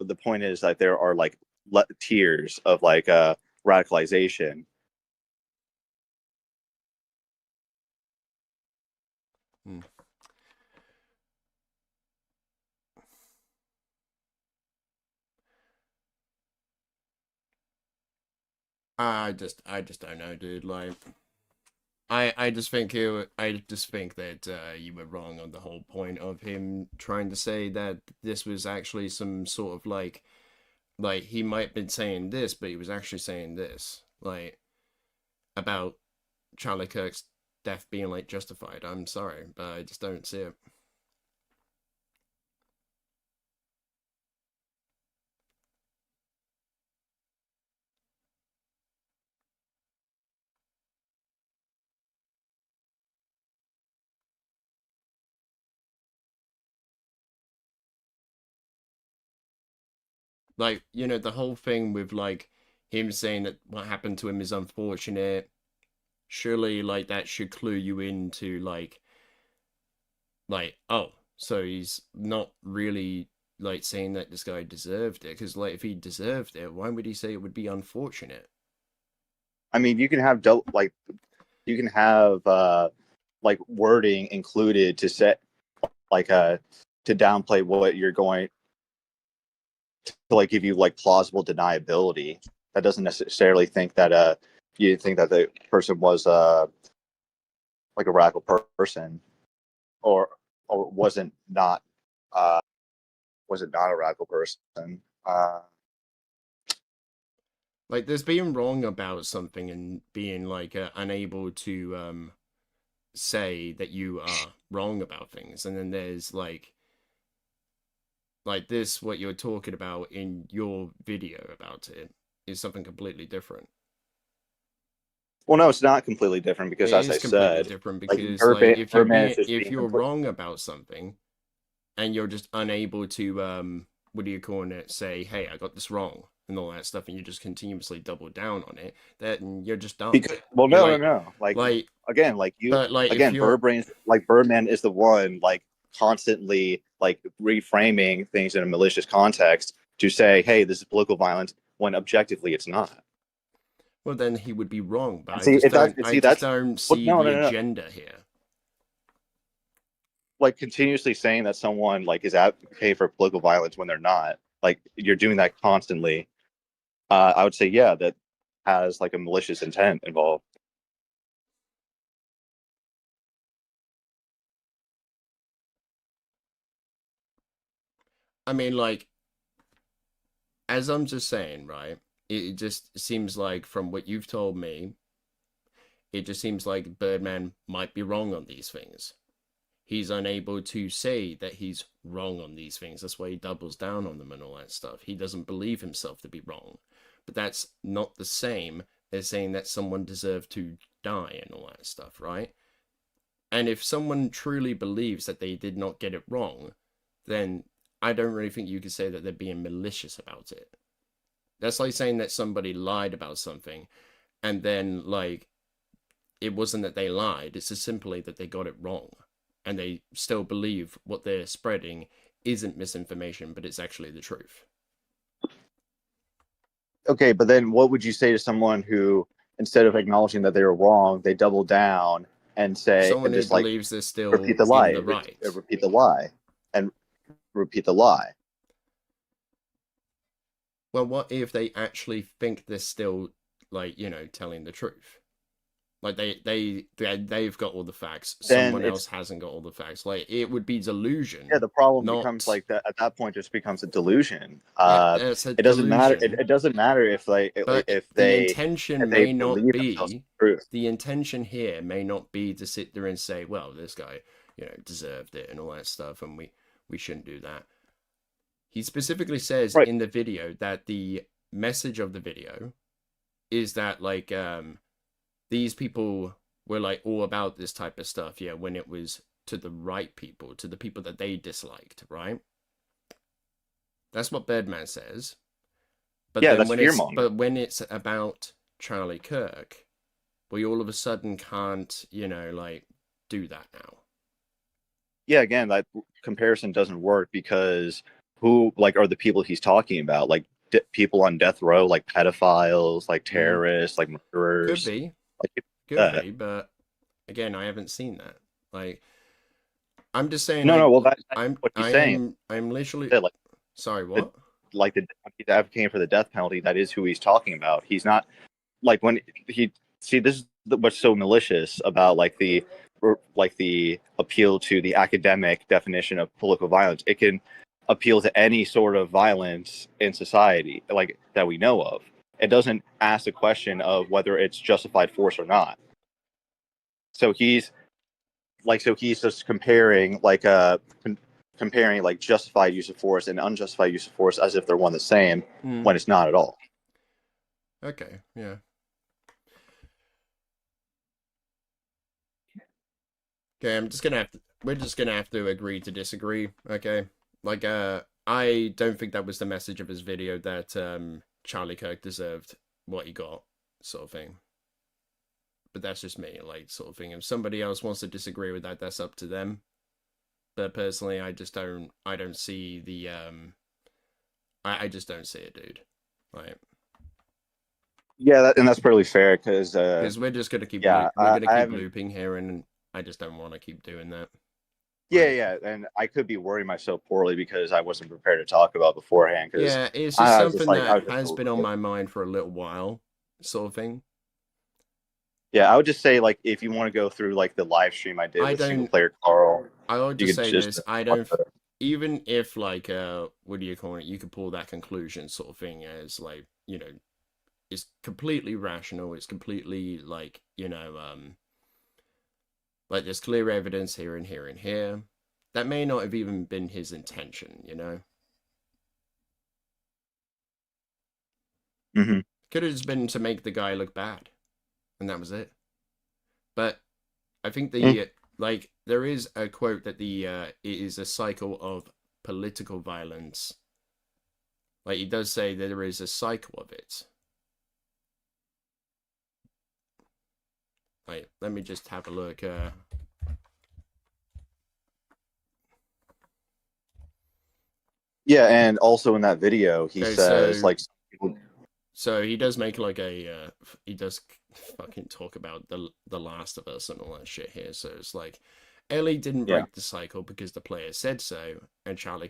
S2: the point is that there are like tiers of radicalization.
S1: I just don't know, dude. Like, I just think that you were wrong on the whole point of him trying to say that this was actually some sort of like he might have been saying this, but he was actually saying this, like, about Charlie Kirk's death being like justified. I'm sorry, but I just don't see it. Like, the whole thing with like him saying that what happened to him is unfortunate. Surely, like, that should clue you into like, oh, so he's not really like saying that this guy deserved it. Because like, if he deserved it, why would he say it would be unfortunate?
S2: I mean, you can have wording included to set to downplay what you're going to like give you like plausible deniability. That doesn't necessarily think that you think that the person was like a radical person or wasn't not was it not a radical person?
S1: Like, there's being wrong about something and being like unable to say that you are wrong about things, and then there's like this, what you're talking about in your video about it is something completely different.
S2: Well, no, it's not completely different because, as I said,
S1: different because like, if you're wrong about something and you're just unable to what do you call it, say, hey, I got this wrong and all that stuff, and you just continuously double down on it, then you're just dumb.
S2: Well, no. Like again, like you, but like again, Birdman is the one like constantly like reframing things in a malicious context to say, hey, this is political violence, when objectively it's not.
S1: Well, then he would be wrong, but I just don't see the agenda here.
S2: Like, continuously saying that someone like is advocating for political violence when they're not, like, you're doing that constantly. I would say, yeah, that has like a malicious intent involved.
S1: I mean, like, as I'm just saying, right? It just seems like, from what you've told me, it just seems like Birdman might be wrong on these things. He's unable to say that he's wrong on these things. That's why he doubles down on them and all that stuff. He doesn't believe himself to be wrong. But that's not the same as saying that someone deserved to die and all that stuff, right? And if someone truly believes that they did not get it wrong, then I don't really think you could say that they're being malicious about it. That's like saying that somebody lied about something, and then, like, it wasn't that they lied, it's just simply that they got it wrong, and they still believe what they're spreading isn't misinformation, but it's actually the truth.
S2: Okay, but then what would you say to someone who, instead of acknowledging that they were wrong, they double down and say,
S1: someone
S2: who
S1: believes they're still
S2: repeat the lie,
S1: in the right.
S2: Repeat the lie, and repeat the lie.
S1: Well, what if they actually think they're still, like, you know, telling the truth? Like, they've got all the facts. Someone else hasn't got all the facts. Like, it would be delusion.
S2: Yeah, the problem becomes like that. At that point, just becomes a delusion.
S1: It
S2: doesn't matter. It doesn't matter if the
S1: intention may not be. The intention here may not be to sit there and say, well, this guy, you know, deserved it and all that stuff, and we shouldn't do that. He specifically says in the video that the message of the video is that, like, these people were, like, all about this type of stuff, yeah, when it was to the right people, to the people that they disliked, right? That's what Birdman says. But
S2: yeah,
S1: then when it's about Charlie Kirk, we all of a sudden can't, you know, like, do that now.
S2: Yeah, again, that comparison doesn't work because who, like, are the people he's talking about? Like, people on death row, like pedophiles, like terrorists, like murderers.
S1: Could be. Could be, but again, I haven't seen that. Like, I'm just saying.
S2: No. Well, that's what he's saying.
S1: I'm literally.
S2: Yeah, like,
S1: sorry, what?
S2: He's advocating for the death penalty. That is who he's talking about. He's not, like, when he this is what's so malicious about the appeal to the academic definition of political violence. It can appeal to any sort of violence in society, like, that we know of. It doesn't ask the question of whether it's justified force or not. So he's just comparing justified use of force and unjustified use of force as if they're one the same, when it's not at all.
S1: Okay, yeah. Okay, we're just gonna have to agree to disagree, okay? Like, I don't think that was the message of his video, that Charlie Kirk deserved what he got, sort of thing. But that's just me, like, sort of thing. If somebody else wants to disagree with that, that's up to them. But personally, I don't see the I just don't see it, dude. Right?
S2: Yeah, and that's probably fair because
S1: we're just gonna keep keep looping here, and I just don't want to keep doing that.
S2: Yeah, and I could be wording myself poorly because I wasn't prepared to talk about beforehand.
S1: Yeah, it's just something that has been on my mind for a little while, sort of thing.
S2: Yeah, I would just say, like, if you want to go through, like, the live stream I did with single player Carl,
S1: I would just say this: I don't even if like what do you call it? You could pull that conclusion sort of thing as like, you know, it's completely rational. It's completely like, you know, like there's clear evidence here and here and here. That may not have even been his intention, you know.
S2: Mm-hmm.
S1: Could have just been to make the guy look bad, and that was it. But I think the like there is a quote that it is a cycle of political violence. Like he does say that there is a cycle of it. Like, let me just have a look.
S2: Yeah, and also in that video, he says like.
S1: So he does make like a he does fucking talk about the Last of Us and all that shit here. So it's like Ellie didn't break the cycle because the player said so, and Charlie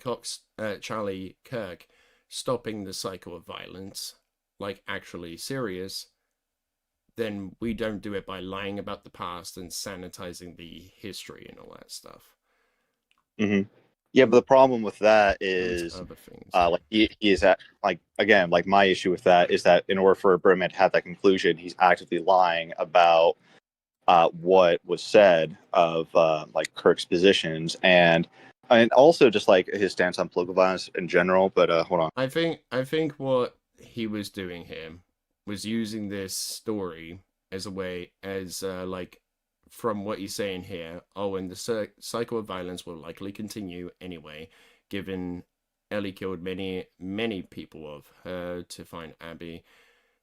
S1: Kirk stopping the cycle of violence, like actually serious. Then we don't do it by lying about the past and sanitizing the history and all that stuff.
S2: Mm-hmm. Yeah, but the problem with that is, like he is at like again, like my issue with that is that in order for Birdman to have that conclusion, he's actively lying about what was said of like Kirk's positions and also just like his stance on political violence in general. But hold on,
S1: I think what he was doing here was using this story as a way as like. From what he's saying here, and the cycle of violence will likely continue anyway, given Ellie killed many people of her to find Abby.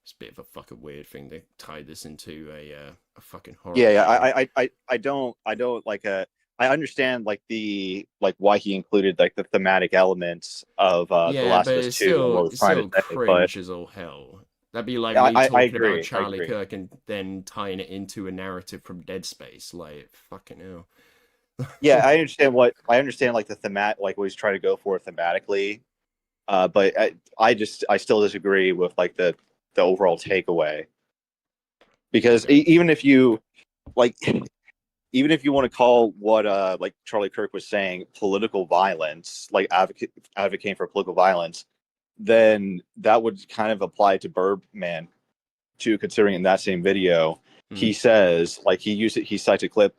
S1: It's a bit of a fucking weird thing to tie this into a fucking horror.
S2: Yeah. I don't like I understand like the like why he included like the thematic elements of The Last of Us 2.
S1: It's still cringe as all hell. That'd be like me talking about Charlie Kirk and then tying it into a narrative from Dead Space. Like, fucking hell.
S2: Yeah, I understand like the thematic, like what he's trying to go for thematically. But I still disagree with like the overall takeaway. Because even if you want to call what like Charlie Kirk was saying political violence, like advocating for political violence, then that would kind of apply to Birdman too, considering in that same video, he says, like he cites a clip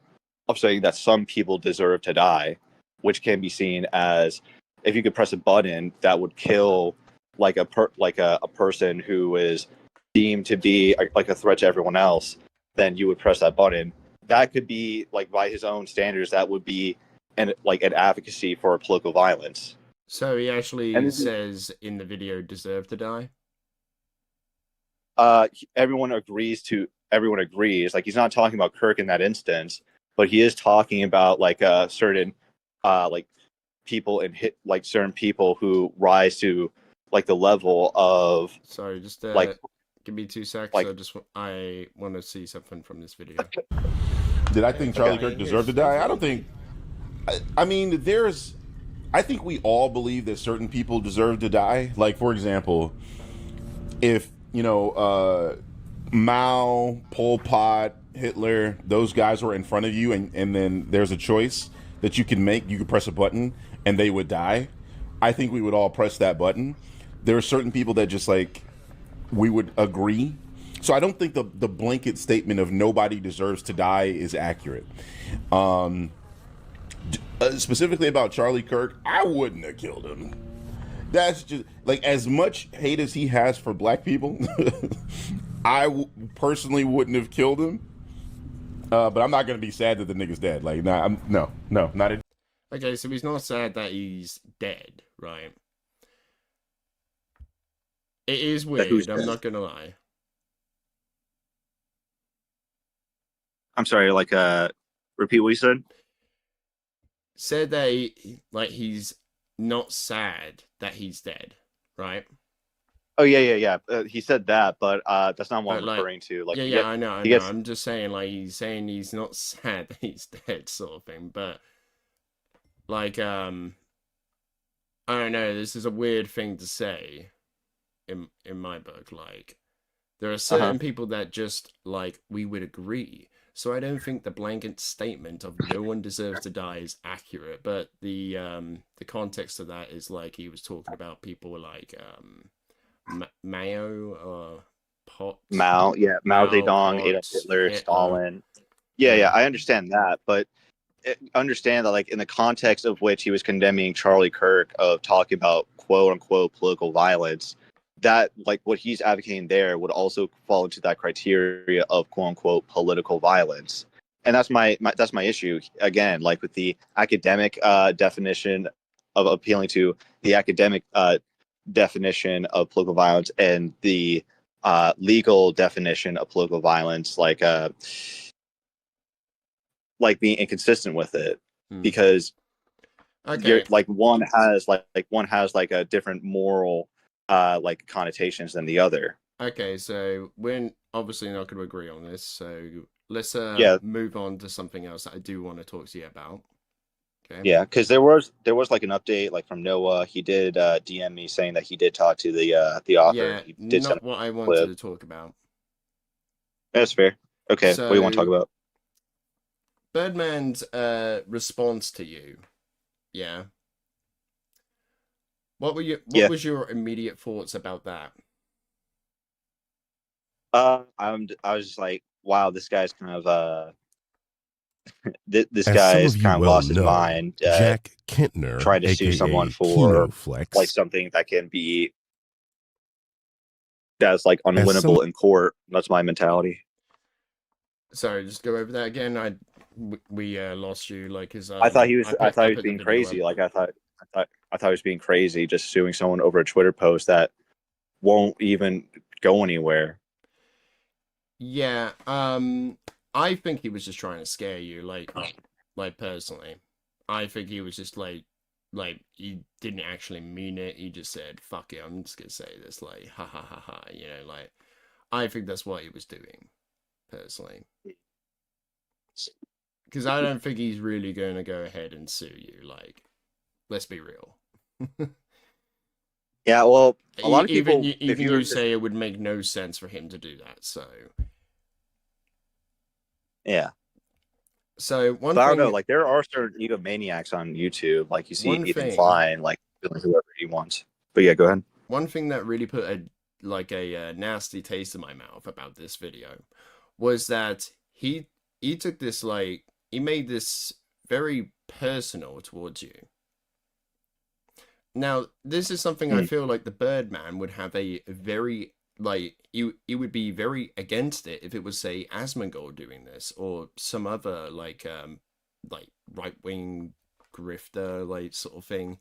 S2: of saying that some people deserve to die, which can be seen as if you could press a button that would kill like a person who is deemed to be like a threat to everyone else, then you would press that button. That could be like by his own standards, that would be an advocacy for political violence.
S1: So he actually says in the video, deserve to die?
S2: Everyone agrees. Like he's not talking about Kirk in that instance, but he is talking about like certain like people and certain people who rise to like the level of.
S1: Sorry, just
S2: like
S1: give me 2 seconds. Like, I want to see something from this video.
S3: Did I think Charlie Kirk deserved to die? I don't think. I mean, I think we all believe that certain people deserve to die. Like, for example, if, you know, Mao, Pol Pot, Hitler, those guys were in front of you and then there's a choice that you can make, you could press a button and they would die. I think we would all press that button. There are certain people that just like, we would agree. So I don't think the blanket statement of nobody deserves to die is accurate. Specifically about Charlie Kirk, I wouldn't have killed him. That's just like, as much hate as he has for black people, I personally wouldn't have killed him. But I'm not gonna be sad that the nigga's dead. Like, no, not it.
S1: Okay, so he's not sad that he's dead, right? It is weird. I'm not gonna lie.
S2: I'm sorry. Like, repeat what you said.
S1: Said that he's not sad that he's dead, right?
S2: Oh yeah. He said that, but that's not what I'm referring to. Like,
S1: I know. I'm just saying, like, he's saying he's not sad that he's dead, sort of thing. But like, I don't know. This is a weird thing to say in my book. Like, there are certain people that just like we would agree. So I don't think the blanket statement of no one deserves to die is accurate. But the context of that is like he was talking about people like Mao or Pot.
S2: Mao Zedong,
S1: Pot,
S2: Adolf Hitler,
S1: Hitler.
S2: Stalin. Yeah, I understand that, but understand that, like, in the context of which he was condemning Charlie Kirk of talking about quote unquote political violence, that, like, what he's advocating there would also fall into that criteria of quote unquote political violence. And that's my issue again, like with the academic definition of appealing to the academic definition of political violence and the legal definition of political violence, like being inconsistent with it, because you're like one has a different moral like connotations than the other.
S1: Okay, so we're obviously not going to agree on this, so let's move on to something else that I do want to talk to you about. Okay.
S2: Yeah, because there was like an update like from Noah. He did DM me saying that he did talk to the author.
S1: Yeah,
S2: he did
S1: not what I wanted to talk about.
S2: That's fair. Okay, so, what do you want to talk about?
S1: Birdman's response to you. Yeah. What was your immediate thoughts about that?
S2: I was just like, wow, this guy's kind of this guy's kind of lost his mind.
S3: Jack Kentner
S2: trying to sue someone for like something that can be that's like unwinnable in court. That's my mentality.
S1: Sorry, just go over that again. We lost you. Like his.
S2: I thought he was being crazy. Like I thought he was being crazy, just suing someone over a Twitter post that won't even go anywhere.
S1: Yeah. I think he was just trying to scare you. Like personally, I think he was just like he didn't actually mean it. He just said, "Fuck it, I'm just gonna say this." Like, ha ha ha ha. You know, like I think that's what he was doing, personally. Because I don't think he's really going to go ahead and sue you. Like, let's be real.
S2: Yeah, well, a lot of people...
S1: Even you say it would make no sense for him to do that, so...
S2: Yeah.
S1: So, one
S2: thing... I don't know, like, there are certain egomaniacs on YouTube. Like, you see Ethan Klein, like, doing whoever he wants. But yeah, go ahead.
S1: One thing that really put a nasty taste in my mouth about this video was that he took this, like... He made this very personal towards you. Now, this is something I feel like the Birdman would have a very, like, he would be very against it if it was, say, Asmongold doing this, or some other, like right-wing grifter, like, sort of thing.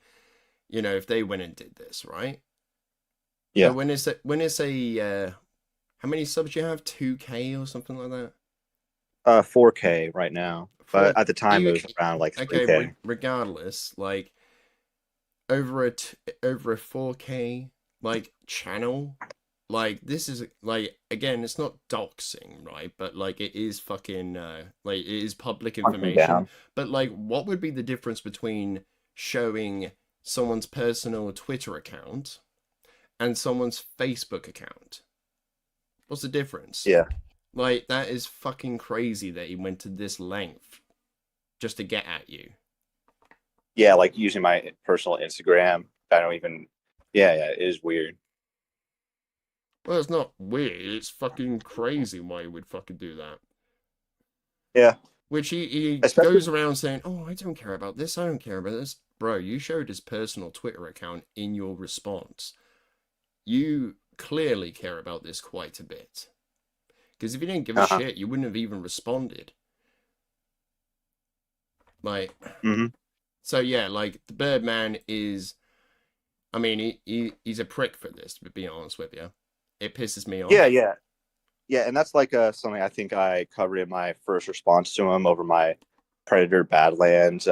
S1: You know, if they went and did this, right?
S2: Yeah.
S1: So when it's a, how many subs do you have? 2K or something like that?
S2: 4K right now. But at the time, it was around like 3K.
S1: Okay, regardless, like over a 4K like channel, like this is like, again, it's not doxing, right? But like it is fucking like it is public information. But like, what would be the difference between showing someone's personal Twitter account and someone's Facebook account? What's the difference?
S2: Yeah.
S1: Like, that is fucking crazy that he went to this length just to get at you.
S2: Yeah, like using my personal Instagram. I don't even... Yeah, it is weird.
S1: Well, it's not weird. It's fucking crazy why he would fucking do that.
S2: Yeah.
S1: Which he goes around saying, oh, I don't care about this. I don't care about this. Bro, you showed his personal Twitter account in your response. You clearly care about this quite a bit. Because if you didn't give a shit, you wouldn't have even responded. Like, so yeah, like, the Birdman is, I mean, he's a prick for this, to be honest with you. It pisses me off.
S2: Yeah, and that's like something I think I covered in my first response to him over my Predator Badlands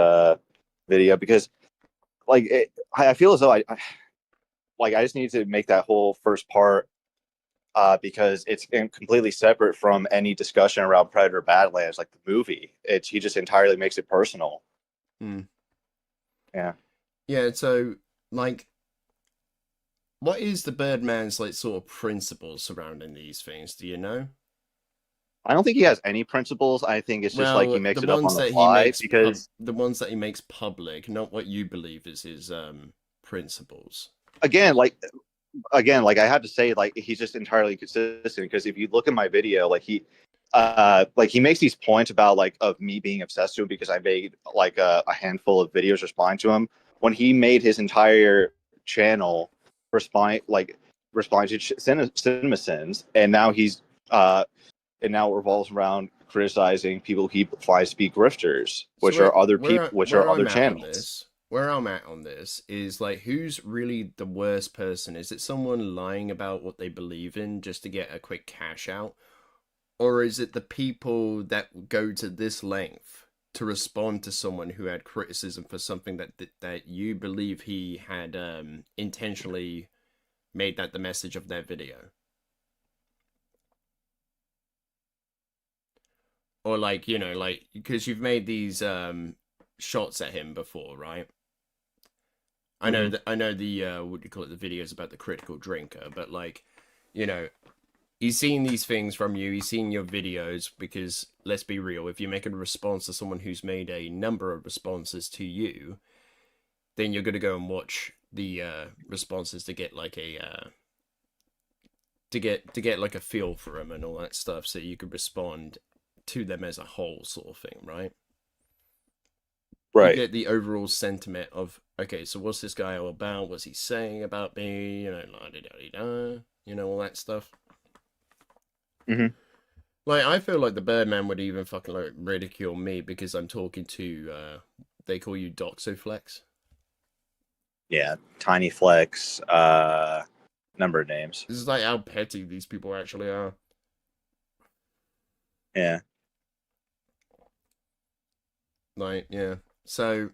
S2: video, because, like, I feel as though I just need to make that whole first part because it's completely separate from any discussion around Predator Badlands, like the movie. He just entirely makes it personal. Yeah.
S1: Yeah, so, like, what is the Birdman's, like, sort of principles surrounding these things? Do you know?
S2: I don't think he has any principles. I think it's just like he makes it up on the fly because
S1: the ones that he makes public, not what you believe is his principles.
S2: Again, like I had to say, like, he's just entirely consistent, because if you look at my video, like he makes these points about like of me being obsessed with him because I made like a handful of videos responding to him, when he made his entire channel responding to CinemaSins, and now he's and now it revolves around criticizing people he finds to be grifters, which are other people, which are other channels.
S1: Where I'm at on this is like, who's really the worst person? Is it someone lying about what they believe in just to get a quick cash out? Or is it the people that go to this length to respond to someone who had criticism for something that you believe he had intentionally made that the message of their video? Or like, you know, like, because you've made these shots at him before, right? I know that what do you call it, the videos about the critical drinker, but like, you know, he's seen these things from you, he's seen your videos, because let's be real, if you make a response to someone who's made a number of responses to you, then you're going to go and watch the responses to get like a to get like a feel for them and all that stuff, so you could respond to them as a whole, sort of thing, right?
S2: Right.
S1: You get the overall sentiment of, okay, so what's this guy all about? What's he saying about me? You know, la-di-da-di-da, you know, all that stuff.
S2: Mm-hmm.
S1: Like, I feel like the Birdman would even fucking like ridicule me because I'm talking to, they call you Doxoflex.
S2: Yeah, Tiny Flex, number of names.
S1: This is like how petty these people actually are.
S2: Yeah.
S1: Like, yeah. So,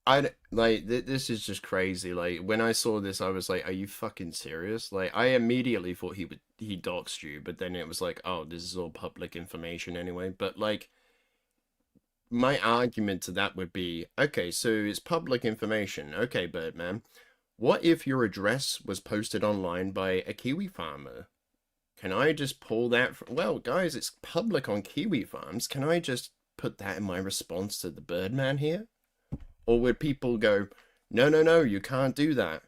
S1: this is just crazy. Like, when I saw this, I was like, are you fucking serious? Like, I immediately thought he doxed you, but then it was like, oh, this is all public information anyway. But, like, my argument to that would be, okay, so it's public information. Okay, Birdman, what if your address was posted online by a Kiwi farmer? Can I just pull that? Well, guys, it's public on Kiwi farms. Can I just put that in my response to the Birdman here? Or would people go, no, you can't do that?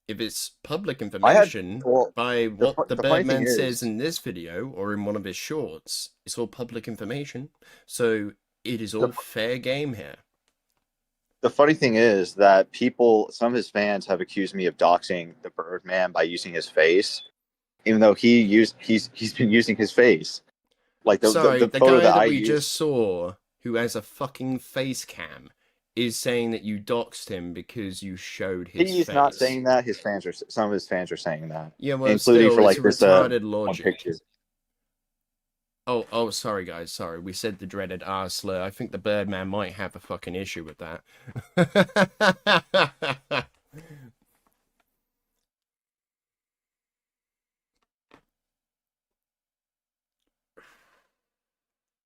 S1: If it's public information by what the Birdman says in this video or in one of his shorts, it's all public information. So it is all fair game here.
S2: The funny thing is that some of his fans have accused me of doxing the Birdman by using his face, even though he's been using his face. Like the photo
S1: guy that we just saw, who has a fucking face cam, is saying that you doxed him because you showed his face.
S2: He's not saying that. Some of his fans are saying that.
S1: Yeah, well, including still, for like this retarded logic.
S2: Picture.
S1: Oh, sorry guys, sorry. We said the dreaded R slur. I think the Birdman might have a fucking issue with that.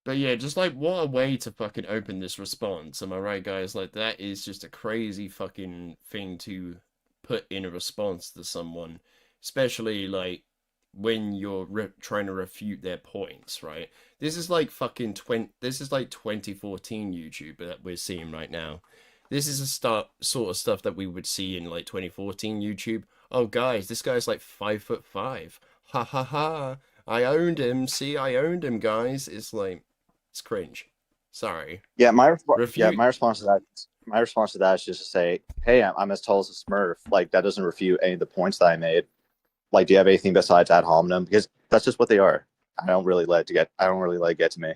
S1: But yeah, just like, what a way to fucking open this response. Am I right, guys? Like, that is just a crazy fucking thing to put in a response to someone. Especially, like, when you're trying to refute their points, right? This is like fucking 2014 YouTube that we're seeing right now. This is a sort of stuff that we would see in like 2014 YouTube. Oh, guys, this guy's like 5'5". Ha ha ha. I owned him. See, I owned him, guys. It's like, it's cringe. Sorry.
S2: Yeah, my response to that is just to say, hey, I'm as tall as a Smurf. Like, that doesn't refute any of the points that I made. Like, do you have anything besides ad hominem? Because that's just what they are. I don't really let it get to me.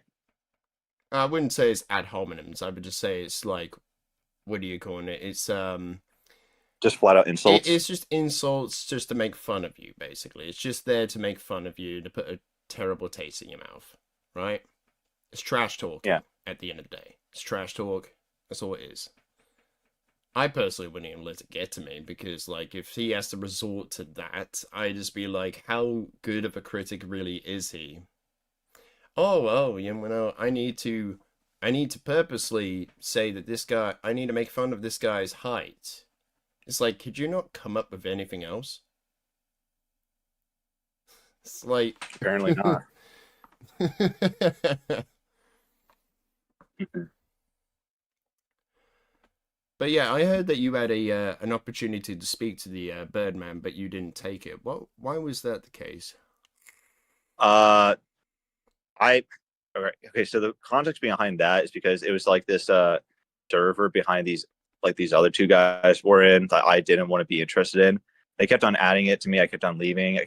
S1: I wouldn't say it's ad hominems. I would just say it's like, what are you calling it? It's
S2: just flat out insults.
S1: It's just insults, just to make fun of you. Basically, it's just there to make fun of you, to put a terrible taste in your mouth, right? It's trash talk.
S2: Yeah.
S1: At the end of the day, it's trash talk. That's all it is. I personally wouldn't even let it get to me, because, like, if he has to resort to that, I'd just be like, how good of a critic really is he? Oh, you know, I need to purposely say that this guy, I need to make fun of this guy's height. It's like, could you not come up with anything else? It's like
S2: apparently not.
S1: But yeah, I heard that you had an opportunity to speak to the Birdman, but you didn't take it. Why was that the case?
S2: Okay, so the context behind that is because it was like this server behind these other two guys were in that I didn't want to be interested in. They kept on adding it to me. I kept on leaving.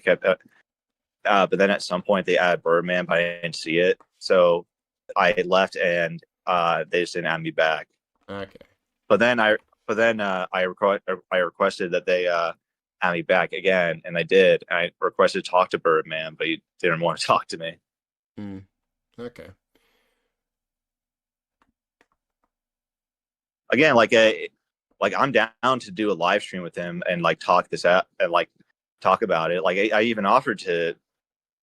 S2: But then at some point they added Birdman, but I didn't see it. So I left and they just didn't add me back.
S1: Okay.
S2: But then I requested that they add me back again, and they did. And I requested to talk to Birdman, but he didn't want to talk to me.
S1: Okay.
S2: Again, I'm down to do a live stream with him and like talk this out and like talk about it. Like I even offered to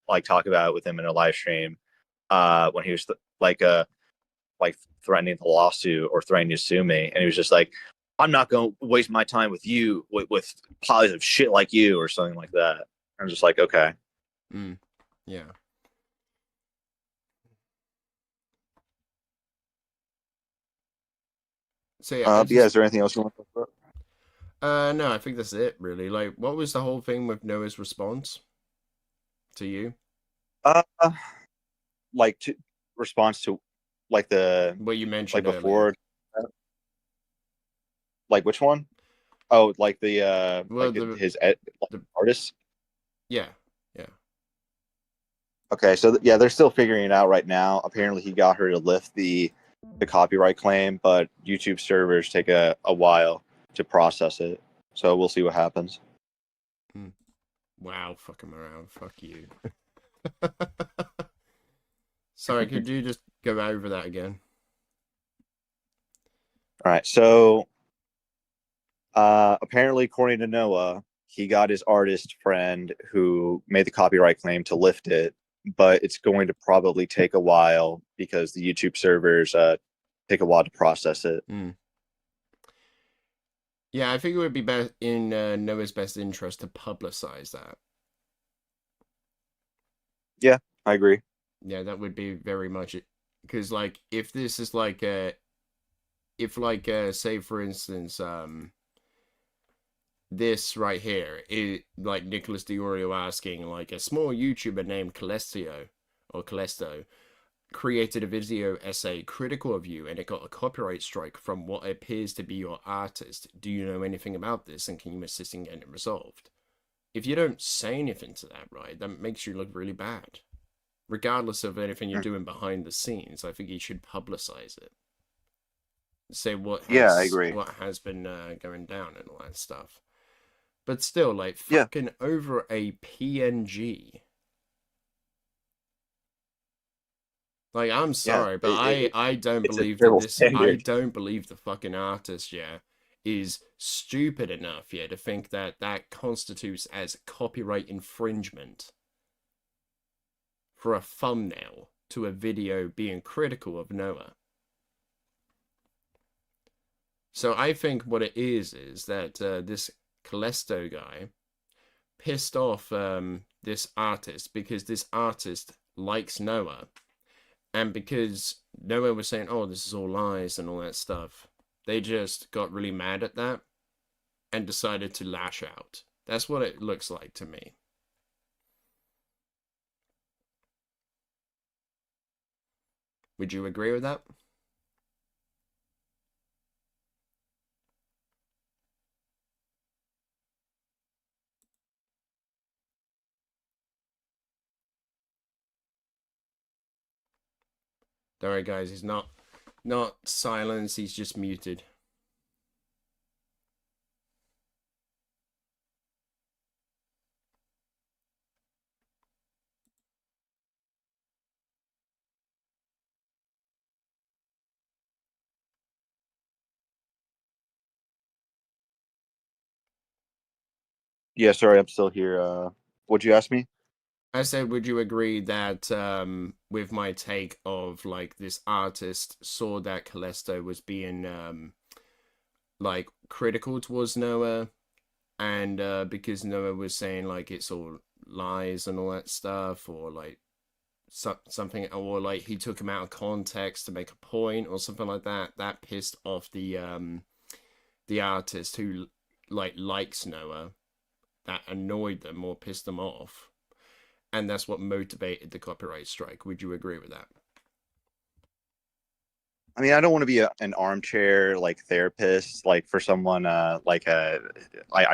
S2: like talk about it with him in a live stream when he was like threatening the lawsuit or threatening to sue me, and he was just like, I'm not going to waste my time with you with positive shit like you or something like that. I'm just like, okay.
S1: Yeah. So yeah,
S2: is there anything else you want to talk
S1: about? No, I think that's it really. Like, what was the whole thing with Noah's response to you?
S2: Like to response to like the
S1: what you mentioned
S2: like before earlier. Like which one? Oh, like the the artist.
S1: Yeah.
S2: Okay, so they're still figuring it out right now. Apparently he got her to lift the copyright claim, but YouTube servers take a while to process it. So we'll see what happens.
S1: Wow, fuck him around. Fuck you. Sorry, could you just go over that again?
S2: All right, so apparently, according to Noah, he got his artist friend who made the copyright claim to lift it, but it's going to probably take a while because the YouTube servers take a while to process it.
S1: Yeah, I think it would be best in Noah's best interest to publicize that.
S2: Yeah, I agree.
S1: Yeah, that would be very much it. Because, like, if this is like say for instance, this right here is like Nicholas DiOrio asking like a small YouTuber named Kelesto created a video essay critical of you and it got a copyright strike from what appears to be your artist. Do you know anything about this and can you assist in getting it resolved? If you don't say anything to that, right, that makes you look really bad. Regardless of anything you're doing behind the scenes, I think you should publicize it. Say what
S2: I agree.
S1: What has been going down and all that stuff. But still, like, fucking over a PNG. Like, I'm sorry, but I don't believe that this. I don't believe the fucking artist, is stupid enough, to think that that constitutes as copyright infringement for a thumbnail to a video being critical of Noah. So I think what it is that this Kelesto guy pissed off this artist because this artist likes Noah, and because Noah was saying, oh, this is all lies and all that stuff, they just got really mad at that and decided to lash out. That's what it looks like to me. Would you agree with that? Don't worry, guys. He's not silenced. He's just muted.
S2: Yeah, sorry, I'm still here. What'd you ask me?
S1: I said, would you agree that with my take of like this artist saw that Kelesto was being like critical towards Noah, and because Noah was saying like it's all lies and all that stuff, or like something, or like he took him out of context to make a point or something like that, that pissed off the artist who likes Noah. That annoyed them or pissed them off, and that's what motivated the copyright strike. Would you agree with that?
S2: I mean, I don't want to be an armchair like therapist, like for someone I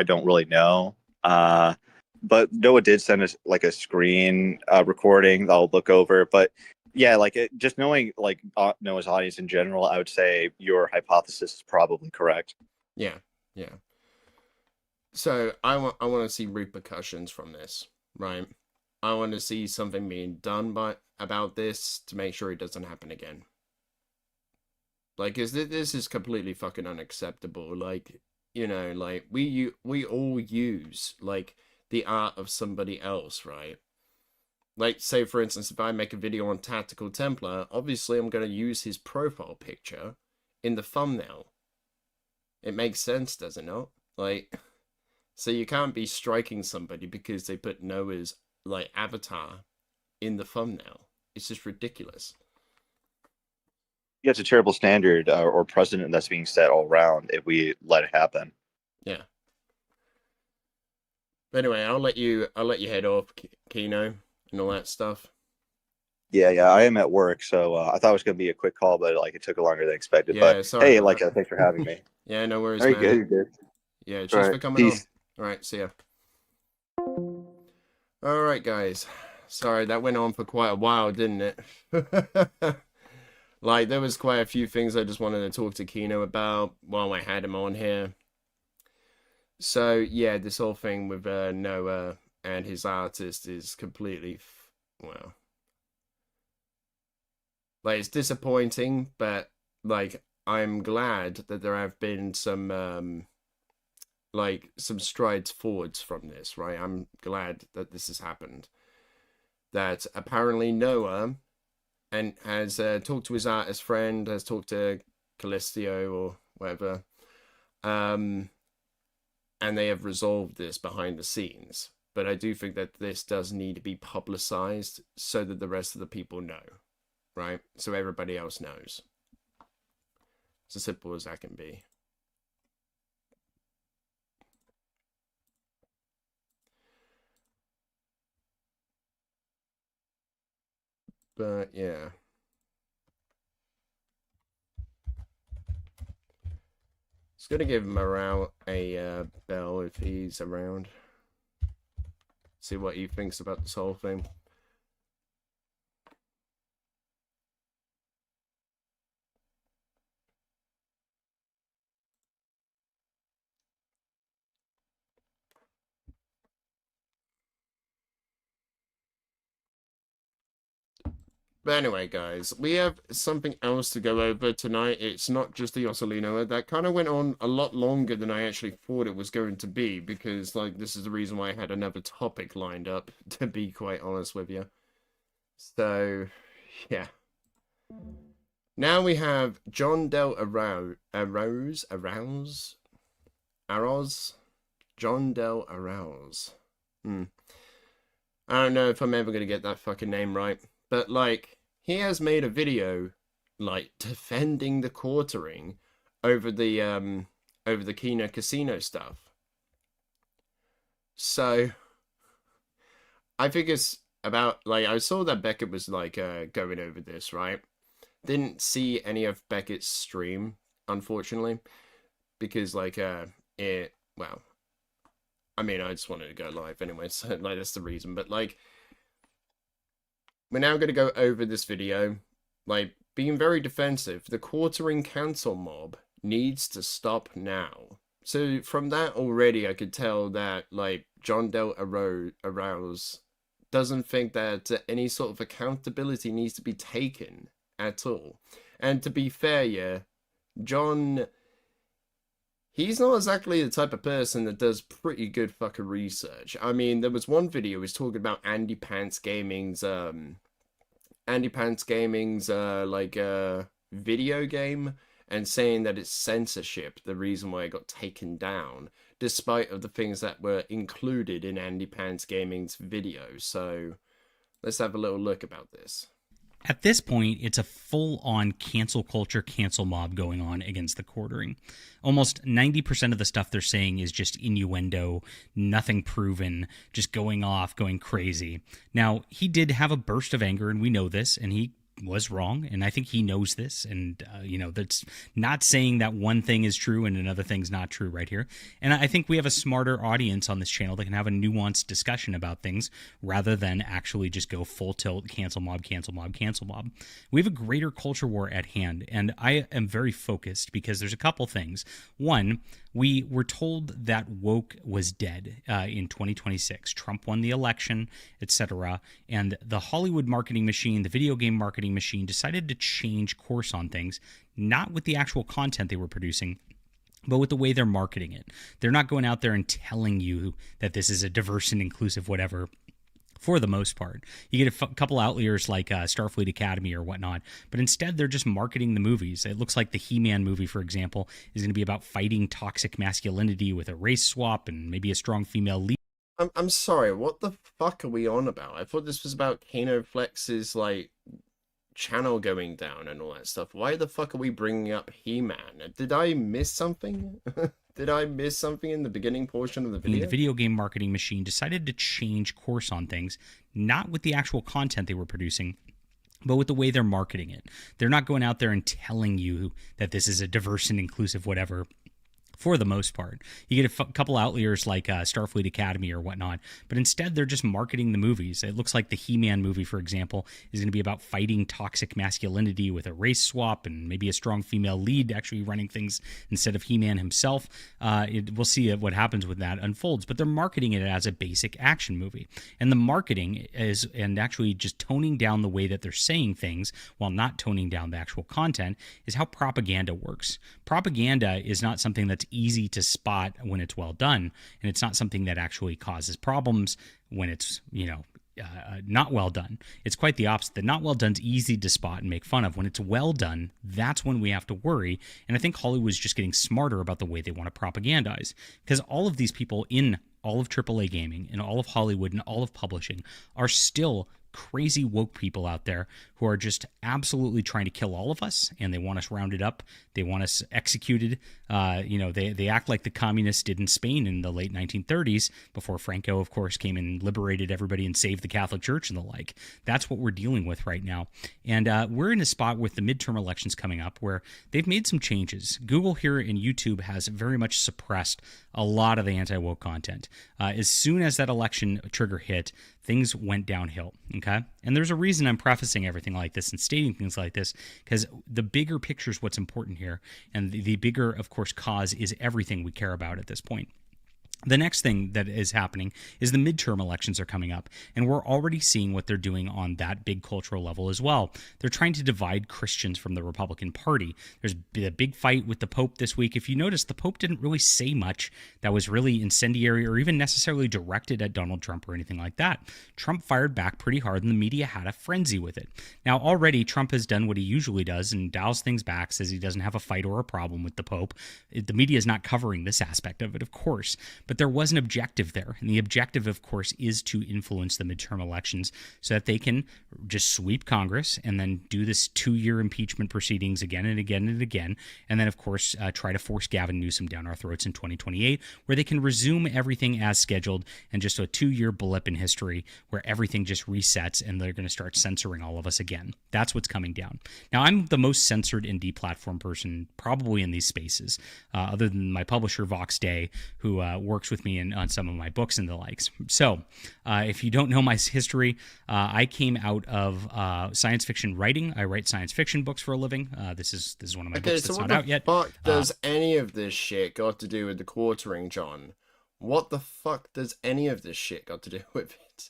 S2: don't really know. But Noah did send us like a screen recording that I'll look over. But yeah, like just knowing like Noah's audience in general, I would say your hypothesis is probably correct.
S1: Yeah. So I want to see repercussions from this, right? I want to see something being done about this to make sure it doesn't happen again. Like, this is completely fucking unacceptable. Like, you know, like we all use like the art of somebody else, right? Like, say for instance, if I make a video on Tactical Templar, obviously I'm going to use his profile picture in the thumbnail. It makes sense, does it not? Like, so you can't be striking somebody because they put Noah's like avatar in the thumbnail. It's just ridiculous.
S2: Yeah, it's a terrible standard or precedent that's being set all around if we let it happen.
S1: Yeah. But anyway, I'll let you head off, Keno, and all that stuff.
S2: Yeah, I am at work, so I thought it was gonna be a quick call, but like it took longer than expected.
S1: Yeah,
S2: but
S1: sorry.
S2: Hey, like thanks for having me.
S1: Yeah, no worries,
S2: man.
S1: You're
S2: good.
S1: Yeah, cheers for coming
S2: Peace.
S1: on. All right, see ya. All right, guys. Sorry, that went on for quite a while, didn't it? Like, there was quite a few things I just wanted to talk to Keno about while I had him on here. So, yeah, this whole thing with Noah and his artist is completely, well, like, it's disappointing, but, like, I'm glad that there have been some, like, some strides forwards from this, right? I'm glad that this has happened. That apparently Noah and has talked to his artist friend, has talked to Kelesto or whatever, and they have resolved this behind the scenes. But I do think that this does need to be publicized so that the rest of the people know, right? So everybody else knows. It's as simple as that can be. But yeah. It's gonna give him a bell if he's around. See what he thinks about this whole thing. But anyway, guys, we have something else to go over tonight. It's not just the OtterlyNoah. That kind of went on a lot longer than I actually thought it was going to be, because, like, this is the reason why I had another topic lined up, to be quite honest with you. So, yeah. Now we have John Del Arroz. John Del Arroz. I don't know if I'm ever going to get that fucking name right. But, like, he has made a video, like, defending the quartering over the Keno Casino stuff. So, I think it's about, like, I saw that Beckett was, like, going over this, right? Didn't see any of Beckett's stream, unfortunately. Because, like, well, I mean, I just wanted to go live anyway, so, like, that's the reason. But, like, we're now going to go over this video, like, being very defensive. The quartering cancel mob needs to stop now. So from that already, I could tell that, like, John Del Arroz doesn't think that any sort of accountability needs to be taken at all. And to be fair, yeah, John, he's not exactly the type of person that does pretty good fucking research. I mean, there was one video he was talking about Andy Pants Gaming's video game, and saying that it's censorship, the reason why it got taken down. despite of the things that were included in Andy Pants Gaming's video. So let's have a little look about this.
S8: At this point, it's a full-on cancel culture, cancel mob going on against the quartering. Almost 90% of the stuff they're saying is just innuendo, nothing proven, just going off, going crazy. Now, he did have a burst of anger, and we know this, and he was wrong, and I think he knows this, and that's not saying that one thing is true and another thing's not true right here. And I think we have a smarter audience on this channel that can have a nuanced discussion about things rather than actually just go full tilt, cancel mob, cancel mob, cancel mob. We have a greater culture war at hand, and I am very focused because there's a couple things. One, we were told that woke was dead in 2026. Trump won the election, etc. And the Hollywood marketing machine, the video game marketing machine, decided to change course on things, not with the actual content they were producing, but with the way they're marketing it. They're not going out there and telling you that this is a diverse and inclusive whatever. For the most part, you get a couple outliers like Starfleet Academy or whatnot, but instead they're just marketing the movies. It looks like the He-Man movie, for example, is going to be about fighting toxic masculinity with a race swap and maybe a strong female lead.
S1: I'm sorry, what the fuck are we on about? I thought this was about Kano Flex's like channel going down and all that stuff. Why the fuck are we bringing up He-Man? Did I miss something? Did I miss something in the beginning portion of the video?
S8: The video game marketing machine decided to change course on things, not with the actual content they were producing, but with the way they're marketing it. They're not going out there and telling you that this is a diverse and inclusive whatever. For the most part, you get a couple outliers like Starfleet Academy or whatnot, but instead they're just marketing the movies. It looks like the He-Man movie, for example, is going to be about fighting toxic masculinity with a race swap and maybe a strong female lead actually running things instead of He-Man himself. We'll see what happens when that unfolds, but they're marketing it as a basic action movie. And the marketing is, and actually just toning down the way that they're saying things while not toning down the actual content, is how propaganda works. Propaganda is not something that's easy to spot when it's well done, and it's not something that actually causes problems when it's not well done. It's quite the opposite. The not well done's easy to spot and make fun of. When it's well done, that's when we have to worry. And I think Hollywood's just getting smarter about the way they want to propagandize, because all of these people in all of AAA gaming and all of Hollywood and all of publishing are still crazy woke people out there who are just absolutely trying to kill all of us, and they want us rounded up. They want us executed. They act like the communists did in Spain in the late 1930s before Franco, of course, came and liberated everybody and saved the Catholic Church and the like. That's what we're dealing with right now. And we're in a spot with the midterm elections coming up where they've made some changes. Google here and YouTube has very much suppressed a lot of the anti-woke content. As soon as that election trigger hit, things went downhill, okay? And there's a reason I'm prefacing everything like this and stating things like this, because the bigger picture is what's important here, and the bigger, of course, cause is everything we care about at this point. The next thing that is happening is the midterm elections are coming up, and we're already seeing what they're doing on that big cultural level as well. They're trying to divide Christians from the Republican Party. There's been a big fight with the Pope this week. If you notice, the Pope didn't really say much that was really incendiary or even necessarily directed at Donald Trump or anything like that. Trump fired back pretty hard, and the media had a frenzy with it. Now, already Trump has done what he usually does and dials things back, says he doesn't have a fight or a problem with the Pope. The media is not covering this aspect of it, of course. But there was an objective there, and the objective, of course, is to influence the midterm elections so that they can just sweep Congress and then do this 2-year impeachment proceedings again and again and again, and then, of course, try to force Gavin Newsom down our throats in 2028, where they can resume everything as scheduled and just a 2-year blip in history where everything just resets and they're going to start censoring all of us again. That's what's coming down. Now, I'm the most censored and deplatformed person probably in these spaces, other than my publisher, Vox Day, who works with me on some of my books and the likes. So if you don't know my history, I came out of science fiction writing. I write science fiction books for a living. This is one of my books that's not out yet.
S1: What the fuck does any of this shit got to do with the quartering, John? What the fuck does any of this shit got to do with it?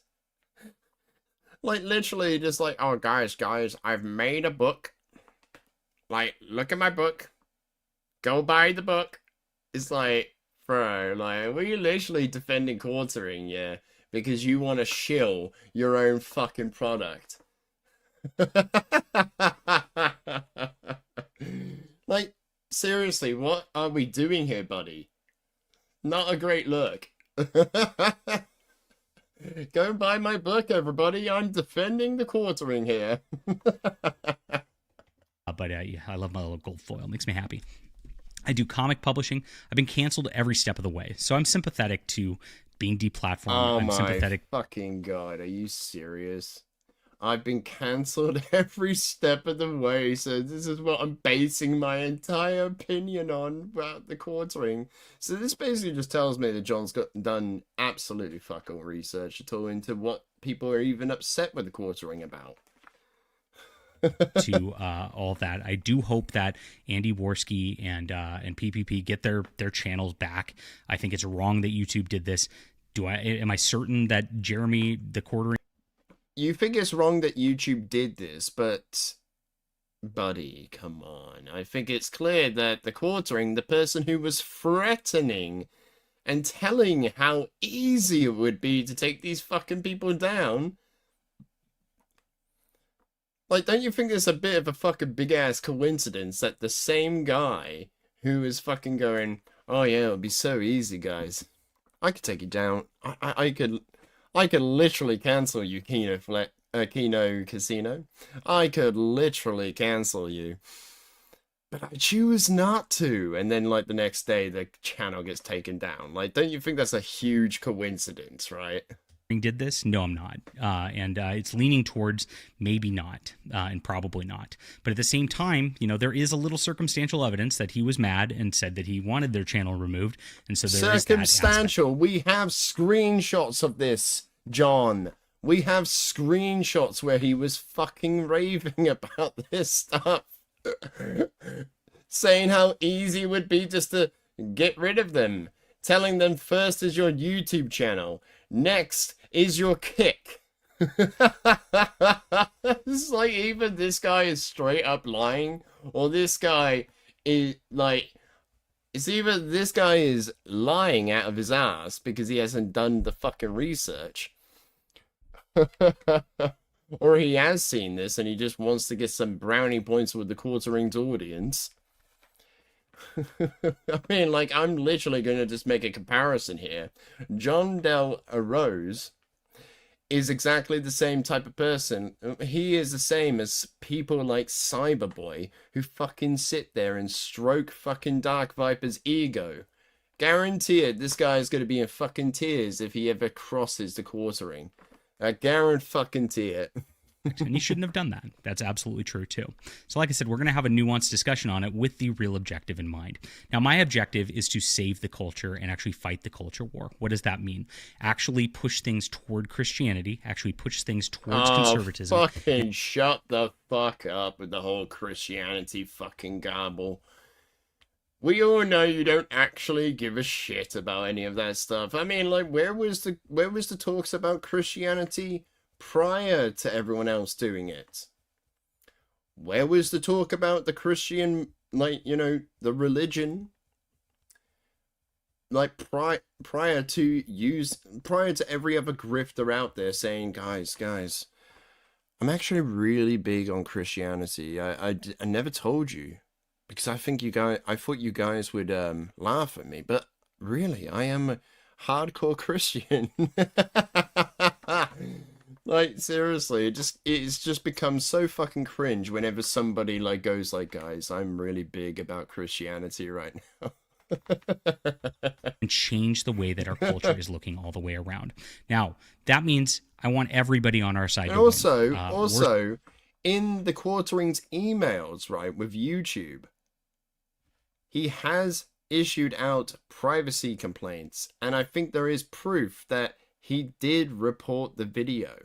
S1: Like, literally just like, oh, guys, I've made a book. Like, look at my book. Go buy the book. It's like, bro, like, were you literally defending quartering, yeah? Because you want to shill your own fucking product. Like, seriously, what are we doing here, buddy? Not a great look. Go buy my book, everybody. I'm defending the quartering here.
S8: But yeah, I love my little gold foil. It makes me happy. I do comic publishing. I've been canceled every step of the way. So I'm sympathetic to being deplatformed.
S1: Oh
S8: I'm sympathetic.
S1: Fucking God. Are you serious? I've been cancelled every step of the way, so this is what I'm basing my entire opinion on about the quartering. So this basically just tells me that John's done absolutely fuck all research at all into what people are even upset with the quartering about.
S8: To all that, I do hope that Andy Worski and PPP get their channels back. I think it's wrong that YouTube did this. Am I certain that Jeremy the quartering?
S1: You think it's wrong that YouTube did this, but buddy, come on. I think it's clear that the quartering, the person who was threatening and telling how easy it would be to take these fucking people down. Like, don't you think there's a bit of a fucking big-ass coincidence that the same guy who is fucking going, oh yeah, it'll be so easy, guys. I could take you down. I could literally cancel you, Kino Casino. I could literally cancel you. But I choose not to. And then, like, the next day, the channel gets taken down. Like, don't you think that's a huge coincidence, right?
S8: Did this? No, I'm not. And it's leaning towards maybe not, and probably not. But at the same time, there is a little circumstantial evidence that he was mad and said that he wanted their channel removed. And so there is that
S1: circumstantial. We have screenshots of this, John. We have screenshots where he was fucking raving about this stuff. Saying how easy it would be just to get rid of them. Telling them first is your YouTube channel. Next is your kick. It's like either this guy is straight up lying, or this guy is like, it's either this guy is lying out of his ass because he hasn't done the fucking research, or he has seen this and he just wants to get some brownie points with the quartering's audience. I mean, like, I'm literally going to just make a comparison here. John Del Arroz is exactly the same type of person. He is the same as people like Cyberboy who fucking sit there and stroke fucking Dark Viper's ego. Guarantee it, this guy is going to be in fucking tears if he ever crosses the quartering. I guarantee it.
S8: And he shouldn't have done that. That's absolutely true, too. So like I said, we're going to have a nuanced discussion on it with the real objective in mind. Now, my objective is to save the culture and actually fight the culture war. What does that mean? Actually push things toward Christianity, actually push things towards conservatism.
S1: Fucking shut the fuck up with the whole Christianity fucking garble. We all know you don't actually give a shit about any of that stuff. I mean, like, where was the talks about Christianity prior to everyone else doing it? Where was the talk about the Christian, like, the religion, like, prior to every other grifter out there saying, guys, I'm actually really big on Christianity. I never told you because I thought you guys would laugh at me, but really, I am a hardcore Christian. Like, seriously, it's just become so fucking cringe whenever somebody, like, goes like, guys, I'm really big about Christianity right now.
S8: And change the way that our culture is looking all the way around. Now, that means I want everybody on our side.
S1: And also, in the quartering's emails, right, with YouTube, he has issued out privacy complaints, and I think there is proof that he did report the video.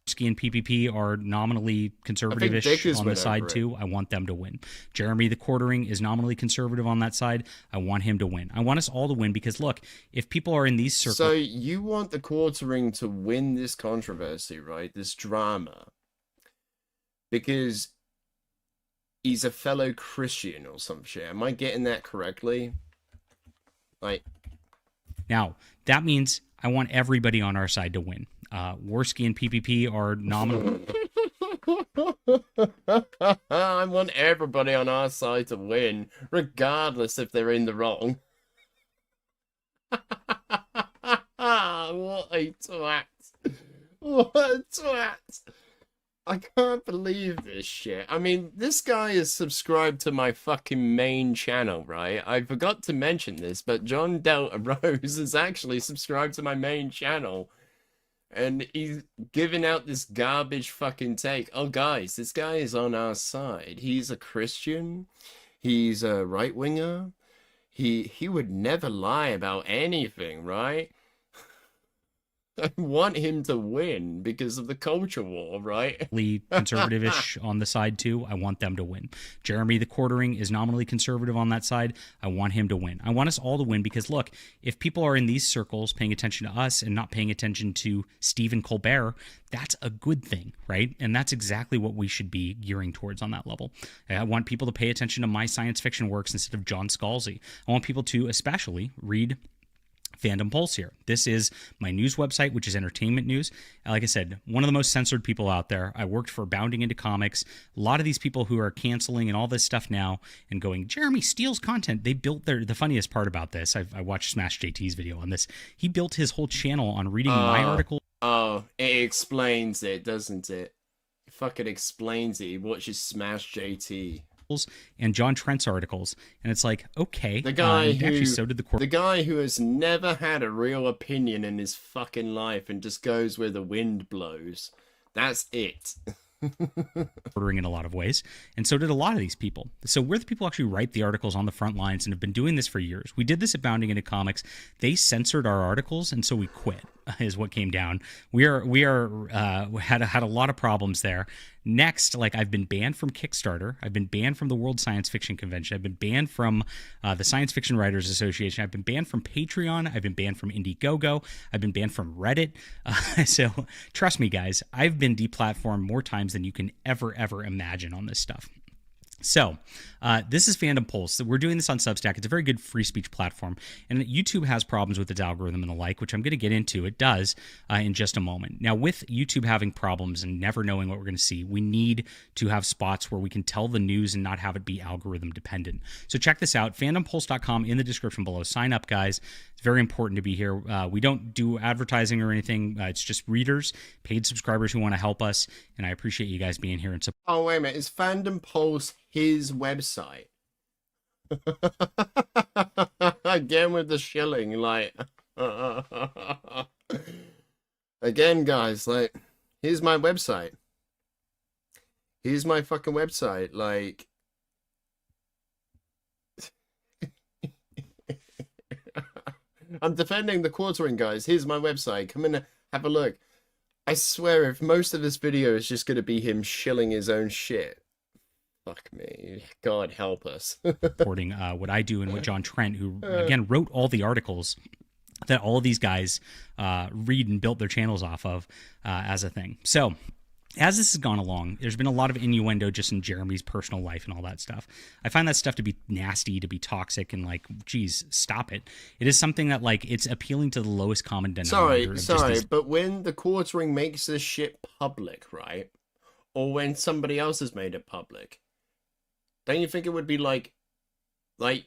S8: Ski and PPP are nominally conservative-ish on the side too. I want them to win. Jeremy the quartering is nominally conservative on that side. I want him to win. I want us all to win because, look, if people are in these circles...
S1: So you want the quartering to win this controversy, right? This drama. Because he's a fellow Christian or some shit. Am I getting that correctly? Like...
S8: Now, that means I want everybody on our side to win. Worski and PPP are nominal.
S1: I want everybody on our side to win, regardless if they're in the wrong. What a twat. What a twat. I can't believe this shit. I mean, this guy is subscribed to my fucking main channel, right? I forgot to mention this, but John Delta Rose is actually subscribed to my main channel. And he's giving out this garbage fucking take. Oh, guys, this guy is on our side. He's a Christian. He's a right-winger. He would never lie about anything, right? I want him to win because of the culture war, right?
S8: Conservative-ish on the side too. I want them to win. Jeremy the Quartering is nominally conservative on that side. I want him to win. I want us all to win because look, if people are in these circles paying attention to us and not paying attention to Stephen Colbert, that's a good thing, right? And that's exactly what we should be gearing towards on that level. I want people to pay attention to my science fiction works instead of John Scalzi. I want people to especially read Fandom Pulse here. This is my news website, which is entertainment news. Like I said, one of the most censored people out there. I worked for Bounding Into Comics. A lot of these people who are canceling and all this stuff now and going, Jeremy steals content. They built the funniest part about this. I watched Smash JT's video on this. He built his whole channel on reading my article.
S1: Oh, it explains it, doesn't it? It fucking explains it. He watches Smash JT.
S8: And John Trent's articles, and it's like, okay,
S1: the guy who
S8: actually so did the
S1: guy who has never had a real opinion in his fucking life and just goes where the wind blows. That's it.
S8: Ordering in a lot of ways, and so did a lot of these people. So we're the people who actually write the articles on the front lines and have been doing this for years. We did this at Bounding Into Comics. They censored our articles, and so we quit. Is what came down. We had a lot of problems there. Next, like I've been banned from Kickstarter. I've been banned from the World Science Fiction Convention. I've been banned from the Science Fiction Writers Association. I've been banned from Patreon. I've been banned from Indiegogo. I've been banned from Reddit. So trust me, guys, I've been deplatformed more times than you can ever imagine on this stuff. So, this is Fandom Pulse. We're doing this on Substack. It's a very good free speech platform. And YouTube has problems with its algorithm and the like, which I'm going to get into. It does in just a moment. Now, with YouTube having problems and never knowing what we're going to see, we need to have spots where we can tell the news and not have it be algorithm dependent. So check this out, fandompulse.com in the description below. Sign up, guys. It's very important to be here. We don't do advertising or anything. It's just readers, paid subscribers who want to help us. And I appreciate you guys being here and support.
S1: Oh, wait a minute. Is Fandom Pulse his website? Again with the shilling, like... Again, guys, like, here's my website. Here's my fucking website, like... I'm defending the Quartering, guys. Here's my website. Come in and have a look. I swear, if most of this video is just going to be him shilling his own shit, fuck me. God help us.
S8: Supporting what I do and what John Trent, who, again, wrote all the articles that all of these guys read and built their channels off of as a thing. So, as this has gone along, there's been a lot of innuendo just in Jeremy's personal life and all that stuff. I find that stuff to be nasty, to be toxic, and like, geez, stop it. It is something that, like, it's appealing to the lowest common denominator.
S1: Sorry, but when the Quartering makes this shit public, right? Or when somebody else has made it public, don't you think it would be like if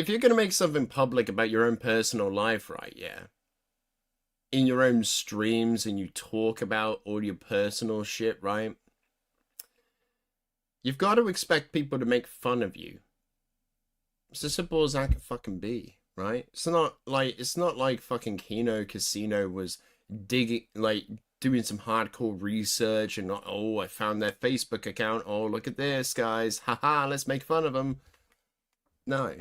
S1: you're going to make something public about your own personal life, right, yeah, in your own streams, and you talk about all your personal shit, right? You've got to expect people to make fun of you. It's as simple as that can fucking be, right? It's not like fucking Kino Casino was digging, like, doing some hardcore research and, oh, I found their Facebook account. Oh, look at this, guys. Haha, let's make fun of them. No.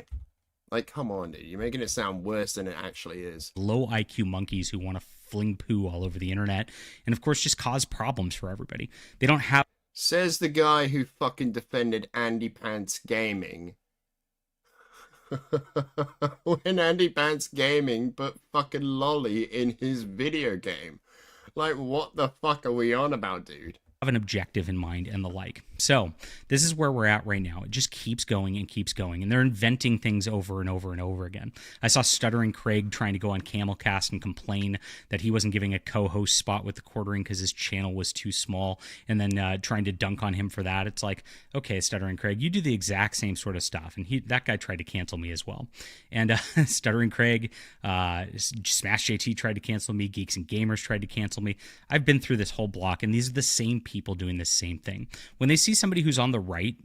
S1: Like, come on, dude. You're making it sound worse than it actually is.
S8: Low IQ monkeys who want to fling poo all over the internet. And, of course, just cause problems for everybody. They don't have...
S1: Says the guy who fucking defended Andy Pants Gaming. When Andy Pants Gaming put fucking lolly in his video game. Like, what the fuck are we on about, dude?
S8: an objective in mind and the like. So this is where we're at right now. It just keeps going and keeps going, and they're inventing things over and over and over again. I saw Stuttering Craig trying to go on Camelcast and complain that he wasn't giving a co-host spot with the quartering because his channel was too small, and then trying to dunk on him for that. It's like, okay, Stuttering Craig, you do the exact same sort of stuff, and that guy tried to cancel me as well. And Stuttering Craig, Smash JT tried to cancel me, Geeks and Gamers tried to cancel me. I've been through this whole block, and these are the same people doing the same thing. When they see somebody who's on the right,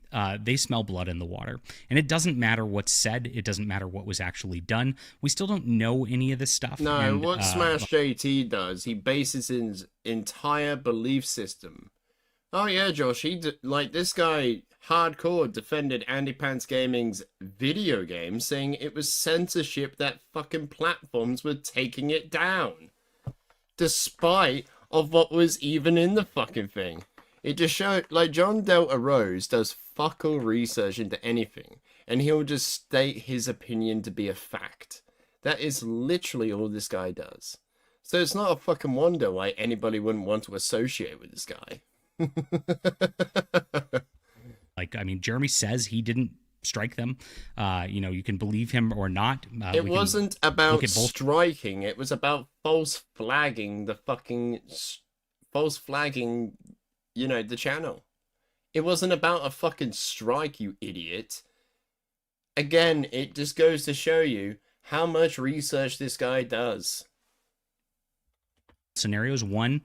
S8: they smell blood in the water. And it doesn't matter what's said. It doesn't matter what was actually done. We still don't know any of this stuff.
S1: No, and, what Smash JT does, he bases his entire belief system. Oh yeah, Josh, like this guy hardcore defended Andy Pants Gaming's video game, saying it was censorship that fucking platforms were taking it down. Despite of what was even in the fucking thing. It just showed, like, John Delta Rose does fuck all research into anything, and he'll just state his opinion to be a fact. That is literally all this guy does. So it's not a fucking wonder why anybody wouldn't want to associate with this guy.
S8: Like, I mean, Jeremy says he didn't strike them. You can believe him or not.
S1: It wasn't about striking. It was about false flagging the channel. It wasn't about a fucking strike, you idiot. Again, it just goes to show you how much research this guy does.
S8: Scenarios one,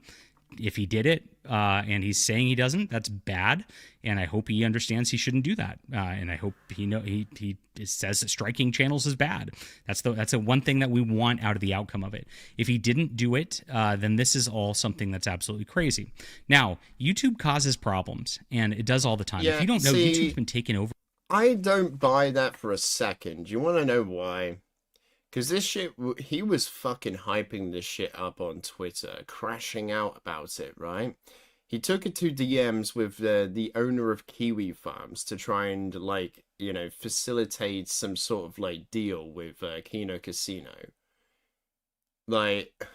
S8: if he did it and he's saying he doesn't, that's bad, and I hope he understands he shouldn't do that, and I hope he says that striking channels is bad. That's the one thing that we want out of the outcome of it. If he didn't do it, then this is all something that's absolutely crazy. Now, YouTube causes problems, and it does all the time.
S1: Yeah,
S8: if you don't know, YouTube's been taken over.
S1: I don't buy that for a second. You want to know why? Because this shit, he was fucking hyping this shit up on Twitter, crashing out about it, right? He took it to DMs with the owner of Kiwi Farms to try and, like, facilitate some sort of, like, deal with Kino Casino. Like,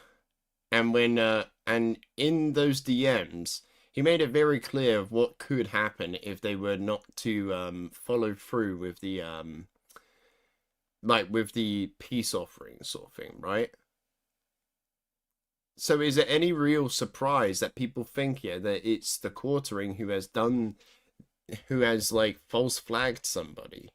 S1: and and in those DMs, he made it very clear of what could happen if they were not to follow through with the with the peace offering sort of thing, right? So is it any real surprise that people think, that it's the quartering who has like false flagged somebody?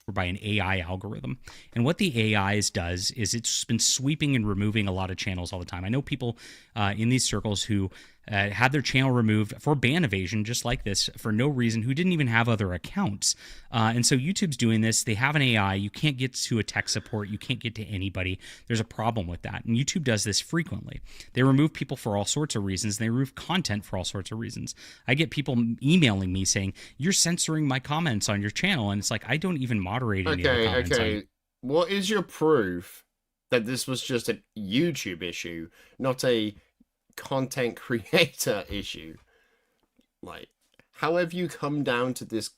S8: By an AI algorithm. And what the AI does is it's been sweeping and removing a lot of channels all the time. I know people in these circles who had their channel removed for ban evasion, just like this, for no reason, who didn't even have other accounts. And so YouTube's doing this. They have an AI. You can't get to a tech support. You can't get to anybody. There's a problem with that. And YouTube does this frequently. They remove people for all sorts of reasons. They remove content for all sorts of reasons. I get people emailing me saying, you're censoring my comments on your channel. And it's like, I don't even moderate any of the comments.
S1: Okay. What is your proof that this was just a YouTube issue, not a content creator issue? Like, how have you come down to this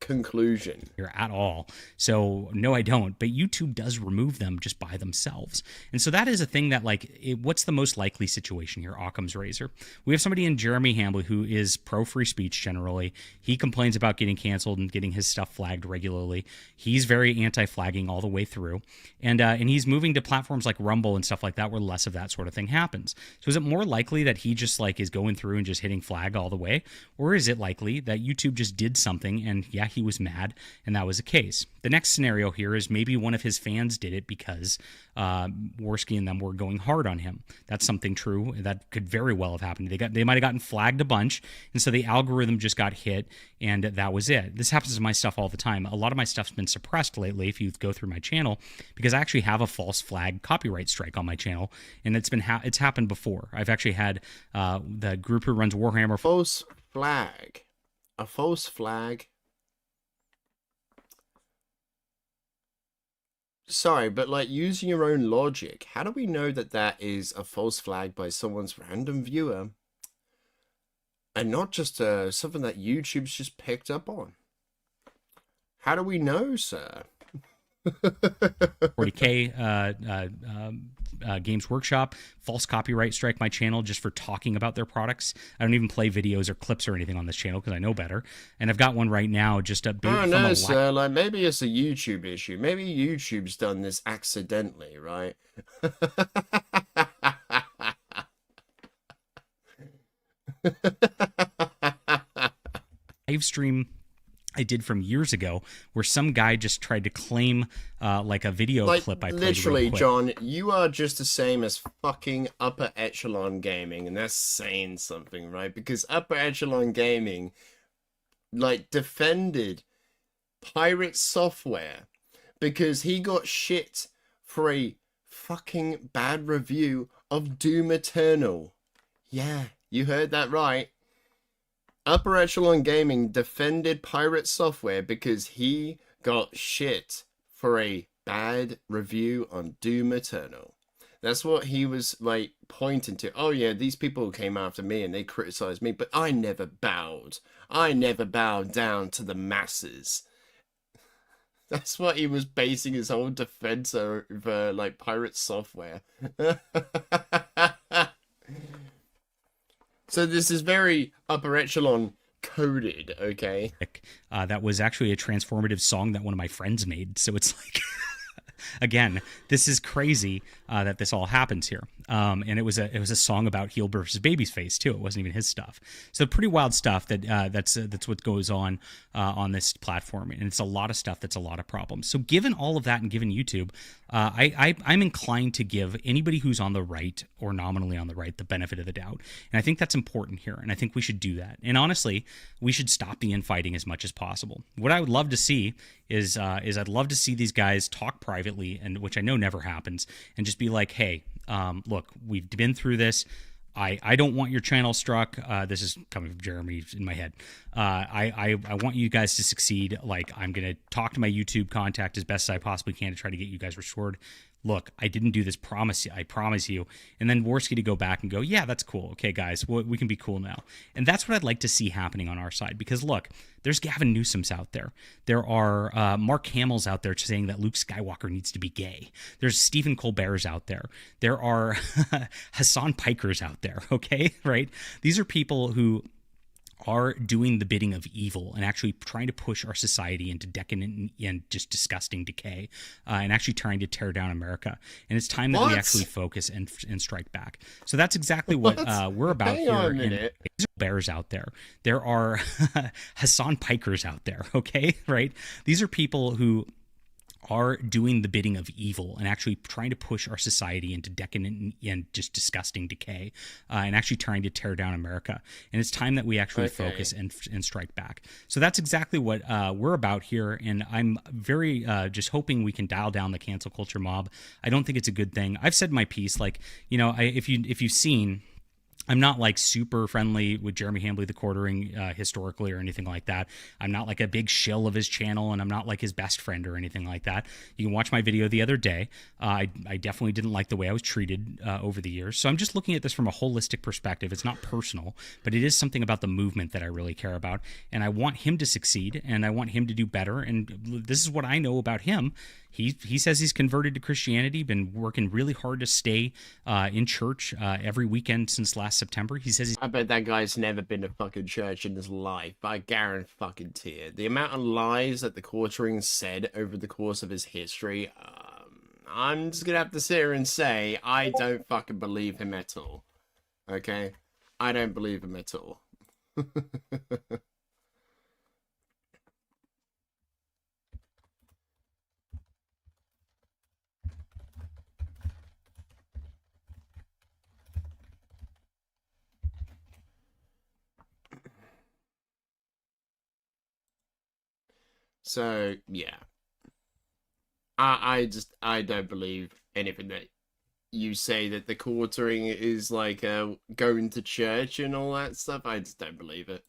S1: conclusion
S8: here at all? So no, I don't, but YouTube does remove them just by themselves. And so that is a thing that, like, what's the most likely situation here? Occam's razor. We have somebody in Jeremy Hambley who is pro free speech generally. He complains about getting canceled and getting his stuff flagged regularly. He's very anti-flagging all the way through, and he's moving to platforms like Rumble and stuff like that where less of that sort of thing happens. So is it more likely that he just like is going through and just hitting flag all the way, or is it likely that YouTube just did something and he was mad and that was the case? The next scenario here is maybe one of his fans did it because Worski and them were going hard on him. That's something true. That could very well have happened. They might have gotten flagged a bunch, and so the algorithm just got hit, and that was it. This happens to my stuff all the time. A lot of my stuff's been suppressed lately if you go through my channel, because I actually have a false flag copyright strike on my channel, and it's happened before. I've actually had the group who runs Warhammer.
S1: False flag? A false flag? Sorry, but like, using your own logic, how do we know that that is a false flag by someone's random viewer and not just something that YouTube's just picked up on? How do we know, sir?
S8: 40K Games Workshop, false copyright strike my channel just for talking about their products. I don't even play videos or clips or anything on this channel because I know better. And I've got one right now just a big.
S1: Oh no, sir. Like maybe it's a YouTube issue. Maybe YouTube's done this accidentally, right?
S8: Live stream I did from years ago where some guy just tried to claim like a video clip I played.
S1: Literally, John, you are just the same as fucking Upper Echelon Gaming, and that's saying something, right? Because Upper Echelon Gaming like defended Pirate Software because he got shit for a fucking bad review of Doom Eternal. Yeah, you heard that right. Upper Echelon Gaming defended Pirate Software because he got shit for a bad review on Doom Eternal. That's what he was like pointing to. Oh yeah, these people came after me and they criticized me, but I never bowed. I never bowed down to the masses. That's what he was basing his whole defense over, like Pirate Software. So this is very Upper Echelon coded, okay?
S8: That was actually a transformative song that one of my friends made. So it's like, again, this is crazy that this all happens here. And it was a song about heel versus babyface too. It wasn't even his stuff. So pretty wild stuff that's what goes on this platform, and it's a lot of stuff that's a lot of problems. So given all of that, and given YouTube, I'm inclined to give anybody who's on the right or nominally on the right the benefit of the doubt, and I think that's important here, and I think we should do that. And honestly, we should stop the infighting as much as possible. What I would love to see is I'd love to see these guys talk privately, and which I know never happens, and just be like, hey, look, we've been through this. I don't want your channel struck. This is coming from Jeremy in my head. I want you guys to succeed. Like, I'm going to talk to my YouTube contact as best as I possibly can to try to get you guys restored. Look, I didn't do this. I promise you. And then Worski to go back and go, yeah, that's cool. Okay, guys, we can be cool now. And that's what I'd like to see happening on our side. Because look, there's Gavin Newsom's out there. There are Mark Hamill's out there saying that Luke Skywalker needs to be gay. There's Stephen Colbert's out there. There are Hassan Piker's out there, okay? Right? These are people who are doing the bidding of evil and actually trying to push our society into decadent and just disgusting decay, and actually trying to tear down America. And it's time that we actually focus and strike back. So that's exactly what we're about here. Hang on a minute. Bears out there. There are Hassan Piker's out there, okay? Right? These are people who are doing the bidding of evil and actually trying to push our society into decadent and just disgusting decay, and actually trying to tear down America. And it's time that we actually focus and strike back. So that's exactly what we're about here. And I'm very just hoping we can dial down the cancel culture mob. I don't think it's a good thing. I've said my piece. Like, you know, if you've seen, I'm not like super friendly with Jeremy Hambley the Quartering historically or anything like that. I'm not like a big shill of his channel, and I'm not like his best friend or anything like that. You can watch my video the other day. I definitely didn't like the way I was treated over the years. So I'm just looking at this from a holistic perspective. It's not personal, but it is something about the movement that I really care about. And I want him to succeed, and I want him to do better. And this is what I know about him. He says he's converted to Christianity, been working really hard to stay in church every weekend since last September. He says
S1: I bet that guy's never been to fucking church in his life. I guarantee it. The amount of lies that the Quartering said over the course of his history, I'm just gonna have to sit here and say I don't fucking believe him at all. Okay? I don't believe him at all. So yeah, I don't believe anything that you say that the Quartering is like going to church and all that stuff. I just don't believe it.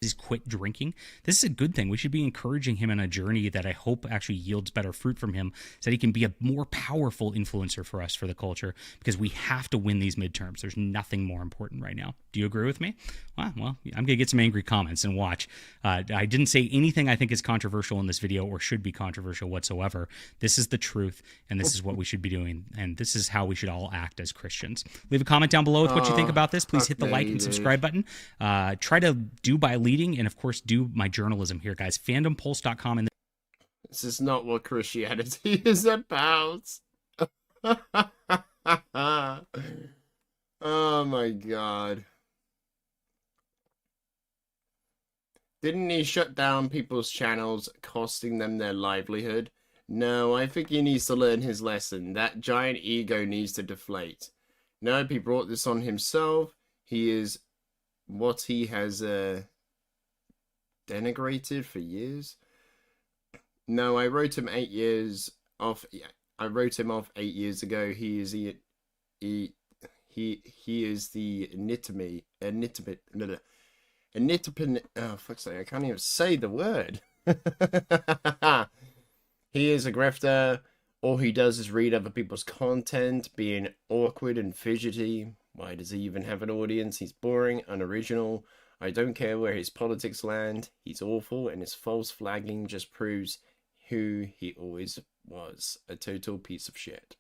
S8: he's quit drinking. This is a good thing. We should be encouraging him on a journey that I hope actually yields better fruit from him, so that he can be a more powerful influencer for us, for the culture, because we have to win these midterms. There's nothing more important right now. Do you agree with me? Well, I'm going to get some angry comments and watch. I didn't say anything I think is controversial in this video or should be controversial whatsoever. This is the truth, and this is what we should be doing, and this is how we should all act as Christians. Leave a comment down below with what you think about this. Please hit the like and subscribe button. Try to do by leading, and of course do my journalism here, guys. Fandompulse.com. And
S1: this is not what Christianity is about. Oh my god. Didn't he shut down people's channels, costing them their livelihood? No, I think he needs to learn his lesson. That giant ego needs to deflate. Nope, he brought this on himself. He is what he has denigrated for years. No, I wrote him 8 years off. I wrote him off 8 years ago. He is the oh fuck's sake, I can't even say the word. He is a grifter. All he does is read other people's content, being awkward and fidgety. Why does he even have an audience? He's boring, unoriginal. I don't care where his politics land. He's awful, and his false flagging just proves who he always was. A total piece of shit.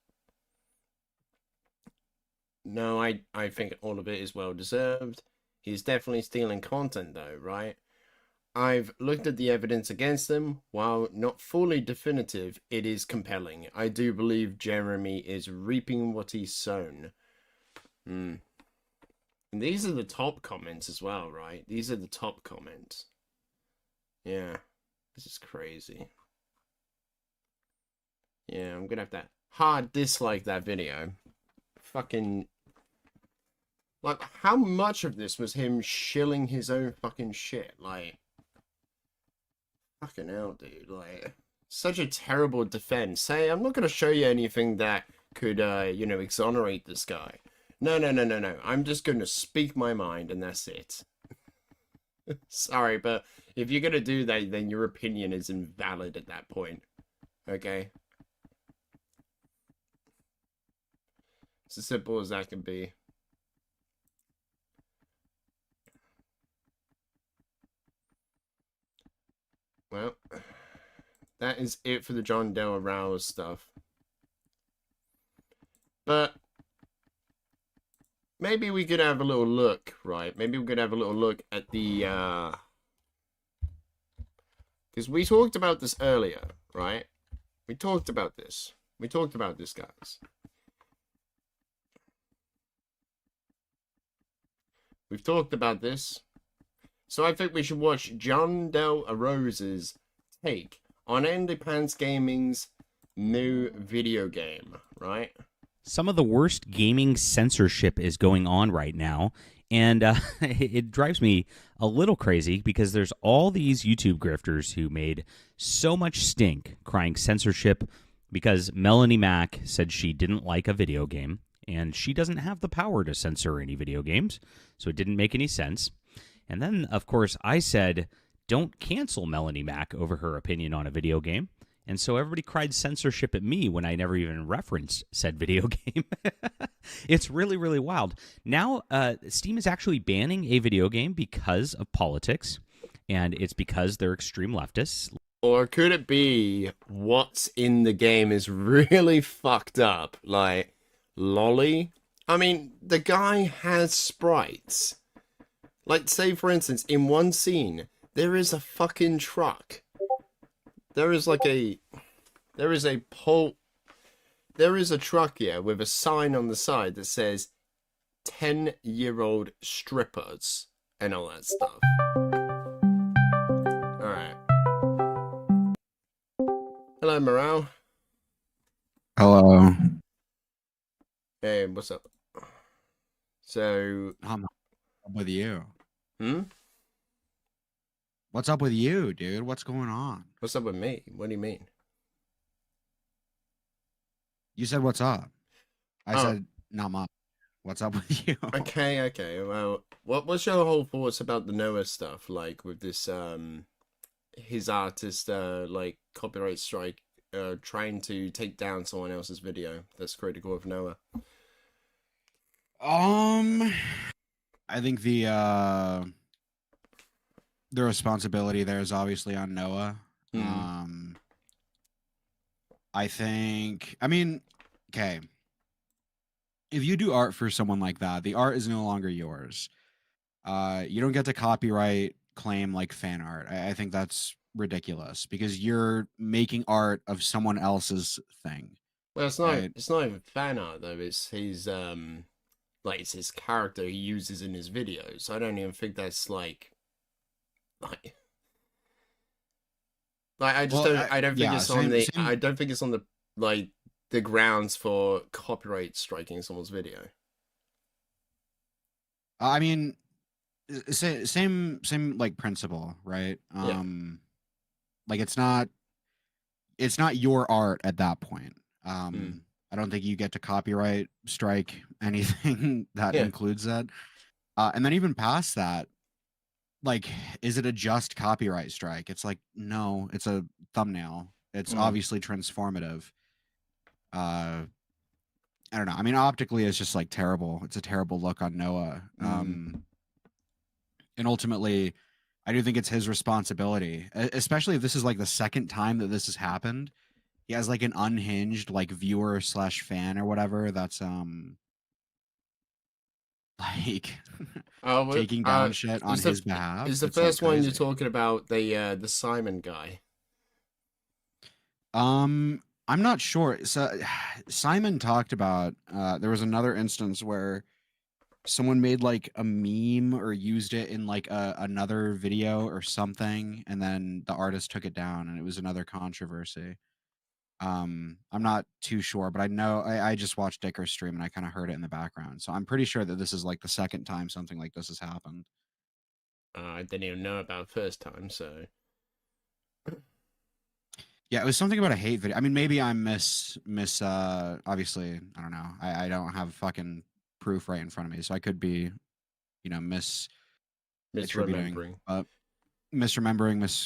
S1: No, I think all of it is well deserved. He's definitely stealing content though, right? I've looked at the evidence against them. While not fully definitive, it is compelling. I do believe Jeremy is reaping what he's sown. And these are the top comments as well, right? These are the top comments. Yeah, this is crazy. Yeah, I'm gonna have to hard dislike that video. Fucking... like, how much of this was him shilling his own fucking shit? Like... fucking hell, dude. Like, such a terrible defense. Say, I'm not gonna show you anything that could, you know, exonerate this guy. No. I'm just gonna speak my mind, and that's it. Sorry, but if you're gonna do that, then your opinion is invalid at that point. Okay? It's as simple as that can be. Well, that is it for the John Doe Arroz stuff. But maybe we could have a little look, right? Maybe we could have a little look at the, because we talked about this earlier, right? We talked about this. We talked about this, guys. We've talked about this. So I think we should watch John Doe Arroz's take on Independence Gaming's new video game, right?
S8: Some of the worst gaming censorship is going on right now, and it drives me a little crazy because there's all these YouTube grifters who made so much stink crying censorship because Melanie Mack said she didn't like a video game, and she doesn't have the power to censor any video games, so it didn't make any sense. And then, of course, I said, don't cancel Melanie Mack over her opinion on a video game. And so everybody cried censorship at me when I never even referenced said video game. It's really, really wild. Now, Steam is actually banning a video game because of politics, and it's because they're extreme leftists.
S1: Or could it be what's in the game is really fucked up? Like, lolly? I mean, the guy has sprites. Like, say, for instance, in one scene, there is a fucking truck. There is a truck here with a sign on the side that says 10-year-old strippers and all that stuff. Alright. Hello, Morale.
S9: Hello.
S1: Hey, what's up? So...
S9: I'm with you.
S1: Hmm?
S9: What's up with you, dude? What's going on?
S1: What's up with me? What do you mean?
S9: You said what's up. I said not much. What's up with you?
S1: Okay. Well, what's your whole thoughts about the Noah stuff? Like with this, his artist, like copyright strike, trying to take down someone else's video that's critical of Noah.
S9: I think the responsibility there is obviously on Noah. I think, I mean, okay. If you do art for someone like that, the art is no longer yours. You don't get to copyright claim like fan art. I think that's ridiculous because you're making art of someone else's thing.
S1: Well, it's not. Right? It's not even fan art though. It's his like it's his character he uses in his videos. I don't even think that's like I just don't. I don't think it's on the. I don't think it's on the like the grounds for copyright striking someone's video.
S9: I mean, same like principle, right? Like it's not your art at that point. I don't think you get to copyright strike anything that includes that. And then even past that, like, is it a just copyright strike? It's like, no, it's a thumbnail. It's obviously transformative. I don't know. I mean, optically, it's just like terrible. It's a terrible look on Noah. And ultimately, I do think it's his responsibility, especially if this is like the second time that this has happened. He has like an unhinged like viewer / fan or whatever that's like taking down shit on his behalf.
S1: Is the first one you're talking about the Simon guy?
S9: I'm not sure. So Simon talked about there was another instance where someone made like a meme or used it in like another video or something, and then the artist took it down, and it was another controversy. I'm not too sure, but I know I just watched Dicker's stream and I kind of heard it in the background. So I'm pretty sure that this is like the second time something like this has happened.
S1: I didn't even know about the first time, so.
S9: Yeah, it was something about a hate video. I mean, maybe I'm obviously, I don't know. I don't have fucking proof right in front of me, so I could be,
S1: misremembering.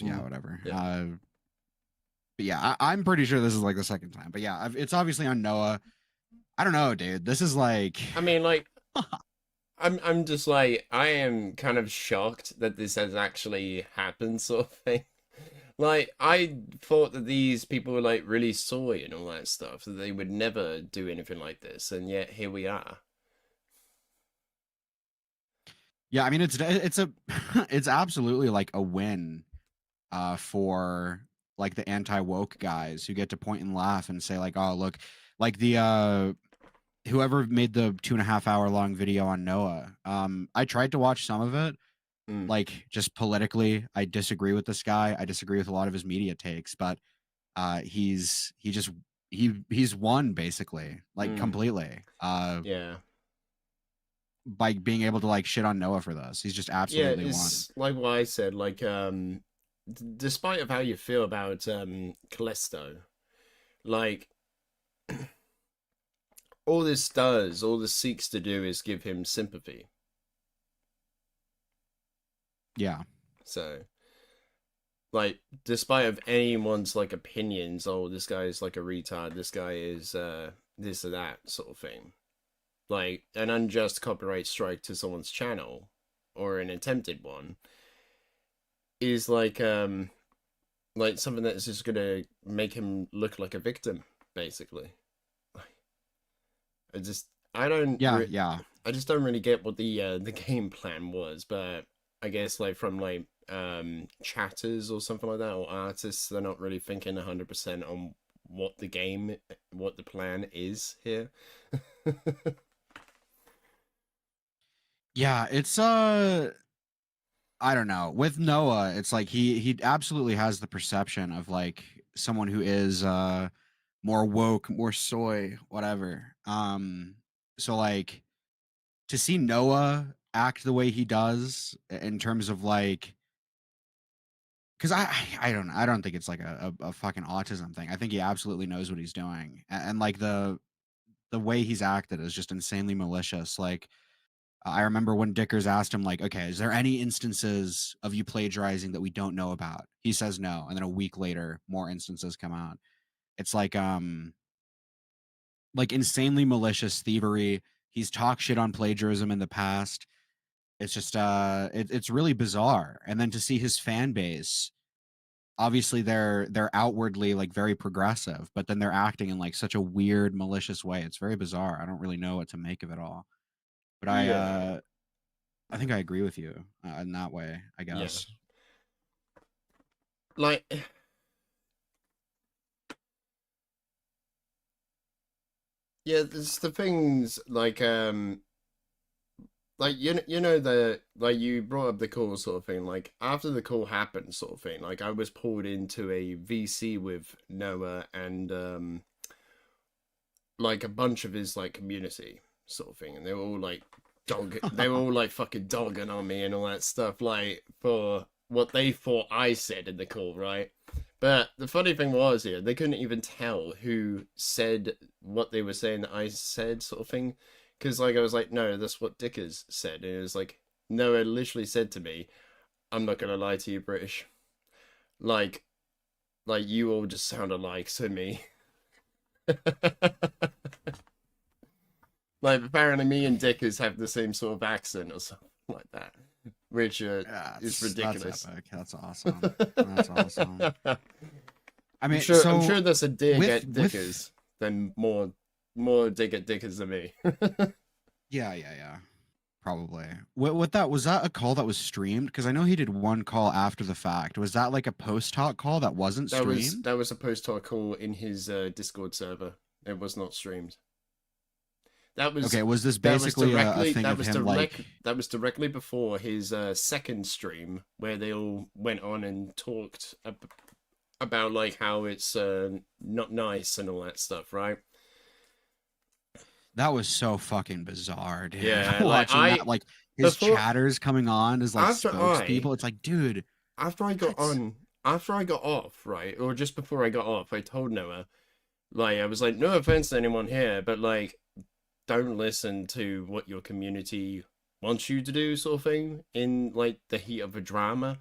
S9: Yeah, whatever. Yeah. But yeah, I'm pretty sure this is like the second time. But yeah, it's obviously on Noah. I don't know, dude. This is like.
S1: I mean, like, I'm just like, I am kind of shocked that this has actually happened, sort of thing. Like, I thought that these people were like really soy and all that stuff, that they would never do anything like this, and yet here we are.
S9: Yeah, I mean, it's absolutely like a win, for like the anti-woke guys who get to point and laugh and say like, oh, look, like the whoever made the 2.5 hour long video on Noah. I tried to watch some of it. Like, just politically, I disagree with this guy. I disagree with a lot of his media takes, but he's won basically, like completely.
S1: Yeah.
S9: By being able to like shit on Noah for this, he's just absolutely won.
S1: Like what I said, like despite of how you feel about Kelesto, like all this seeks to do is give him sympathy.
S9: Yeah.
S1: So, like, despite of anyone's like opinions, oh, this guy is like a retard, this guy is this or that sort of thing, like an unjust copyright strike to someone's channel or an attempted one is like something that's just gonna make him look like a victim, basically. I just don't really get what the game plan was, but I guess like from like chatters or something like that, or artists, they're not really thinking 100% on what the plan is here.
S9: Yeah, it's I don't know. With Noah, it's like he absolutely has the perception of like someone who is more woke, more soy, whatever. So like to see Noah act the way he does in terms of like, because I don't think it's like a fucking autism thing. I think he absolutely knows what he's doing, and like the the way he's acted is just insanely malicious. Like, I remember when Dickers asked him, like, okay, is there any instances of you plagiarizing that we don't know about? He says no. And then a week later, more instances come out. It's like insanely malicious thievery. He's talked shit on plagiarism in the past. It's just, it's really bizarre. And then to see his fan base, obviously they're outwardly like very progressive, but then they're acting in like such a weird, malicious way. It's very bizarre. I don't really know what to make of it all. But I think I agree with you in that way, I guess.
S1: Yeah. Like, yeah, there's the things like you know the like you brought up the call sort of thing. Like after the call happened, sort of thing. Like I was pulled into a VC with Noah and like a bunch of his like community sort of thing, and they were all like they were all like fucking dogging on me and all that stuff, like for what they thought I said in the call, right? But the funny thing was here, they couldn't even tell who said what they were saying that I said, sort of thing. Because like I was like, no, that's what Dickers said, and it was like Noah literally said to me, "I'm not gonna lie to you, British. Like you all just sound alike to me." Like apparently me and Dickers have the same sort of accent or something like that, which is ridiculous.
S9: That's epic. That's awesome. That's awesome. I mean,
S1: I'm sure that's a dig at Dickers than more dig at Dickers than me.
S9: Yeah. Probably. What that was that a call that was streamed? Because I know he did one call after the fact. Was that like a post talk call that wasn't streamed?
S1: That was a post talk call in his Discord server. It was not streamed. That was
S9: okay. Was this basically a thing of him
S1: that was directly before his second stream where they all went on and talked about like how it's not nice and all that stuff, right?
S9: That was so fucking bizarre, dude.
S1: Yeah,
S9: like his chatters coming on as like spokespeople. It's like, dude.
S1: After I got off, right, or just before I got off, I told Noah, like, I was like, no offense to anyone here, but like, don't listen to what your community wants you to do, sort of thing, in like the heat of a drama.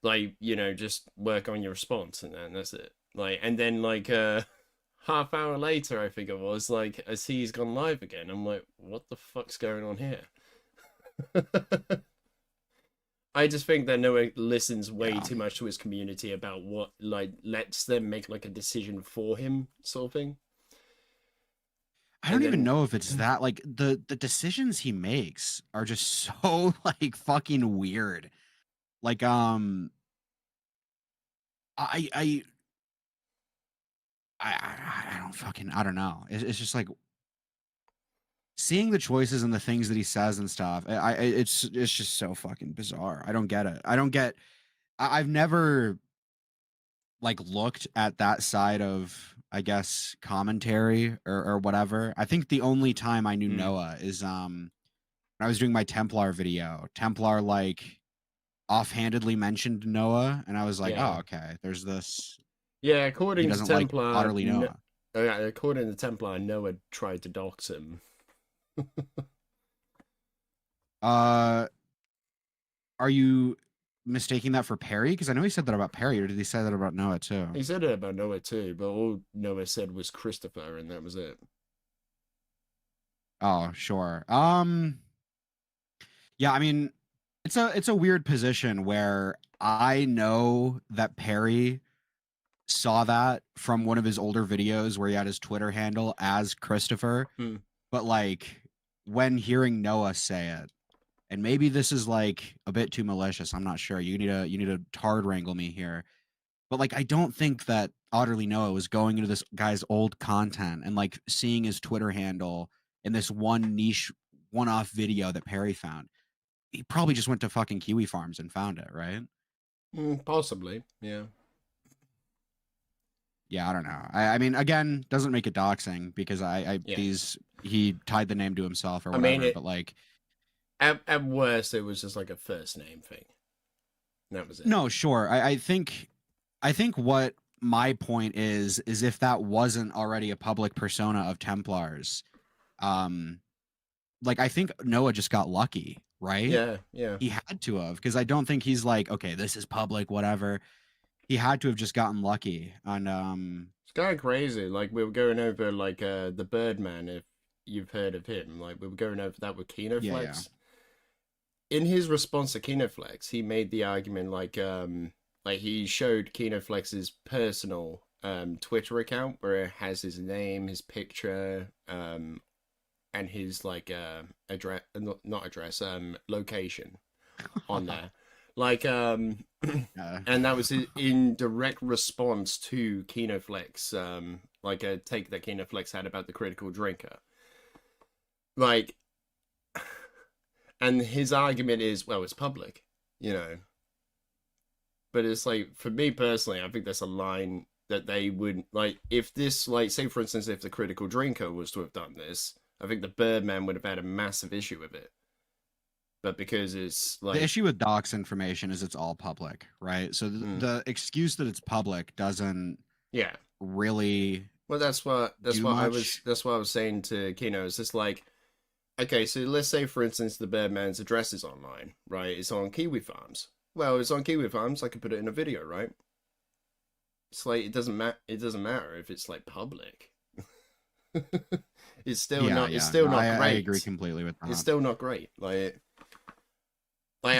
S1: Like, you know, just work on your response and then that's it. Like, and then like half hour later, I think it was, like, I see he's gone live again. I'm like, what the fuck's going on here? I just think that Noah listens way too much to his community about what like lets them make like a decision for him, sort of thing.
S9: I don't even know if it's that, like the decisions he makes are just so like fucking weird. Like I don't know. It's just like seeing the choices and the things that he says and stuff. It's just so fucking bizarre. I don't get it. I've never like looked at that side of, I guess, commentary or whatever. I think the only time I knew Noah is when I was doing my Templar video. Templar like offhandedly mentioned Noah, and I was like, oh, okay, there's this.
S1: Yeah, according to Templar,
S9: like OtterlyNoah.
S1: According to Templar, Noah tried to dox him.
S9: Are you mistaking that for Perry? Because I know he said that about Perry, or did he say that about Noah too?
S1: He said it about Noah too, but all Noah said was Christopher, and that was it.
S9: Oh, sure. Yeah, I mean, it's a weird position where I know that Perry saw that from one of his older videos where he had his Twitter handle as Christopher, but like when hearing Noah say it, and maybe this is like a bit too malicious, I'm not sure. You need to tard wrangle me here. But like, I don't think that OtterlyNoah was going into this guy's old content and like seeing his Twitter handle in this one niche one-off video that Perry found. He probably just went to fucking Kiwi Farms and found it, right?
S1: Possibly, yeah.
S9: Yeah, I don't know. I mean, again, doesn't make it doxing because he tied the name to himself or whatever. But like,
S1: at worst, it was just like a first name thing. That was it.
S9: No, sure. I think what my point is if that wasn't already a public persona of Templars, like I think Noah just got lucky, right?
S1: Yeah.
S9: He had to have, because I don't think he's like, okay, this is public, whatever. He had to have just gotten lucky. And
S1: it's kind of crazy. Like we were going over like the Birdman, if you've heard of him. Like we were going over that with Kinoflex.
S9: Yeah.
S1: In his response to Kinoflex, he made the argument like he showed Kinoflex's personal Twitter account where it has his name, his picture, and his like address, not address, location on there. Like and that was in direct response to Kinoflex, like a take that Kinoflex had about the critical drinker. Like, and his argument is, well, it's public, you know. But it's like, for me personally, I think that's a line that they wouldn't, like, if this, like, say for instance, if the critical drinker was to have done this, I think the Birdman would have had a massive issue with it. But because it's like,
S9: the issue with docs information is it's all public, right? So the excuse that it's public doesn't really
S1: well, that's what I was saying to Kino. It's just like, okay, so let's say for instance the Birdman's address is online, right? It's on Kiwi Farms. Well, it's on Kiwi Farms, I could put it in a video, right? It's like it doesn't matter if it's like public. It's still not great.
S9: I agree completely with that.
S1: It's still not great. Like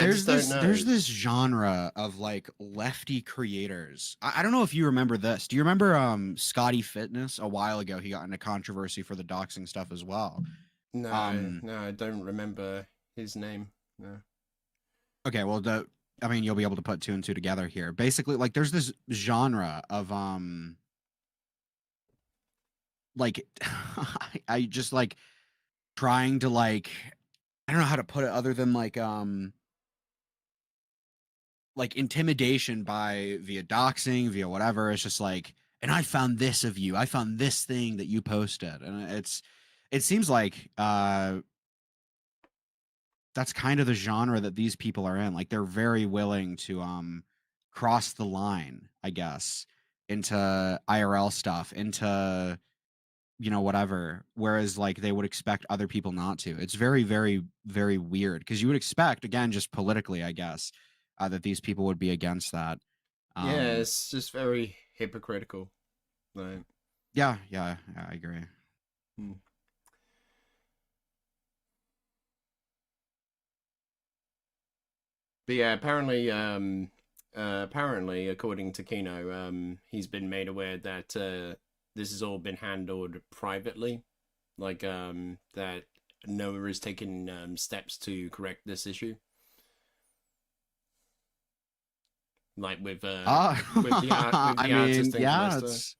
S9: there's this genre of like lefty creators. I don't know if you remember this. Do you remember Scotty Fitness? A while ago he got into controversy for the doxing stuff as well.
S1: No, I don't remember his name. No.
S9: Okay, well I mean you'll be able to put two and two together here. Basically, like there's this genre of like I just like trying to like, I don't know how to put it other than like intimidation by via doxing, via whatever. It's just like, and I found this of you. I found this thing that you posted. And it seems like that's kind of the genre that these people are in. Like they're very willing to cross the line, I guess, into IRL stuff, into, you know, whatever. Whereas like they would expect other people not to. It's very, very, very weird, because you would expect, again, just politically, I guess, that these people would be against that.
S1: Yeah, it's just very hypocritical. Like,
S9: yeah, I agree.
S1: But yeah, apparently, according to Kino, he's been made aware that this has all been handled privately, like that Noah is taking steps to correct this issue. Like with the artist and Kelesto.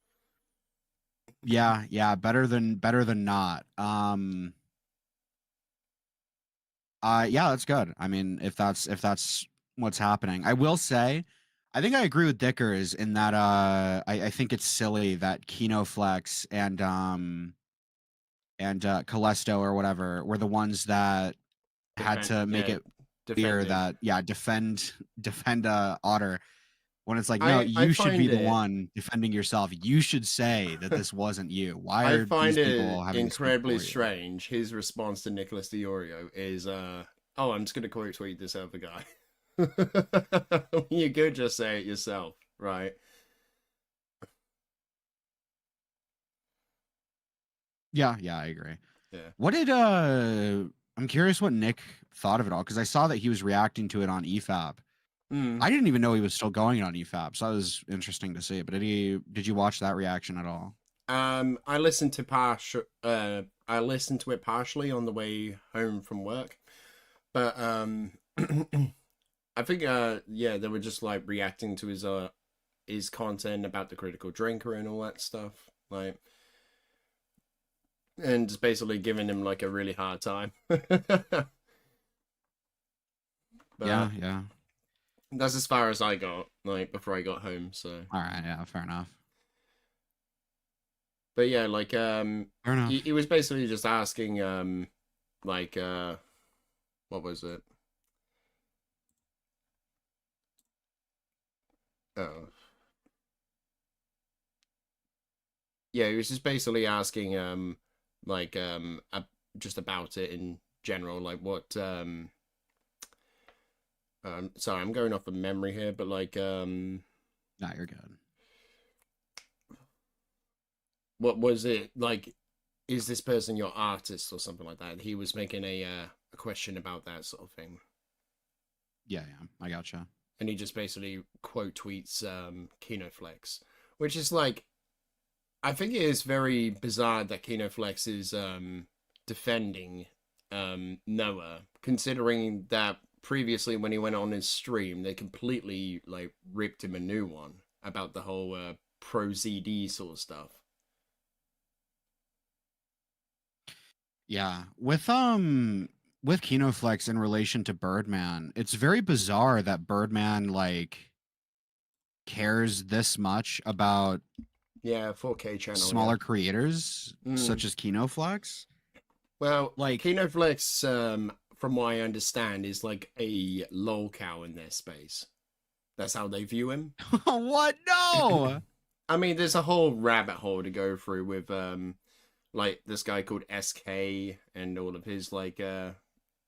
S9: Yeah, better than not. Yeah, that's good. I mean, if that's what's happening, I will say, I think I agree with Dickers in that I think it's silly that Kinoflex and Kelesto or whatever were the ones that had to make it clear that defend Otter, when it's like, no, you should be the one defending yourself. You should say that this wasn't you. Why are these people having
S1: incredibly strange? His response to Nicholas DiOrio is, "Oh, I'm just gonna quote tweet this other guy." You could just say it yourself, right?
S9: Yeah, I agree.
S1: Yeah.
S9: What did I'm curious what Nick thought of it all, because I saw that he was reacting to it on EFAB. I didn't even know he was still going on EFAB, so that was interesting to see. But did you watch that reaction at all?
S1: I listened to it partially on the way home from work, but I think they were just like reacting to his content about the critical drinker and all that stuff, like, and just basically giving him like a really hard time. But,
S9: yeah.
S1: That's as far as I got, like, before I got home, so.
S9: All right, yeah, fair enough.
S1: But yeah, like,
S9: fair enough.
S1: He was basically just asking, like, what was it? Oh. yeah, he was just basically asking, just about it in general, like what, sorry, I'm going off of memory here, but like,
S9: No, you're good.
S1: What was it like? Is this person your artist or something like that? He was making a question about that sort of thing.
S9: Yeah, I gotcha.
S1: And he just basically quote tweets KinoFlex, which is like, I think it is very bizarre that KinoFlex is defending Noah, considering that previously when he went on his stream, they completely like ripped him a new one about the whole pro ZD sort of stuff.
S9: Yeah, with KinoFlex in relation to Birdman, it's very bizarre that Birdman like cares this much about
S1: 4K channel
S9: smaller creators such as KinoFlex.
S1: Well, like KinoFlex, from what I understand, is like a lol cow in their space. That's how they view him.
S9: What? No.
S1: I mean, there's a whole rabbit hole to go through with like this guy called SK and all of his like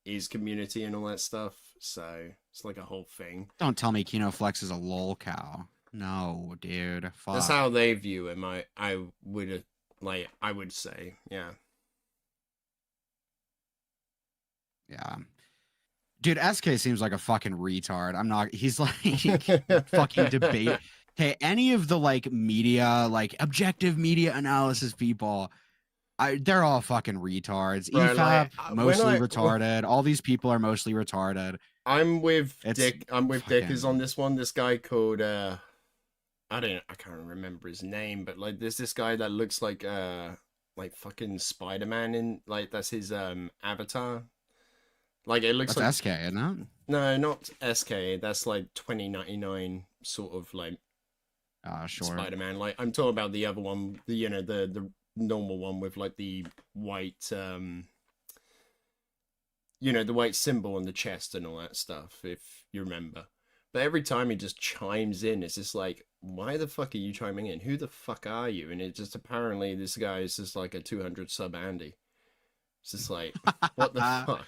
S1: his community and all that stuff. So it's like a whole thing.
S9: Don't tell me KinoFlex is a lol cow. No, dude. Fuck.
S1: That's how they view him. I would say, yeah.
S9: Yeah. Dude, SK seems like a fucking retard. I'm not, he's like fucking debate. Okay, any of the like media, like objective media analysis people, they're all fucking retards.
S1: Right,
S9: EFAP, mostly retarded. All these people are mostly retarded.
S1: I'm with Dick. I'm with Dick is on this one. This guy called I can't remember his name, but like there's this guy that looks like fucking Spider-Man in like that's his avatar. Like it looks
S9: that's
S1: like
S9: SK, isn't it?
S1: No, not SK. That's like 2099 sort of like
S9: sure.
S1: Spider-Man. Like I'm talking about the other one, the normal one with like the white the white symbol on the chest and all that stuff, if you remember. But every time he just chimes in, it's just like, why the fuck are you chiming in? Who the fuck are you? And it just apparently this guy is just like a 200 sub Andy. It's just like, what the fuck?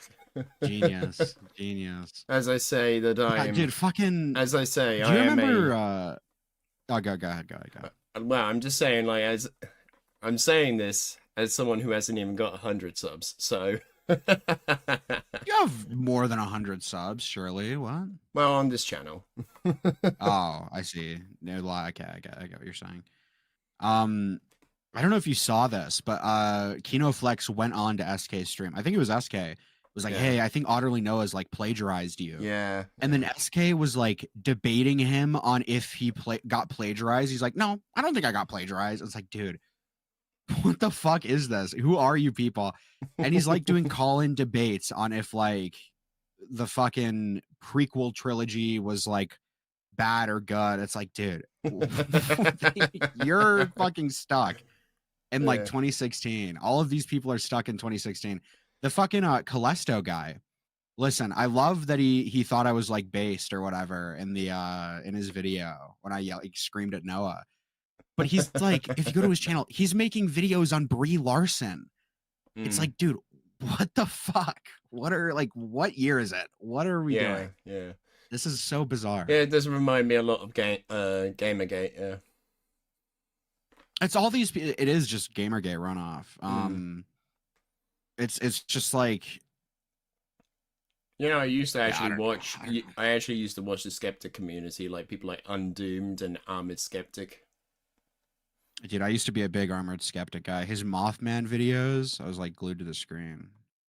S9: Genius.
S1: As I say that I'm
S9: dude, fucking
S1: as I say,
S9: do you remember go ahead.
S1: Well, I'm just saying, like, as I'm saying this as someone who hasn't even got 100 subs, so
S9: you have more than 100 subs, surely. What?
S1: Well, on this channel.
S9: Oh, I see. No lie. Okay, I get what you're saying. I don't know if you saw this, but KinoFlex went on to SK's stream. I think it was SK. It was like, hey, I think OtterlyNoah's like plagiarized you.
S1: Yeah.
S9: And then SK was like debating him on if he got plagiarized. He's like, no, I don't think I got plagiarized. It's like, dude, what the fuck is this? Who are you people? And he's like doing call-in debates on if like the fucking prequel trilogy was like bad or good. It's like, dude, you're fucking stuck in like 2016. All of these people are stuck in 2016. The fucking Kelesto guy. Listen, I love that he thought I was like based or whatever in the in his video when I screamed at Noah. But he's like, if you go to his channel, he's making videos on Brie Larson. It's like, dude, what the fuck? What year is it? What are we doing?
S1: Yeah.
S9: This is so bizarre.
S1: Yeah, it does remind me a lot of Gamergate, yeah.
S9: It's all these it is just Gamergate runoff. It's just like,
S1: I used to actually I actually used to watch the skeptic community, like people like Undoomed and Armored Skeptic.
S9: Dude, I used to be a big Armored Skeptic guy. His Mothman videos, I was like glued to the screen.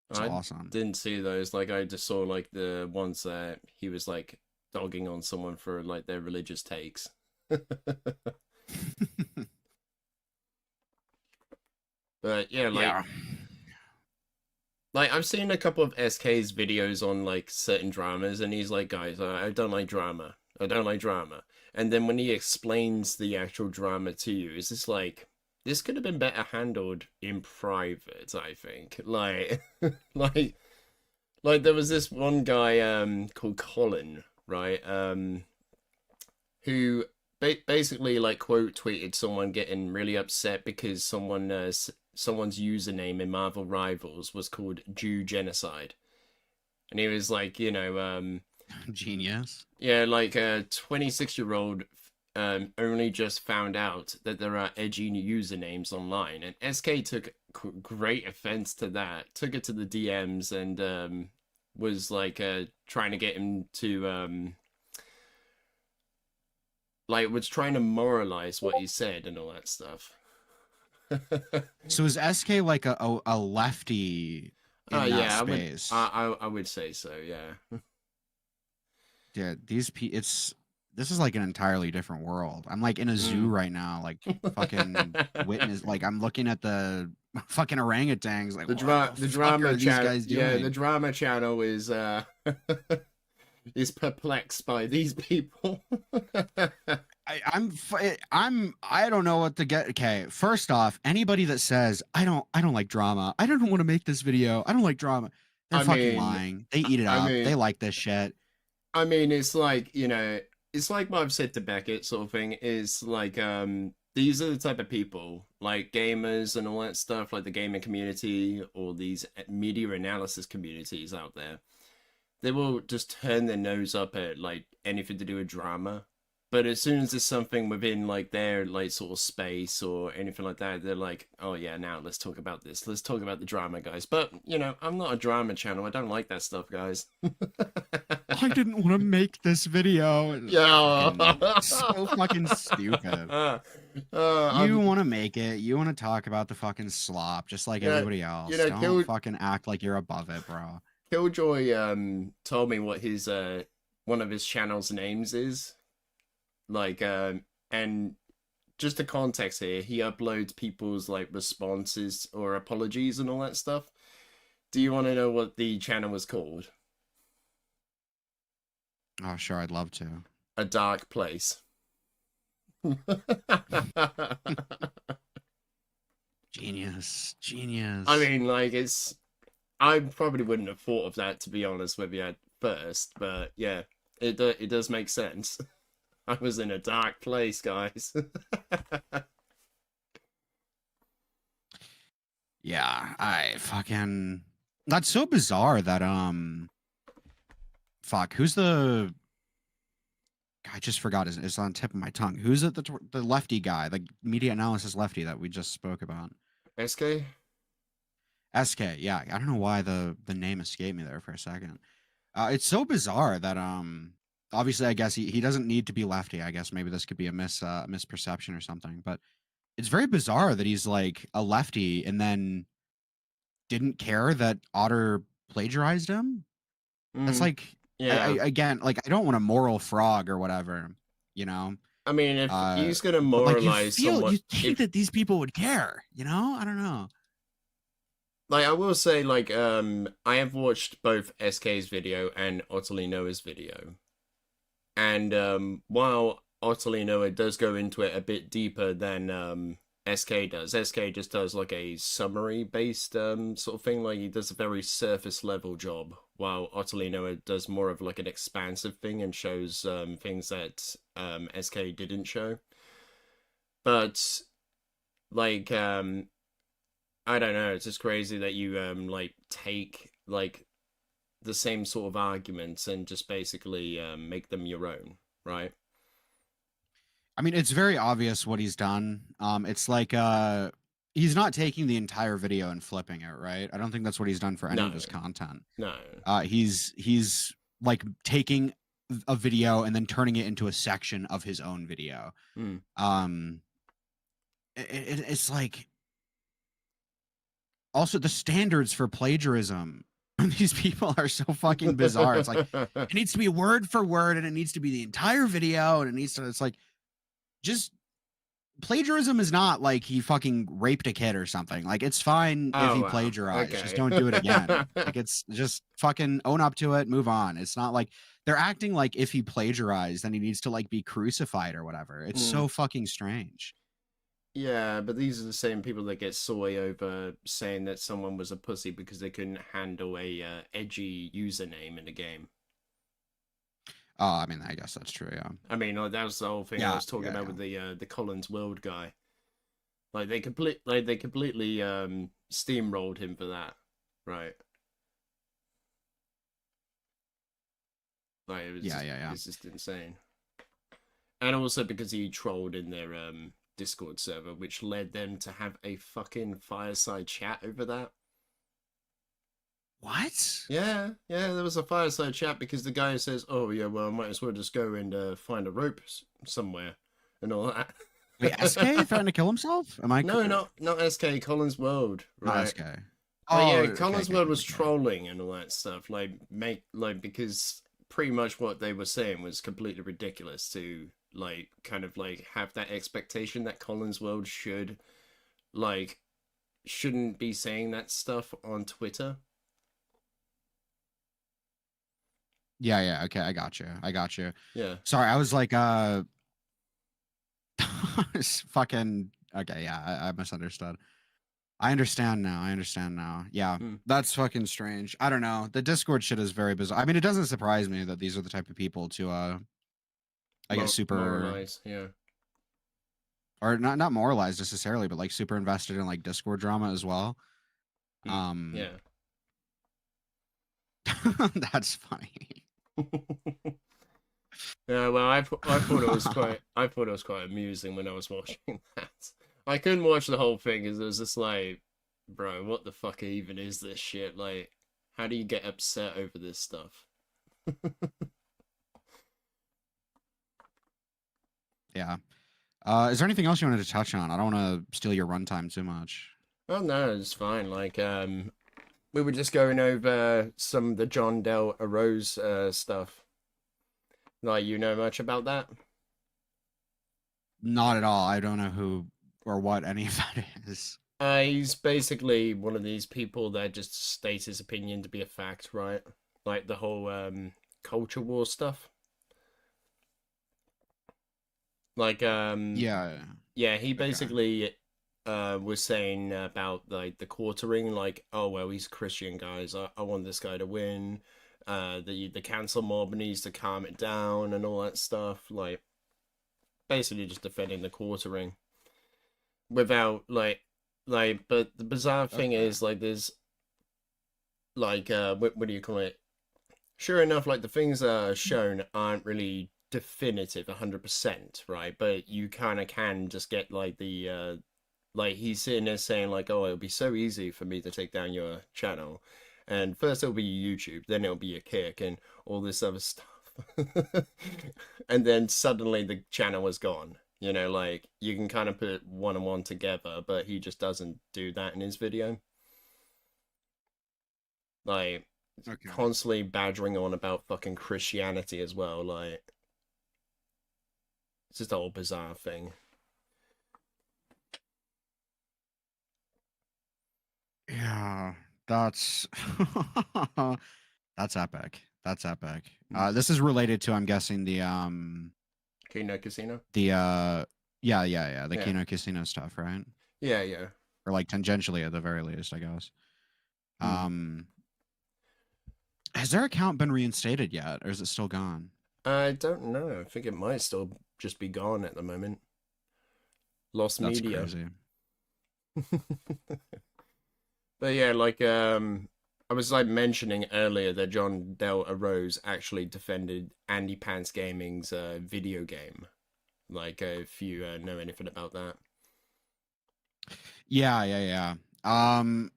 S9: It's awesome.
S1: Didn't see those. Like I just saw like the ones that he was like dogging on someone for like their religious takes. But yeah, like I've seen a couple of SK's videos on like certain dramas, and he's like, guys, I don't like drama. I don't like drama. And then when he explains the actual drama to you, it's just like, this could have been better handled in private, I think. Like, like there was this one guy called Colin, right? Who basically like quote tweeted someone getting really upset because someone's username in Marvel Rivals was called Jew Genocide, and he was like,
S9: genius.
S1: Yeah, like a 26-year-old only just found out that there are edgy usernames online, and SK took great offense to that, took it to the DMs, and was like trying to get him to like was trying to moralize what he said and all that stuff.
S9: So is SK like a lefty in that
S1: yeah,
S9: space?
S1: I would say so, yeah.
S9: Yeah, this is like an entirely different world. I'm like in a zoo right now, like fucking witness. Like I'm looking at the fucking orangutans. Like
S1: the drama
S9: these guys doing?
S1: Yeah, the drama channel is is perplexed by these people.
S9: I don't know what to get. Okay, first off, anybody that says I don't like drama, I don't want to make this video, I don't like drama, they're fucking lying. They eat it up. They like this shit.
S1: I mean, it's like, it's like what I've said to Beckett, sort of thing. Is like, these are the type of people, like gamers and all that stuff, like the gaming community or these media analysis communities out there. They will just turn their nose up at like anything to do with drama. But as soon as there's something within like their like sort of space or anything like that, they're like, oh yeah, now let's talk about this. Let's talk about the drama, guys. But I'm not a drama channel. I don't like that stuff, guys.
S9: I didn't want to make this video.
S1: Yeah,
S9: so fucking stupid. You want to make it. You want to talk about the fucking slop, just like everybody else. Don't fucking act like you're above it, bro.
S1: Killjoy told me what his one of his channel's names is. Like, and just the context here, he uploads people's like responses or apologies and all that stuff. Do you want to know what the channel was called?
S9: Oh, sure, I'd love to.
S1: A Dark Place.
S9: Genius.
S1: I mean, like, I probably wouldn't have thought of that, to be honest with you, at first, but yeah, it does make sense. I was in a dark place, guys.
S9: Yeah, that's so bizarre that who's the I just forgot it's on the tip of my tongue. Who's it, the lefty guy, the media analysis lefty that we just spoke about?
S1: SK, yeah.
S9: I don't know why the name escaped me there for a second. It's so bizarre that obviously, I guess he doesn't need to be lefty. I guess maybe this could be a misperception or something. But it's very bizarre that he's like a lefty and then didn't care that Otter plagiarized him. That's like, yeah. Again, like I don't want a moral frog or whatever,
S1: I mean, if he's gonna moralize someone,
S9: you think that these people would care, I don't know.
S1: Like, I will say, like, I have watched both SK's video and OtterlyNoah's video. And while OtterlyNoah does go into it a bit deeper than SK does, SK just does like a summary-based sort of thing. Like, he does a very surface-level job, while OtterlyNoah does more of like an expansive thing and shows things that SK didn't show. But, like, I don't know, it's just crazy that you like take like the same sort of arguments and just basically make them your own, right?
S9: I mean, it's very obvious what he's done. It's like he's not taking the entire video and flipping it, right? I don't think that's what he's done for any of his content.
S1: No.
S9: He's like taking a video and then turning it into a section of his own video. It's like, also the standards for plagiarism, these people are so fucking bizarre. It's like, it needs to be word for word and it needs to be the entire video and it's like, just plagiarism is not like he fucking raped a kid or something. Like, it's fine if he plagiarized. Okay. Just don't do it again. Like, it's just fucking own up to it, move on. It's not like they're acting like if he plagiarized, then he needs to like be crucified or whatever. It's so fucking strange.
S1: Yeah, but these are the same people that get soy over saying that someone was a pussy because they couldn't handle a edgy username in a game.
S9: Oh, I mean, I guess that's true. Yeah.
S1: I mean, like, that was the whole thing I was talking about with the Collins World guy. Like they completely steamrolled him for that, right? Like it was it's just insane. And also because he trolled in their Discord server, which led them to have a fucking fireside chat over that.
S9: What?
S1: Yeah, there was a fireside chat because the guy says, "Oh yeah, well, I might as well just go and find a rope somewhere and all that."
S9: Wait, SK threatened to kill himself? Am I?
S1: No, not SK. Collins World, right?
S9: Not SK.
S1: Oh, yeah, Collins World was trolling and all that stuff. Like because pretty much what they were saying was completely ridiculous to kind of have that expectation that Collins World shouldn't be saying that stuff on Twitter.
S9: Yeah, okay, I got you.
S1: Yeah.
S9: Sorry, I was like, fucking, okay, yeah, I misunderstood. I understand now. Yeah, that's fucking strange. I don't know. The Discord shit is very bizarre. I mean, it doesn't surprise me that these are the type of people to, I guess, super...
S1: Moralize, yeah.
S9: Or not moralized necessarily, but, super invested in, Discord drama as well.
S1: Yeah.
S9: That's funny.
S1: Yeah, well, I thought it was quite amusing when I was watching that. I couldn't watch the whole thing because it was just bro, what the fuck even is this shit? How do you get upset over this stuff?
S9: Yeah. Is there anything else you wanted to touch on? I don't want to steal your runtime too much.
S1: Oh no, it's fine. We were just going over some of the John Del Arroz stuff. You know much about that?
S9: Not at all. I don't know who or what any of that is.
S1: He's basically one of these people that just states his opinion to be a fact, right? Like the whole culture war stuff.
S9: Yeah,
S1: he basically was saying about the quartering, oh well, he's a Christian, guys. I want this guy to win. The cancel mob needs to calm it down and all that stuff. Basically just defending the quartering without but the bizarre thing is there's what do you call it? Sure enough, the things that are shown aren't really definitive 100%, right? But you kind of can just get the he's sitting there saying oh, it'll be so easy for me to take down your channel, and first it'll be YouTube, then it'll be a kick and all this other stuff. And then suddenly the channel is gone. You can kind of put one and one together, but he just doesn't do that in his video. Constantly badgering on about fucking Christianity as well. It's just a whole bizarre thing.
S9: Yeah, that's that's epic. That's epic. This is related to, I'm guessing, the
S1: Keno Casino.
S9: The Keno Casino stuff, right?
S1: Yeah.
S9: Or tangentially at the very least, I guess. Has their account been reinstated yet, or is it still gone?
S1: I don't know. I think it might still just be gone at the moment. Lost
S9: That's
S1: media.
S9: Crazy.
S1: But yeah, I was mentioning earlier that John Del Arroz actually defended Andy Pants Gaming's video game. If you know anything about that.
S9: Yeah. God,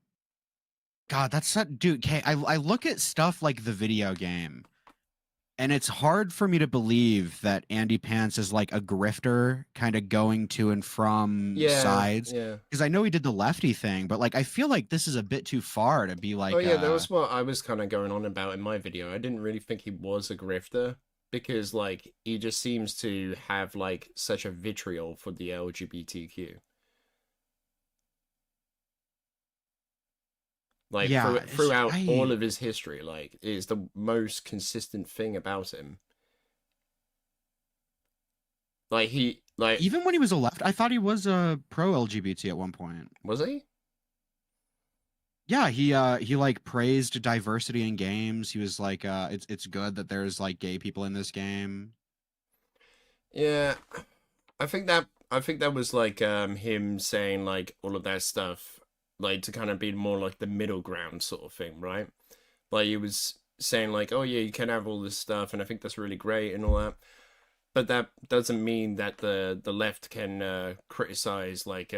S9: that's that dude. Okay, I look at stuff like the video game, and it's hard for me to believe that Andy Pants is a grifter, kind of going to and from sides.
S1: Yeah.
S9: Because I know he did the lefty thing, but I feel like this is a bit too far to be
S1: Oh yeah, that was what I was kind of going on about in my video. I didn't really think he was a grifter because he just seems to have such a vitriol for the LGBTQ. Throughout all of his history, is the most consistent thing about him.
S9: Even when he was a left, I thought he was a pro LGBT at one point.
S1: Was he?
S9: Yeah, he like praised diversity in games. He was like, it's good that there's like gay people in this game.
S1: Yeah, I think that was like him saying like all of that stuff like to kind of be more like the middle ground sort of thing, right? Like he was saying like, oh yeah, you can have all this stuff, and I think that's really great and all that. But that doesn't mean that the left can criticize like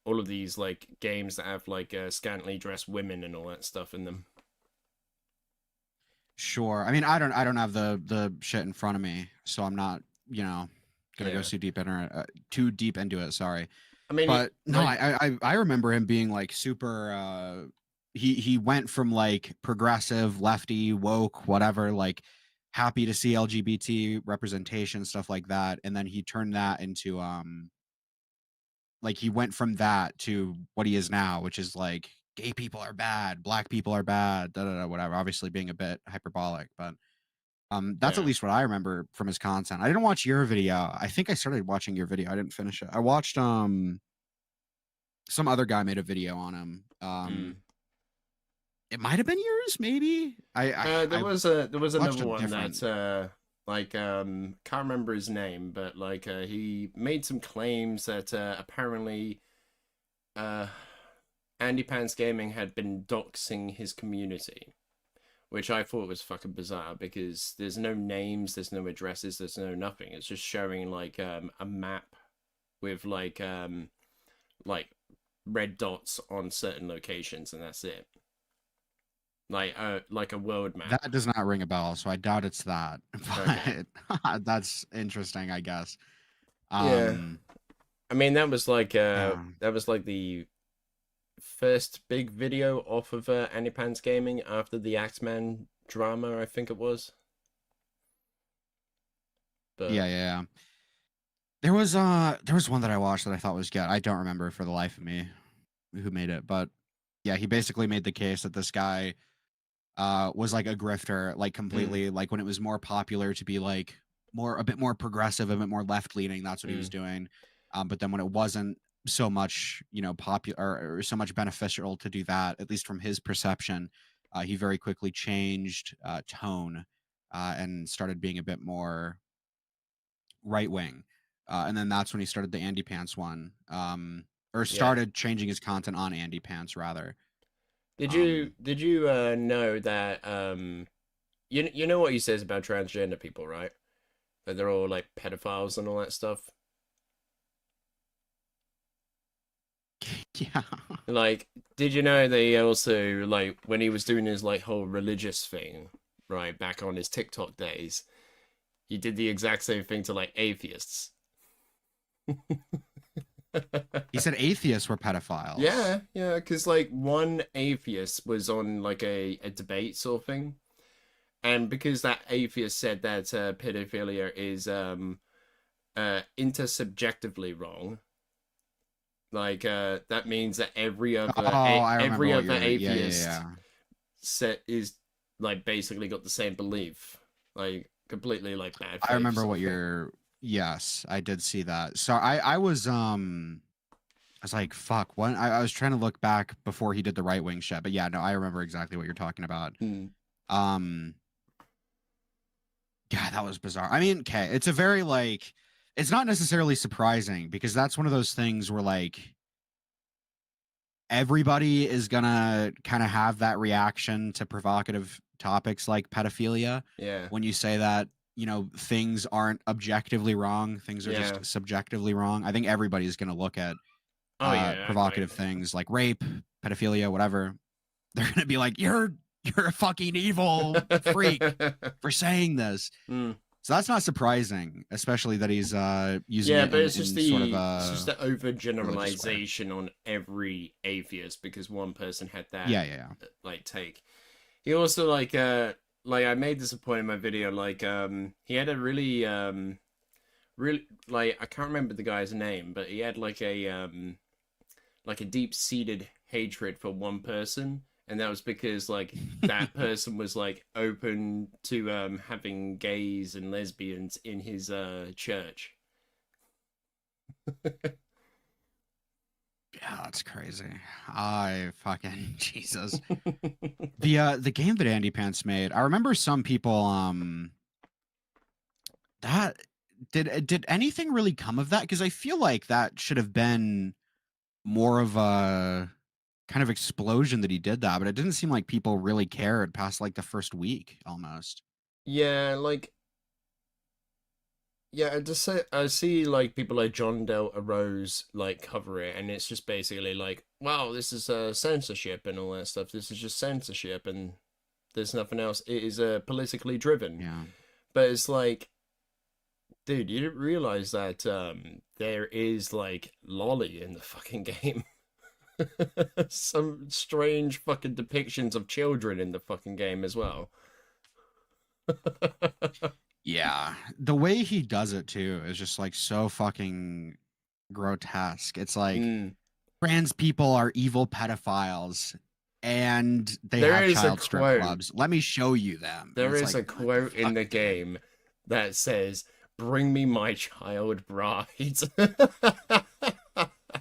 S1: all of these like games that have like scantily dressed women and all that stuff in them.
S9: Sure. I mean, I don't have the shit in front of me, so I'm not, gonna go too deep into it. Sorry.
S1: I mean,
S9: but no, I remember him being like super. He went from like progressive, lefty, woke, whatever, like happy to see LGBT representation, stuff like that, and then he turned that into like he went from that to what he is now, which is like gay people are bad, black people are bad, whatever. Obviously being a bit hyperbolic, but that's at least what I remember from his content. I didn't watch your video. I think I started watching your video. I didn't finish it. I watched some other guy made a video on him. It might have been yours, maybe.
S1: There was another one that can't remember his name, but like he made some claims that apparently Andy Pants Gaming had been doxing his community, which I thought was fucking bizarre because there's no names, there's no addresses, there's no nothing. It's just showing like a map with like red dots on certain locations, and that's it. Like a world map.
S9: That does not ring a bell, so I doubt it's that. But that's interesting, I guess.
S1: Yeah. I mean, that was like the first big video off of Andy Pants Gaming after the Axeman drama, I think it was.
S9: But yeah. There was one that I watched that I thought was good. I don't remember for the life of me who made it, but yeah, he basically made the case that this guy was like a grifter, like completely like when it was more popular to be like a bit more progressive, a bit more left leaning, that's what he was doing. But then when it wasn't so much, popular or so much beneficial to do that, at least from his perception, he very quickly changed tone and started being a bit more right wing. And then that's when he started the Andy Pants one, or started changing his content on Andy Pants rather.
S1: Did you know that you know what he says about transgender people, right? That they're all like pedophiles and all that stuff.
S9: Yeah.
S1: Like, did you know they also like when he was doing his like whole religious thing, right, back on his TikTok days, he did the exact same thing to like atheists.
S9: He said atheists were pedophiles.
S1: Yeah, because like one atheist was on like a debate sort of thing, and because that atheist said that pedophilia is intersubjectively wrong, like that means that every other atheist set is like basically got the same belief, like completely like bad.
S9: I remember what you're. Yes, I did see that. So I was like, fuck, what? I was trying to look back before he did the right wing shit, but yeah, no, I remember exactly what you're talking about. Yeah, that was bizarre. I mean, okay, it's a very like, it's not necessarily surprising because that's one of those things where like everybody is gonna kind of have that reaction to provocative topics like pedophilia.
S1: Yeah.
S9: When you say that, things aren't objectively wrong, things are just subjectively wrong. I think everybody's going to look at provocative things like rape, pedophilia, whatever. They're going to be like, you're a fucking evil freak for saying this. So that's not surprising, especially that he's using it.
S1: But it's just the overgeneralization on every atheist because one person had that like take. He also like I made this a point in my video, like he had a really like I can't remember the guy's name, but he had like a deep-seated hatred for one person, and that was because like that person was like open to having gays and lesbians in his church.
S9: Yeah, that's crazy. I fucking Jesus. The game that Andy Pants made, I remember some people that did anything really come of that? Because I feel like that should have been more of a kind of explosion that he did that, but it didn't seem like people really cared past like the first week almost.
S1: Yeah, like, yeah, I see like people like John Del Arroz like cover it, and it's just basically like, wow, this is censorship and all that stuff. This is just censorship, and there's nothing else. It is politically driven.
S9: Yeah,
S1: but it's like, dude, you didn't realize that there is like lolly in the fucking game. Some strange fucking depictions of children in the fucking game as well.
S9: yeah. The way he does it too is just like so fucking grotesque. It's like trans people are evil pedophiles and they have child strip clubs. Let me show you them.
S1: There is a quote in the game that says, "Bring me my child bride."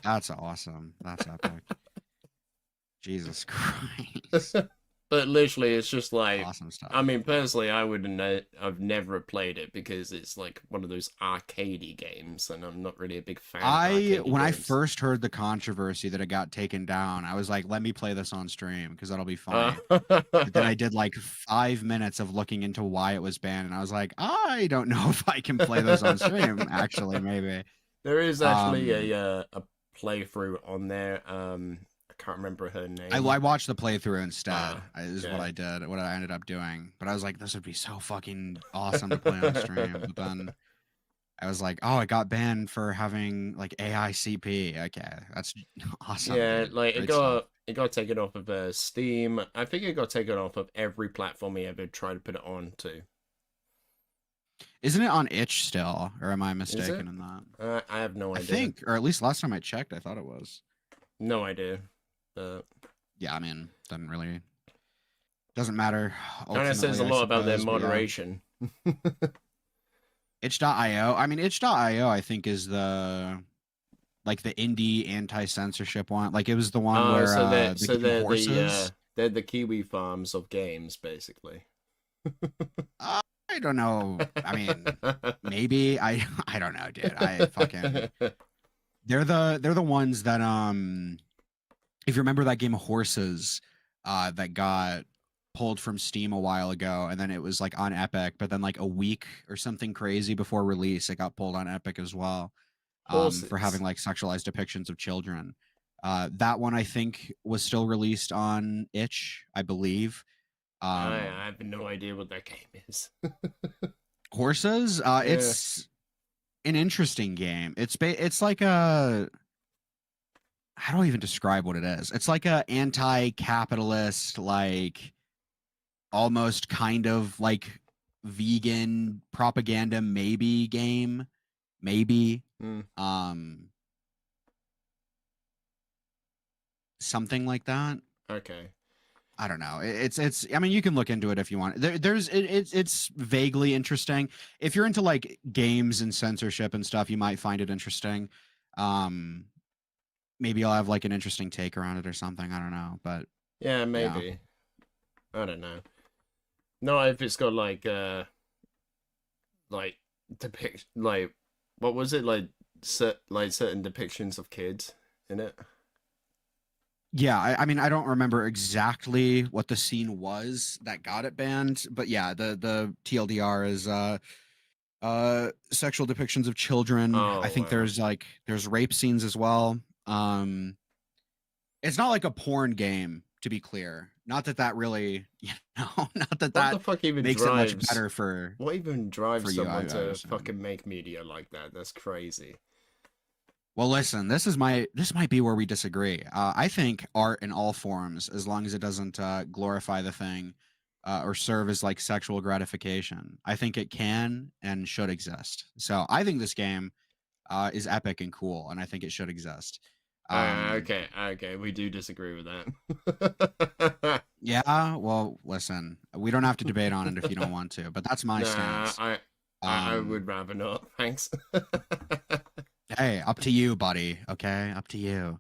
S9: That's awesome. That's epic. Jesus Christ.
S1: But literally, it's just like,
S9: awesome stuff.
S1: I mean, personally, I've never played it because it's like one of those arcadey games, and I'm not really a big fan.
S9: When I first heard the controversy that it got taken down, I was like, let me play this on stream because that'll be funny. But then I did like 5 minutes of looking into why it was banned, and I was like, I don't know if I can play this on stream. Actually, maybe
S1: there is actually a playthrough on there. I can't remember her name.
S9: I watched the playthrough instead. Is what I did. What I ended up doing. But I was like, this would be so fucking awesome to play on stream. But then I was like, oh, it got banned for having like AICP. Okay, that's awesome.
S1: Yeah, like it got taken off of Steam. I think it got taken off of every platform he ever tried to put it on to.
S9: Isn't it on itch still, or am I mistaken in that?
S1: I have no idea.
S9: I think, or at least last time I checked, I thought it was.
S1: No idea.
S9: Yeah, I mean, doesn't matter.
S1: Kind of says a lot about their moderation.
S9: Itch.io. I mean, itch.io, I think, is the indie anti-censorship one. Like, it was the one where
S1: they're the Kiwi farms of games, basically.
S9: I don't know. I mean, maybe I don't know, dude. I fucking they're the ones that if you remember that game Horses that got pulled from Steam a while ago, and then it was like on Epic, but then like a week or something crazy before release, it got pulled on Epic as well for having like sexualized depictions of children. That one I think was still released on itch, I believe.
S1: I have no idea what that game is.
S9: Horses, it's an interesting game. It's like a, how do I even describe what it is? It's like a anti-capitalist, like almost kind of like vegan propaganda maybe game, maybe. Something like that.
S1: Okay.
S9: I don't know. It's. I mean, you can look into it if you want. It's vaguely interesting. If you're into like games and censorship and stuff, you might find it interesting. Maybe I'll have like an interesting take around it or something. I don't know, but
S1: yeah, maybe. Yeah. I don't know. No, if it's got like depict like what was it like certain depictions of kids in it.
S9: Yeah, I mean, I don't remember exactly what the scene was that got it banned, but yeah, the TLDR is sexual depictions of children. I think there's rape scenes as well. It's not like a porn game, to be clear. Not that really, not that
S1: the fuck even
S9: makes
S1: drives,
S9: it much better for.
S1: What even drives someone to fucking make media like that? That's crazy.
S9: Well, listen, this might be where we disagree. I think art in all forms, as long as it doesn't glorify the thing or serve as like sexual gratification, I think it can and should exist. So I think this game is epic and cool, and I think it should exist.
S1: Okay, we do disagree with that.
S9: Yeah, well, listen, we don't have to debate on it if you don't want to, but that's my stance.
S1: I would rather not. Thanks.
S9: Hey, up to you, buddy. Okay, up to you.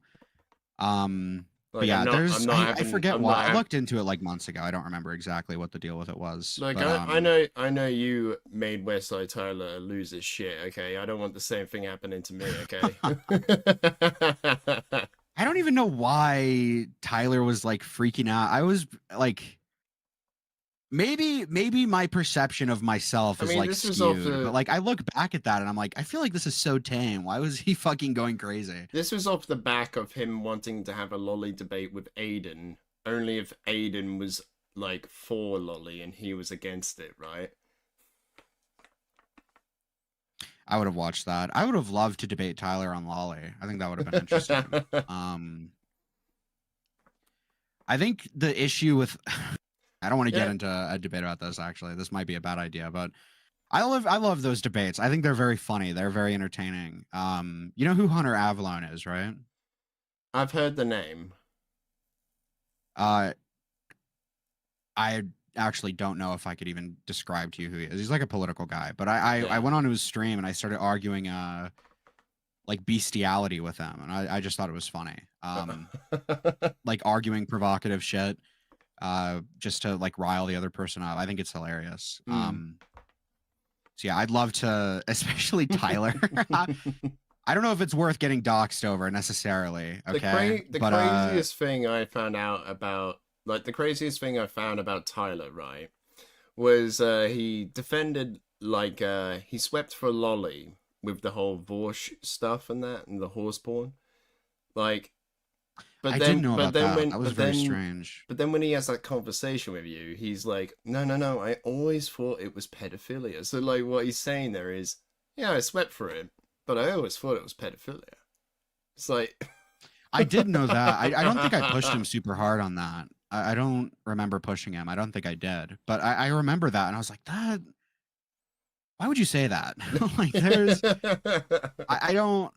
S9: But yeah, I forget why. I looked into it like months ago. I don't remember exactly what the deal with it was.
S1: Like,
S9: but,
S1: I know you made Westside Tyler lose his shit. Okay, I don't want the same thing happening to me. Okay.
S9: I don't even know why Tyler was like freaking out. I was like, maybe my perception of myself is like skewed, but like I look back at that and I'm like, I feel like this is so tame. Why was he fucking going crazy?
S1: This was off the back of him wanting to have a lolly debate with Aiden, only if Aiden was like for lolly and he was against it, right?
S9: I would have watched that. I would have loved to debate Tyler on lolly. I think that would have been interesting. I think the issue with I don't want to get into a debate about this, actually. This might be a bad idea, but I love those debates. I think they're very funny. They're very entertaining. You know who Hunter Avalon is, right?
S1: I've heard the name.
S9: I actually don't know if I could even describe to you who he is. He's like a political guy, but I went onto his stream and I started arguing like bestiality with him, and I just thought it was funny. Like arguing provocative shit. Just to like rile the other person up. I think it's hilarious. So yeah, I'd love to, especially Tyler. I don't know if it's worth getting doxxed over necessarily. Okay.
S1: The craziest thing I found out about, like the craziest thing I found about Tyler, right, was he defended like he swept for lolly with the whole Vorsh stuff and that and the horse porn, like.
S9: But I didn't know about that. That was very strange.
S1: But then when he has that conversation with you, he's like, no, I always thought it was pedophilia. So like what he's saying there is, yeah, I swept for it, but I always thought it was pedophilia. It's like...
S9: I did know that. I don't think I pushed him super hard on that. I don't remember pushing him. I don't think I did. But I remember that, and I was like, that... Why would you say that? Like, there's... I don't...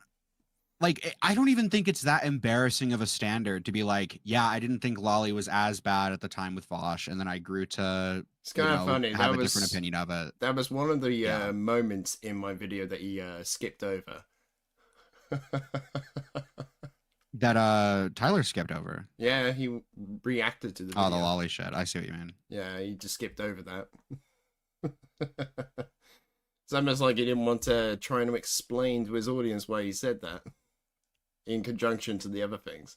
S9: Like, I don't even think it's that embarrassing of a standard to be like, yeah, I didn't think lolly was as bad at the time with Vosh, and then I grew to
S1: it's kind of funny.
S9: Have a different opinion of it.
S1: That was one of the moments in my video that he skipped over.
S9: That Tyler skipped over.
S1: Yeah, he reacted to the video.
S9: Oh, the lolly shit. I see what you mean.
S1: Yeah, he just skipped over that. It's almost like he didn't want to try and explain to his audience why he said that. In conjunction to the other things.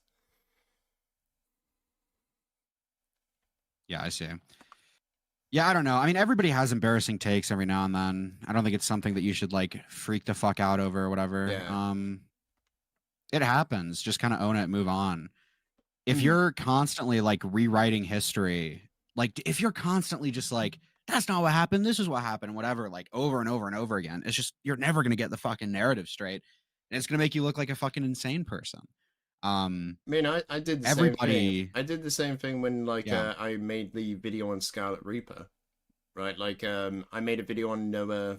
S9: Yeah, I see. Yeah, I don't know. I mean, everybody has embarrassing takes every now and then. I don't think it's something that you should like freak the fuck out over or whatever.
S1: Yeah.
S9: It happens. Just kind of own it, move on. If you're constantly like rewriting history, like if you're constantly just like, that's not what happened, this is what happened, whatever, like over and over and over again, it's just, you're never going to get the fucking narrative straight. And it's going to make you look like a fucking insane person.
S1: I mean, I did the same thing. I did the same thing when like I made the video on Scarlet Reaper, right? Like I made a video on Noah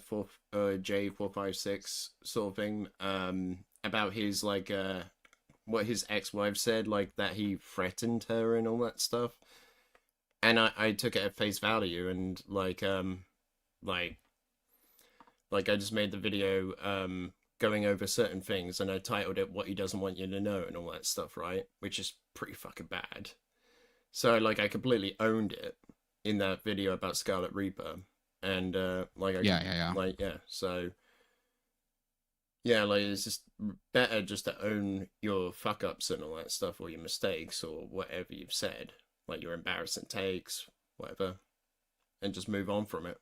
S1: J456 sort of thing about his like what his ex-wife said, like that he threatened her and all that stuff. And I took it at face value and like I just made the video going over certain things, and I titled it "What He Doesn't Want You to Know" and all that stuff, right? Which is pretty fucking bad. So like I completely owned it in that video about Scarlet Reaper, and like so yeah, like it's just better just to own your fuck ups and all that stuff, or your mistakes, or whatever you've said, like your embarrassing takes, whatever, and just move on from it.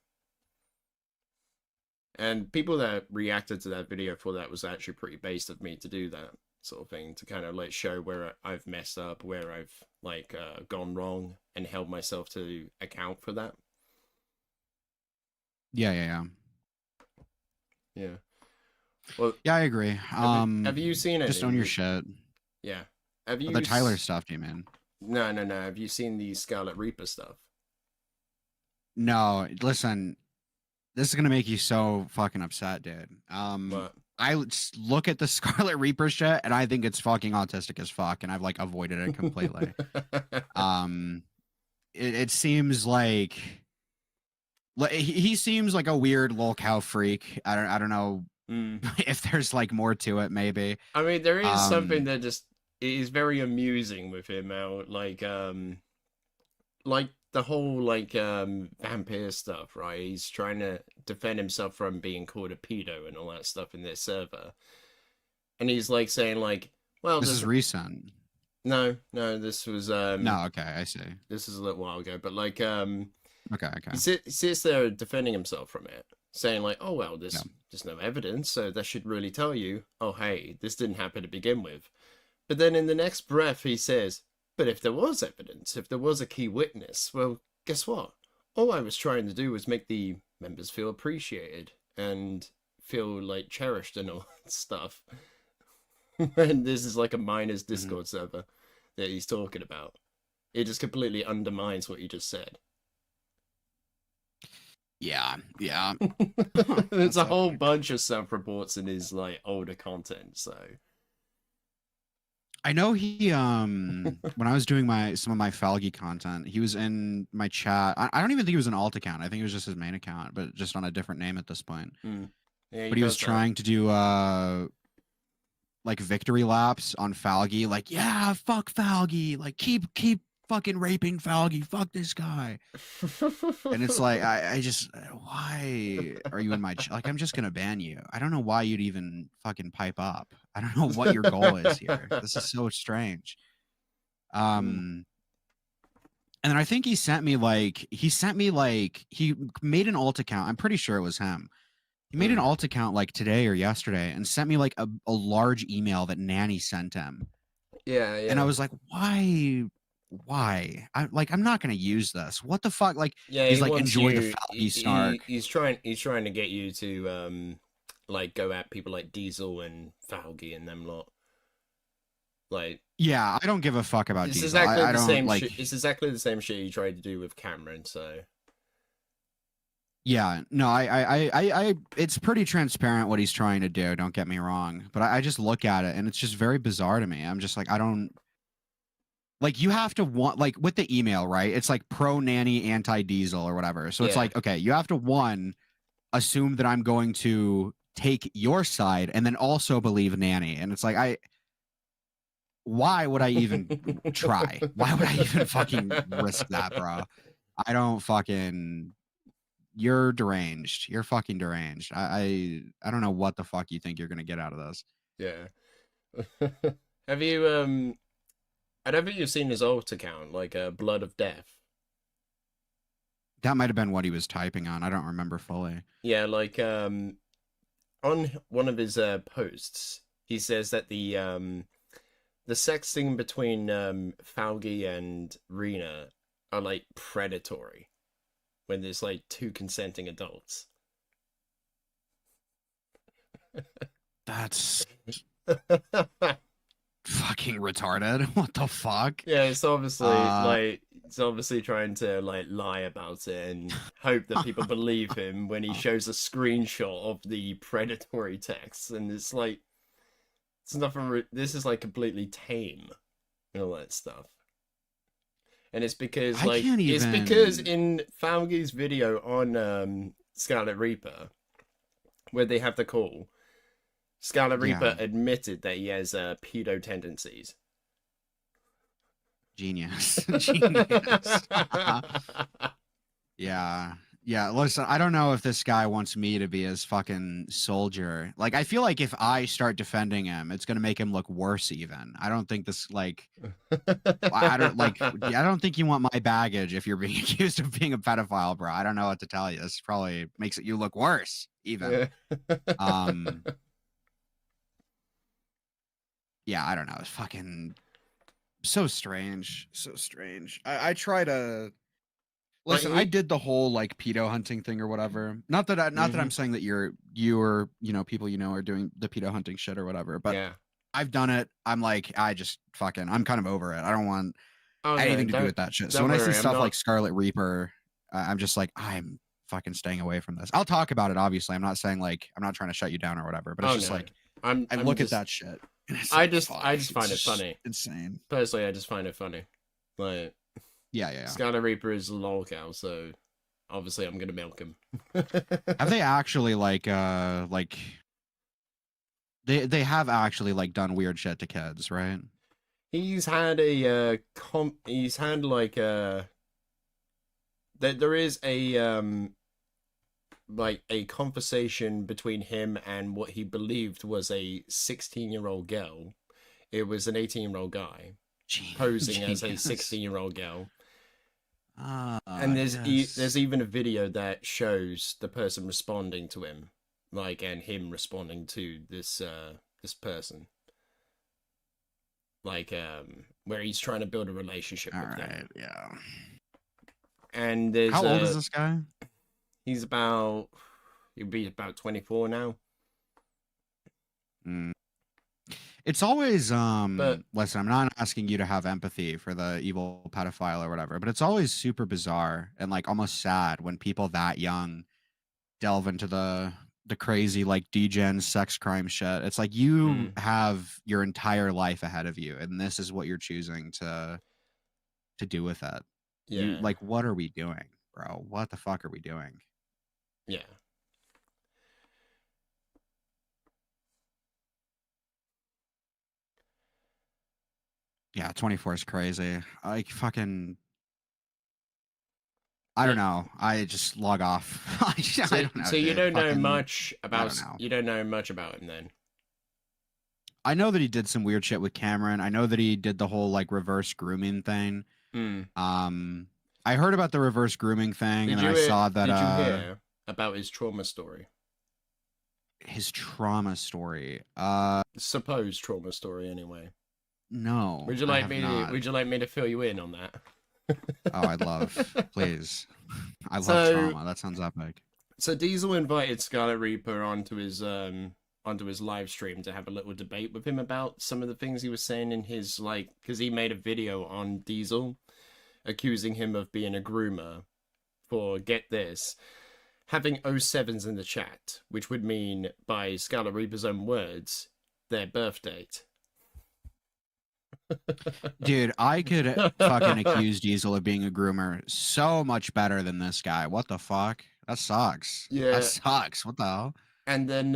S1: And people that reacted to that video thought that was actually pretty based of me to do that sort of thing, to kind of like show where I've messed up, where I've like gone wrong, and held myself to account for that.
S9: Yeah.
S1: Well,
S9: yeah, I agree.
S1: Have you seen it?
S9: Just own your shit.
S1: Yeah. Have you
S9: the Tyler stuff, do you mean?
S1: No. Have you seen the Scarlet Reaper stuff?
S9: No. Listen, this is gonna make you so fucking upset, dude.
S1: What?
S9: I look at the Scarlet Reaper shit, and I think it's fucking autistic as fuck, and I've like avoided it completely. It seems like he seems like a weird lol cow freak. I don't know if there's like more to it. Maybe.
S1: I mean, there is something that just is very amusing with him out, like the whole vampire stuff, right? He's trying to defend himself from being called a pedo and all that stuff in their server, and he's like saying like, well,
S9: this is recent.
S1: No, this was
S9: no, okay, I see.
S1: This is a little while ago, but like
S9: okay.
S1: He sits there defending himself from it, saying like, oh well, there's no evidence, so that should really tell you, oh hey, this didn't happen to begin with. But then in the next breath he says, but if there was evidence, if there was a key witness, well, guess what? All I was trying to do was make the members feel appreciated and feel like cherished and all that stuff. And this is like a miners Discord server that he's talking about. It just completely undermines what you just said.
S9: Yeah.
S1: There's a whole bunch of self-reports in his like older content, so
S9: I know he when I was doing some of my Falgi content, he was in my chat. I don't even think he was an alt account. I think it was just his main account, but just on a different name at this point.
S1: Yeah,
S9: but he was trying to do like victory laps on Falgi, like, yeah, fuck Falgi, like keep fucking raping Falgi, fuck this guy. And it's like, I just, why are you in my like, I'm just gonna ban you. I don't know why you'd even fucking pipe up. I don't know what your goal is here. This is so strange. And then I think he made an alt account. I'm pretty sure it was him. He made an alt account like today or yesterday and sent me like a large email that Nanny sent him.
S1: Yeah.
S9: And I was like, why? I'm not gonna use this. What the fuck? Like,
S1: yeah,
S9: he's like, enjoy the Falgi snark.
S1: He's trying to get you to like go at people like Diesel and Falgi and them lot. Like,
S9: yeah, I don't give a fuck about Diesel.
S1: Exactly
S9: I
S1: the
S9: don't
S1: same
S9: like.
S1: It's exactly the same shit he tried to do with Cameron. So.
S9: Yeah, no, I it's pretty transparent what he's trying to do. Don't get me wrong, but I just look at it and it's just very bizarre to me. I'm just like, I don't like. You have to want like with the email, right? It's like pro Nanny, anti Diesel or whatever. So it's like, okay, you have to assume that I'm going to take your side and then also believe Nanny, and it's like why would I even try? Why would I even fucking risk that, bro? I don't fucking. You're deranged. You're fucking deranged. I don't know what the fuck you think you're gonna get out of this.
S1: Yeah. Have you I don't think you've seen his alt account, like Blood of Death.
S9: That might have been what he was typing on. I don't remember fully.
S1: Yeah, like on one of his posts, he says that the sexting between Falgi and Rena are like predatory. When there's like two consenting adults.
S9: That's fucking retarded. What the fuck?
S1: Yeah, it's obviously trying to like lie about it and hope that people believe him when he shows a screenshot of the predatory text, and it's like it's nothing. This is like completely tame and all that stuff. And it's because it's because in Falgi's video on Scarlet Reaper, where they have the call, Scarlet Reaper admitted that he has pedo tendencies.
S9: Genius. Yeah, listen, I don't know if this guy wants me to be his fucking soldier. Like, I feel like if I start defending him, it's gonna make him look worse even. I don't think this, like, I don't think you want my baggage if you're being accused of being a pedophile, bro. I don't know what to tell you. This probably makes you look worse even. Yeah, I don't know. It's fucking so strange. So strange. I try to... Listen, I did the whole like pedo hunting thing or whatever. Not that I'm saying that you or people are doing the pedo hunting shit or whatever, but I've done it. I'm like, I'm kind of over it. I don't want anything to do with that shit. So when I see stuff like Scarlet Reaper, I'm just like, I'm fucking staying away from this. I'll talk about it, obviously. I'm not saying like I'm not trying to shut you down or whatever, but it's like I look at that shit.
S1: I just find it funny.
S9: Insane.
S1: Personally, I just find it funny. Like
S9: Yeah.
S1: Scarlet Reaper is a lol cow, so obviously I'm gonna milk him.
S9: Have they actually they have actually like done weird shit to kids, right?
S1: He's had a he's had like a there is a like a conversation between him and what he believed was a 16-year-old girl. It was an 18-year-old guy posing as a 16-year-old girl. And there's even a video that shows the person responding to him, like, and him responding to this this person, like where he's trying to build a relationship with them.
S9: Yeah.
S1: And there's
S9: how old is this guy?
S1: He'd be about 24 now.
S9: It's always listen, I'm not asking you to have empathy for the evil pedophile or whatever, but it's always super bizarre and like almost sad when people that young delve into the crazy like degen sex crime shit. It's like you have your entire life ahead of you and this is what you're choosing to do with it.
S1: Yeah.
S9: Like, what are we doing, bro? What the fuck are we doing?
S1: Yeah.
S9: Yeah, 24 is crazy. I don't know. I just log off. I don't know.
S1: So you don't know much about him then?
S9: I know that he did some weird shit with Cameron. I know that he did the whole like reverse grooming thing. I heard about the reverse grooming thing, and I saw that.
S1: Did you hear about his trauma story?
S9: His trauma story.
S1: Supposed trauma story, anyway.
S9: No.
S1: Would you like me to fill you in on that?
S9: Oh, I'd love, please. I love trauma. That sounds epic.
S1: So Diesel invited Scarlet Reaper onto his live stream to have a little debate with him about some of the things he was saying in his, like, because he made a video on Diesel accusing him of being a groomer for, get this, having 07s in the chat, which would mean, by Scarlet Reaper's own words, their birth date.
S9: Dude, I could fucking accuse Diesel of being a groomer so much better than this guy. What the fuck? That sucks.
S1: Yeah.
S9: That sucks. What the hell?
S1: And then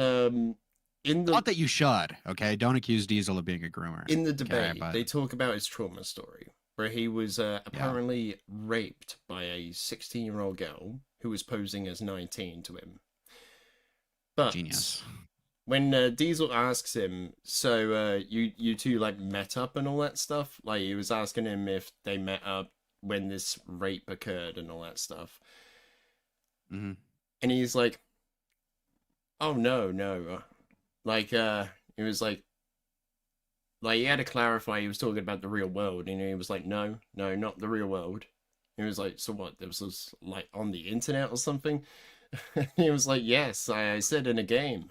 S9: not that you should, okay? Don't accuse Diesel of being a groomer.
S1: In the debate, they talk about his trauma story, where he was apparently raped by a 16-year-old girl who was posing as 19 to him. But
S9: genius.
S1: When Diesel asks him, so you two like met up and all that stuff, like he was asking him if they met up when this rape occurred and all that stuff, and he's like, "Oh no," like he was like he had to clarify he was talking about the real world, and he was like, "No, not the real world." He was like, "So what? This was like on the internet or something?" He was like, "Yes, I said in a game."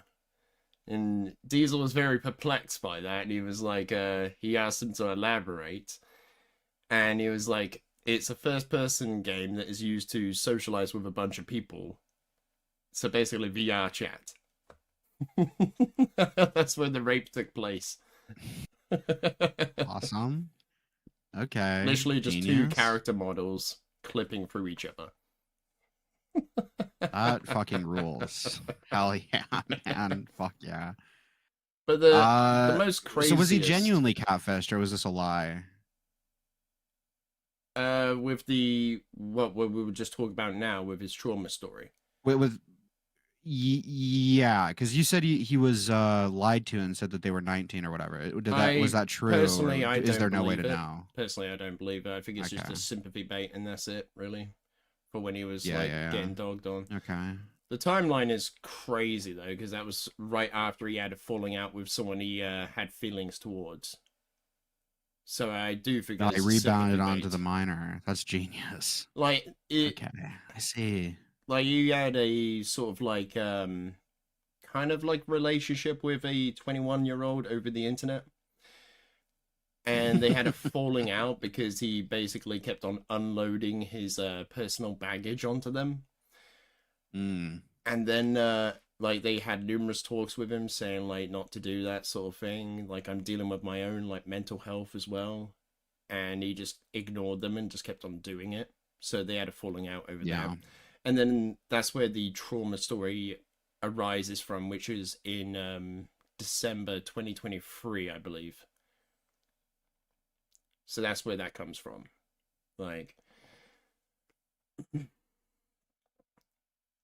S1: And Diesel was very perplexed by that, and he was like, he asked him to elaborate, and he was like, it's a first-person game that is used to socialize with a bunch of people, so basically VR chat. That's where the rape took place.
S9: Awesome. Okay.
S1: Literally just two character models clipping through each other.
S9: That fucking rules. Hell yeah, man. Fuck yeah.
S1: But the most crazy.
S9: So was he genuinely catfished, or was this a lie?
S1: With the what we were just talking about now, with his trauma story.
S9: Yeah, because you said he was lied to and said that they were 19 or whatever. Was that true?
S1: Personally,
S9: is there no way to know?
S1: Personally, I don't believe it. I think it's just a sympathy bait, and that's it, really. For when he was getting dogged on.
S9: Okay.
S1: The timeline is crazy though, because that was right after he had a falling out with someone he had feelings towards. So I do think
S9: he rebounded onto the minor. That's genius.
S1: Like
S9: okay, I see.
S1: Like you had a sort of like kind of like relationship with a 21-year-old over the internet. And they had a falling out because he basically kept on unloading his personal baggage onto them. And then like they had numerous talks with him saying like not to do that sort of thing. Like, I'm dealing with my own like mental health as well. And he just ignored them and just kept on doing it. So they had a falling out over that. And then that's where the trauma story arises from, which is in December 2023, I believe. So that's where that comes from. Like,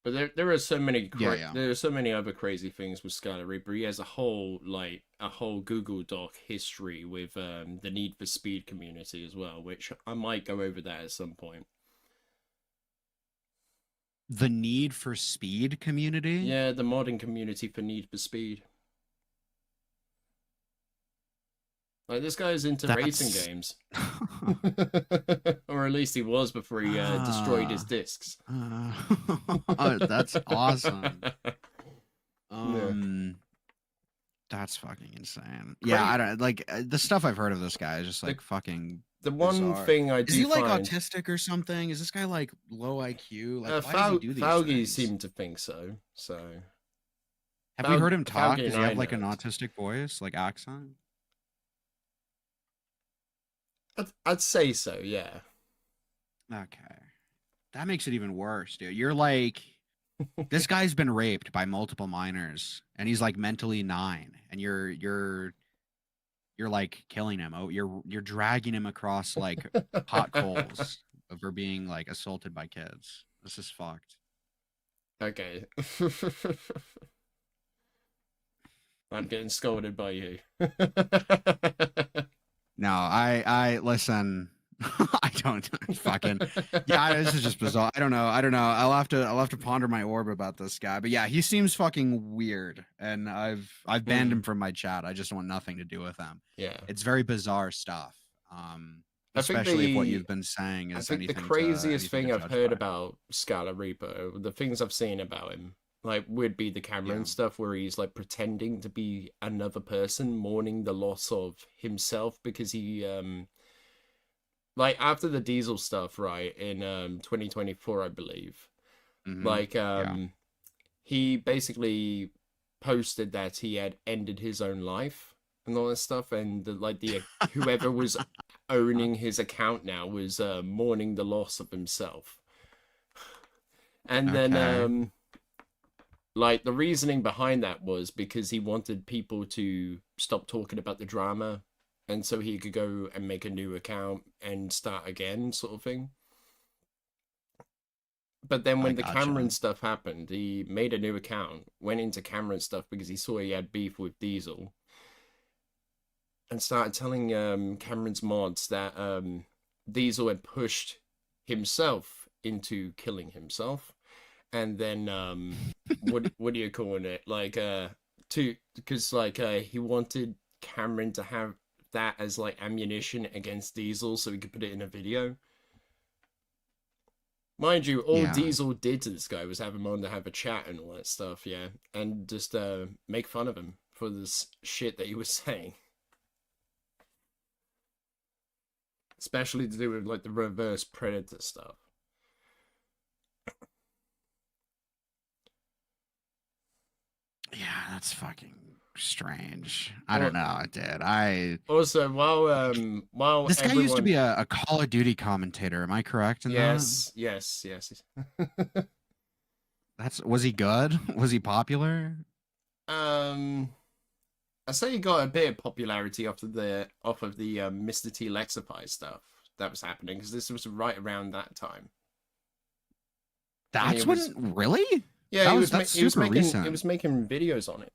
S1: but there are so many there are so many other crazy things with Scarlet Reaper. He has a whole Google Doc history with the Need for Speed community as well, which I might go over that at some point.
S9: The Need for Speed community?
S1: Yeah, the modding community for Need for Speed. Like, this guy's into racing games. Or at least he was before he destroyed his discs.
S9: That's awesome.
S1: Yeah.
S9: That's fucking insane. Yeah, I don't like the stuff I've heard of this guy is just like fucking
S1: the one
S9: bizarre.
S1: thing I do
S9: Is he like
S1: find...
S9: autistic or something? Is this guy like low IQ? Like, why does he do these
S1: Fauci
S9: things?
S1: seemed to think so.
S9: Have you heard him talk? Does he have like
S1: knows.
S9: an autistic voice, like accent?
S1: I'd say so, yeah.
S9: Okay. That makes it even worse, dude. You're like, this guy's been raped by multiple minors, and he's like mentally 9, and you're like killing him. Oh, you're dragging him across like hot coals over being like assaulted by kids. This is fucked.
S1: Okay. I'm getting scolded by you.
S9: No, I listen. I don't fucking. Yeah, this is just bizarre. I don't know. I'll have to ponder my orb about this guy. But yeah, he seems fucking weird, and I've banned him from my chat. I just want nothing to do with him.
S1: Yeah,
S9: it's very bizarre stuff. Especially if what you've been saying is
S1: anything. The craziest thing I've heard about Scarlet Reaper, the things I've seen about him, like, would be the Cameron stuff where he's like pretending to be another person, mourning the loss of himself because he like after the Diesel stuff, right, in 2024, I believe. Like he basically posted that he had ended his own life and all this stuff, and the whoever was owning his account now was mourning the loss of himself. And then like, the reasoning behind that was because he wanted people to stop talking about the drama, and so he could go and make a new account and start again, sort of thing. But then when the Cameron stuff happened, he made a new account, went into Cameron stuff because he saw he had beef with Diesel, and started telling Cameron's mods that Diesel had pushed himself into killing himself. And then what do you call it? Like because like he wanted Cameron to have that as like ammunition against Diesel so he could put it in a video. Mind you, all Diesel did to this guy was have him on to have a chat and all that stuff, and just make fun of him for this shit that he was saying. Especially to do with like the reverse predator stuff.
S9: Yeah, that's fucking strange. I don't know, dude.
S1: Also, while
S9: this guy used to be a Call of Duty commentator. Am I correct in that?
S1: Yes.
S9: Was he good? Was he popular?
S1: I say he got a bit of popularity off of the Mr. T Lexify stuff that was happening, because this was right around that time.
S9: That's really?
S1: Yeah, he was making
S9: recent.
S1: videos on it.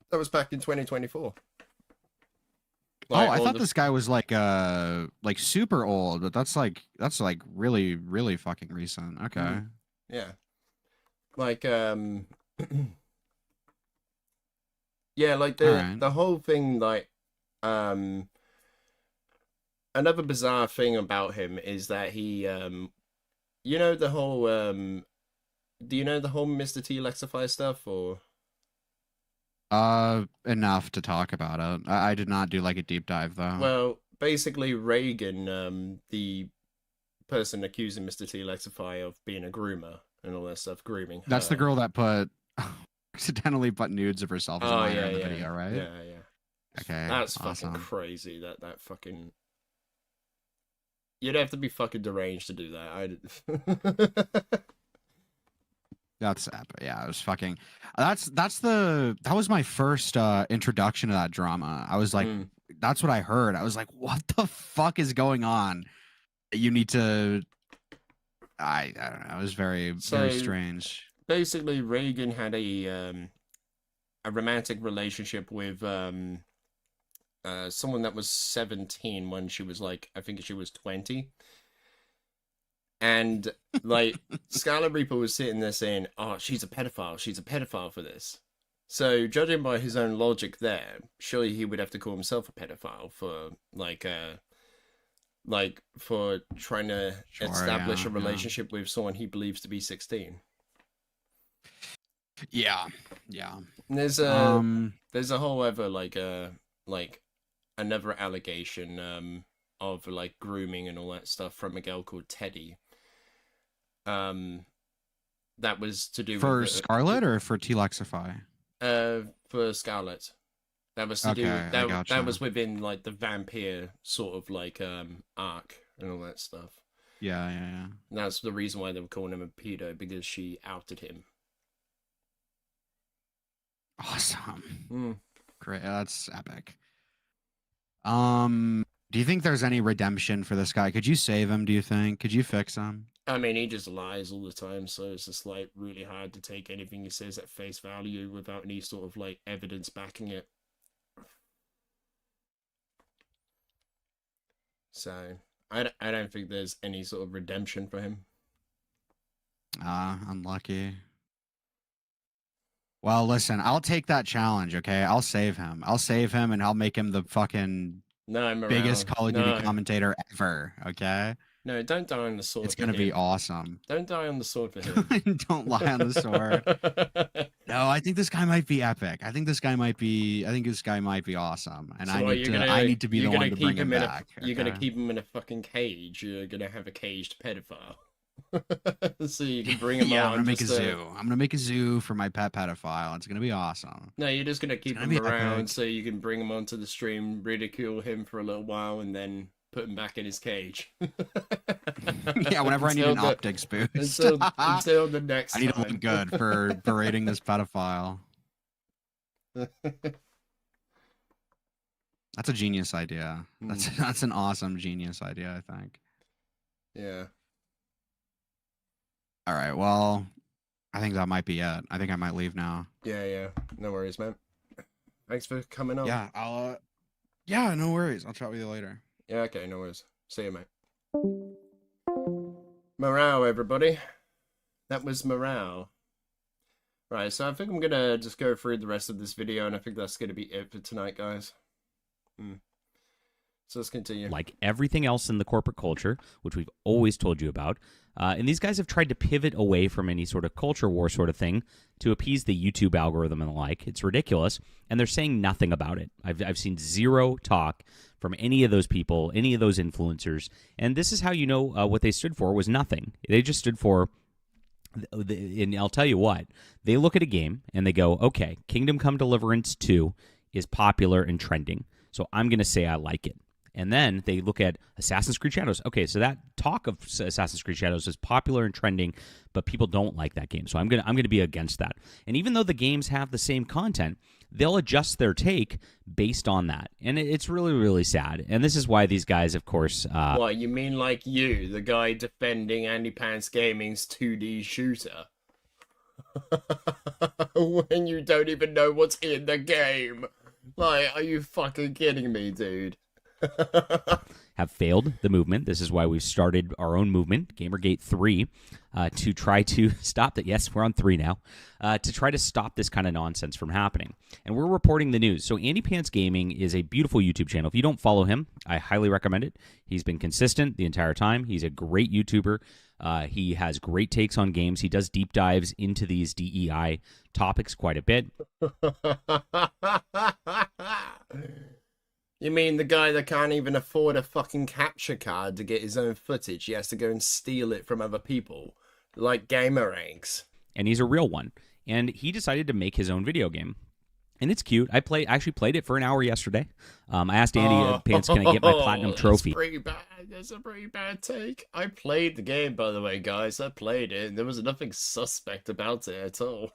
S1: That was back in 2024.
S9: Like, I thought this guy was like super old, but that's like really, really fucking recent. Okay.
S1: Yeah. Like yeah, like the whole thing, like another bizarre thing about him is that he you know the whole do you know the whole Mr. T Lexify stuff, or
S9: enough to talk about it. I did not do like a deep dive though.
S1: Well, basically Reagan, the person accusing Mr. T Lexify of being a groomer and all that stuff, grooming her.
S9: That's the girl that accidentally put nudes of herself as a minor in the video, right?
S1: Yeah.
S9: Okay.
S1: That's awesome. Fucking crazy. That fucking... You'd have to be fucking deranged to do that.
S9: That's sad, but yeah, it was fucking. That was my first introduction to that drama. I was like that's what I heard. I was like, what the fuck is going on? You need to. I don't know. It was very strange.
S1: Basically, Reagan had a romantic relationship with someone that was 17 when she was like, I think she was 20. And like Scarlet Reaper was sitting there saying, "Oh, she's a pedophile. She's a pedophile for this." So, judging by his own logic there, surely he would have to call himself a pedophile for for trying to establish a relationship with someone he believes to be 16.
S9: Yeah.
S1: And there's a whole other another allegation of like grooming and all that stuff from a girl called Teddy. That was to do
S9: for
S1: with
S9: Scarlet or for Telexify?
S1: For Scarlet. That was to do that was within like the vampire sort of like arc and all that stuff.
S9: Yeah.
S1: And that's the reason why they were calling him a pedo, because she outed him.
S9: Awesome. Great. That's epic. Do you think there's any redemption for this guy? Could you save him, do you think? Could you fix him?
S1: I mean, he just lies all the time, so it's just like really hard to take anything he says at face value without any sort of like evidence backing it. So I don't think there's any sort of redemption for him.
S9: Unlucky. Well, listen, I'll take that challenge, okay? I'll save him. And I'll make him the fucking biggest Call of Duty commentator ever, okay?
S1: No, don't die on the sword.
S9: It's gonna be awesome.
S1: Don't die on the sword for him.
S9: Don't lie on the sword. No, I think this guy might be epic. I think this guy might be awesome. And so I need to be the one to bring him back.
S1: You're gonna keep him in a fucking cage. You're gonna have a caged pedophile. So you can bring him on.
S9: I'm gonna make a zoo. I'm gonna make a zoo for my pet pedophile. It's gonna be awesome.
S1: No, you're just gonna keep him around so you can bring him onto the stream, ridicule him for a little while, and then put him back in his cage.
S9: Yeah, whenever I need an optics boost.
S1: Until the next time.
S9: I need to look good for berating this pedophile. That's a genius idea. That's an awesome genius idea, I think.
S1: Yeah.
S9: All right, well, I think that might be it. I think I might leave now.
S1: Yeah. No worries, man. Thanks for coming on.
S9: Yeah, no worries. I'll chat with you later.
S1: Yeah, okay, no worries. See you, mate. Morale, everybody. That was morale. Right, so I think I'm gonna just go through the rest of this video, and I think that's gonna be it for tonight, guys. So let's continue.
S8: Like everything else in the corporate culture, which we've always told you about, and these guys have tried to pivot away from any sort of culture war sort of thing to appease the YouTube algorithm and the like. It's ridiculous, and they're saying nothing about it. I've seen zero talk from any of those people, any of those influencers, and this is how you know what they stood for was nothing. They just stood for, and I'll tell you what, they look at a game and they go, okay, Kingdom Come Deliverance 2 is popular and trending, so I'm going to say I like it. And then they look at Assassin's Creed Shadows. Okay, so that talk of Assassin's Creed Shadows is popular and trending, but people don't like that game. So I'm gonna be against that. And even though the games have the same content, they'll adjust their take based on that. And it's really, really sad. And this is why these guys, of course...
S1: What, you mean like you, the guy defending Andy Pants Gaming's 2D shooter? When you don't even know what's in the game. Like, are you fucking kidding me, dude?
S8: Have failed the movement. This is why we've started our own movement, Gamergate 3, to try to stop that. Yes, we're on 3 now. To try to stop this kind of nonsense from happening. And we're reporting the news. So Andy Pants Gaming is a beautiful YouTube channel. If you don't follow him, I highly recommend it. He's been consistent the entire time. He's a great YouTuber. He has great takes on games. He does deep dives into these DEI topics quite a bit.
S1: You mean the guy that can't even afford a fucking capture card to get his own footage? He has to go and steal it from other people, like Gamerangs.
S8: And he's a real one. And he decided to make his own video game. And it's cute. I actually played it for an hour yesterday. I asked Andy Pants, can I get my platinum trophy?
S1: That's pretty bad. That's a pretty bad take. I played the game, by the way, guys. I played it. And there was nothing suspect about it at all.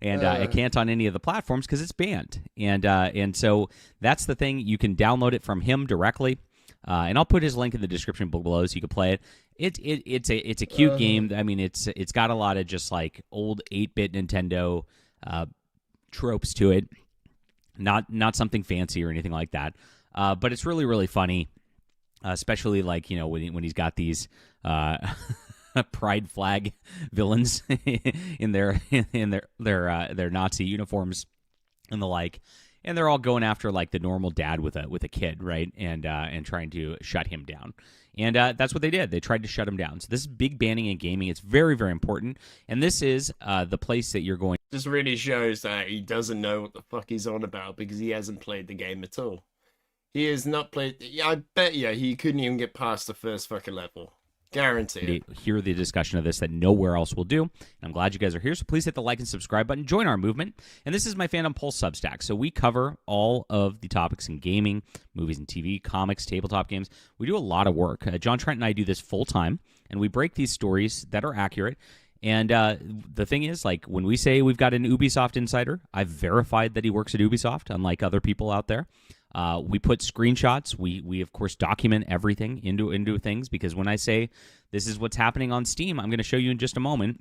S10: and it can't on any of the platforms because it's banned. And so that's the thing. You can download it from him directly, and I'll put his link in the description below so you can play it. It's a cute game. I mean, it's got a lot of just like old 8-bit Nintendo tropes to it. Not something fancy or anything like that. But it's really, really funny, especially like, you know, when he's got these pride flag villains in their Nazi uniforms and the like, and they're all going after like the normal dad with a kid, right? And trying to shut him down. And that's what they did. They tried to shut him down. So this is big banning in gaming. It's very, very important. And this is the place that you're going.
S1: This really shows that he doesn't know what the fuck he's on about because he hasn't played the game at all. He has not played. I bet you he couldn't even get past the first fucking level. Guaranteed.
S10: Hear the discussion of this that nowhere else will do. And I'm glad you guys are here. So please hit the like and subscribe button. Join our movement. And this is my Fandom Pulse Substack. So we cover all of the topics in gaming, movies and TV, comics, tabletop games. We do a lot of work. John Trent and I do this full time, and we break these stories that are accurate. And the thing is, like, when we say we've got an Ubisoft insider, I've verified that he works at Ubisoft, unlike other people out there. We put screenshots. We of course document everything into things, because when I say this is what's happening on Steam, I'm going to show you in just a moment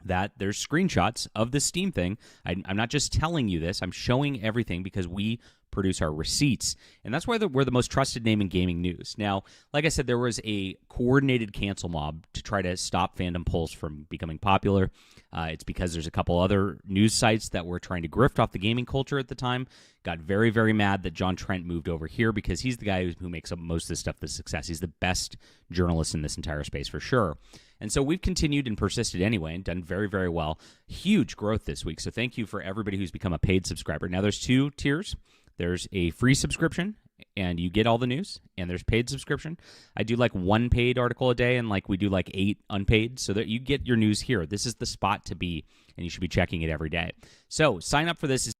S10: that there's screenshots of the Steam thing. I'm not just telling you this. I'm showing everything because we produce our receipts, and that's why we're the most trusted name in gaming news. Now, like I said, there was a coordinated cancel mob to try to stop Fandom Pulse from becoming popular. It's because there's a couple other news sites that were trying to grift off the gaming culture at the time. Got very, very mad that John Trent moved over here because he's the guy who makes up most of this stuff the success. He's the best journalist in this entire space for sure. And so we've continued and persisted anyway and done very, very well. Huge growth this week. So thank you for everybody who's become a paid subscriber. Now there's two tiers. There's a free subscription, and you get all the news, and there's paid subscription. I do like one paid article a day, and like we do like 8 unpaid, so that you get your news here. This is the spot to be, and you should be checking it every day. So sign up for this.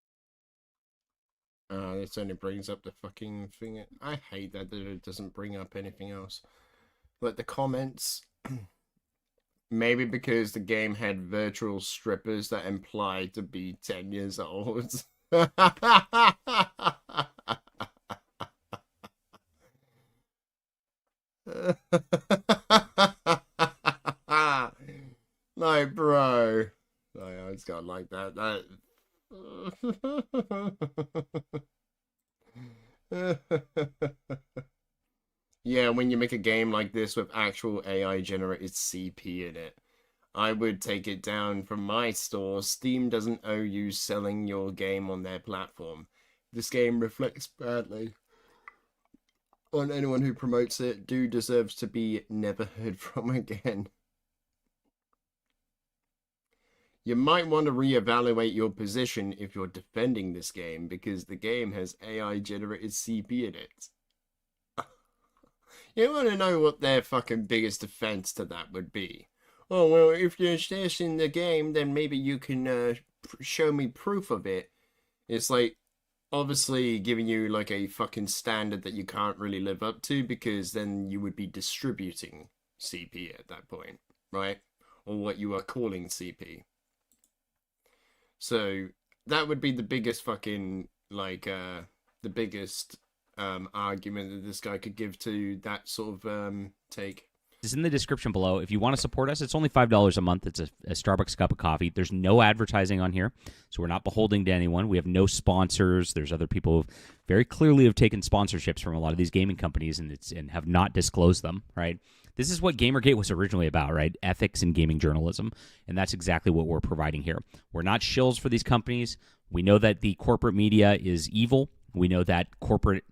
S1: This only brings up the fucking thing. I hate that it doesn't bring up anything else. Like the comments, maybe because the game had virtual strippers that implied to be 10 years old. Like, bro, I just got like that. Yeah, when you make a game like this with actual AI generated CP in it, I would take it down from my store. Steam doesn't owe you selling your game on their platform. This game reflects badly on anyone who promotes it. Dude deserves to be never heard from again. You might want to reevaluate your position if you're defending this game, because the game has AI generated CP in it. You want to know what their fucking biggest defense to that would be? Oh, well, if there's this in the game, then maybe you can show me proof of it. It's like, obviously giving you like a fucking standard that you can't really live up to, because then you would be distributing CP at that point, right? Or what you are calling CP. So that would be the biggest fucking, like, the biggest argument that this guy could give to that sort of take.
S10: It's in the description below. If you want to support us, it's only $5 a month. It's a Starbucks cup of coffee. There's no advertising on here, so we're not beholden to anyone. We have no sponsors. There's other people who very clearly have taken sponsorships from a lot of these gaming companies and have not disclosed them, right? This is what Gamergate was originally about, right? Ethics in gaming journalism, and that's exactly what we're providing here. We're not shills for these companies. We know that the corporate media is evil. We know that corporate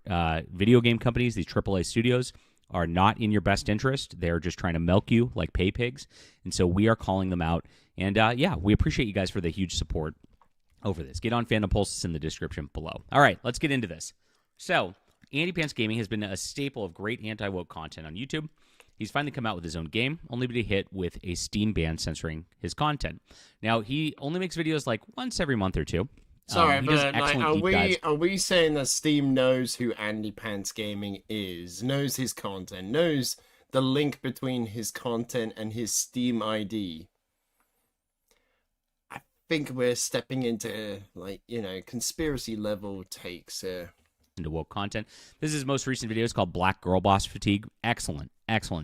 S10: video game companies, these AAA studios, are not in your best interest. They're just trying to milk you like pay pigs. And so we are calling them out. And yeah, we appreciate you guys for the huge support over this. Get on Fandom Pulse. It's in the description below. All right, let's get into this. So Andy Pants Gaming has been a staple of great anti-woke content on YouTube. He's finally come out with his own game, only to be hit with a Steam ban censoring his content. Now, he only makes videos like once every month or two.
S1: Sorry, but like, are we saying that Steam knows who Andy Pants Gaming is, knows his content, knows the link between his content and his Steam ID? I think we're stepping into, like, conspiracy level takes here.
S10: Into woke content. This is his most recent video. It's called Black Girl Boss Fatigue. Excellent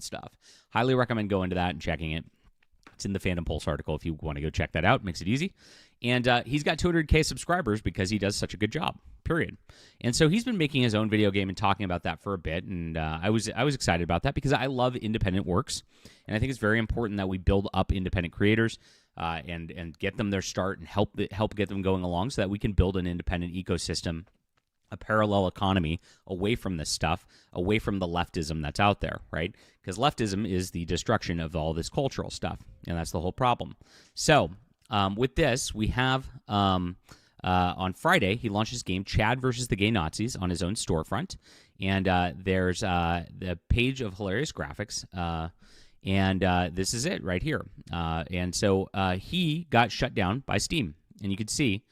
S10: stuff. Highly recommend going to that and checking it. It's in the Fandom Pulse article if you want to go check that out. Makes it easy. And he's got 200K subscribers because he does such a good job, period. And so he's been making his own video game and talking about that for a bit. And I was excited about that because I love independent works. And I think it's very important that we build up independent creators and get them their start and help get them going along so that we can build an independent ecosystem, a parallel economy away from this stuff, away from the leftism that's out there, right? Because leftism is the destruction of all this cultural stuff, and that's the whole problem. So with this, we have on Friday, he launched his game Chad versus the Gay Nazis on his own storefront, and there's the page of hilarious graphics, and this is it right here. And so he got shut down by Steam, and you can see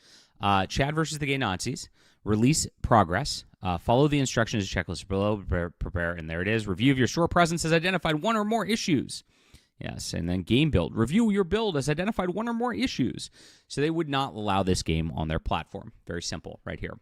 S10: Chad versus the Gay Nazis. Release progress. Follow the instructions checklist below. Prepare, and there it is. Review of your store presence has identified one or more issues. Yes, and then game build. Review your build has identified one or more issues. So they would not allow this game on their platform. Very simple right here.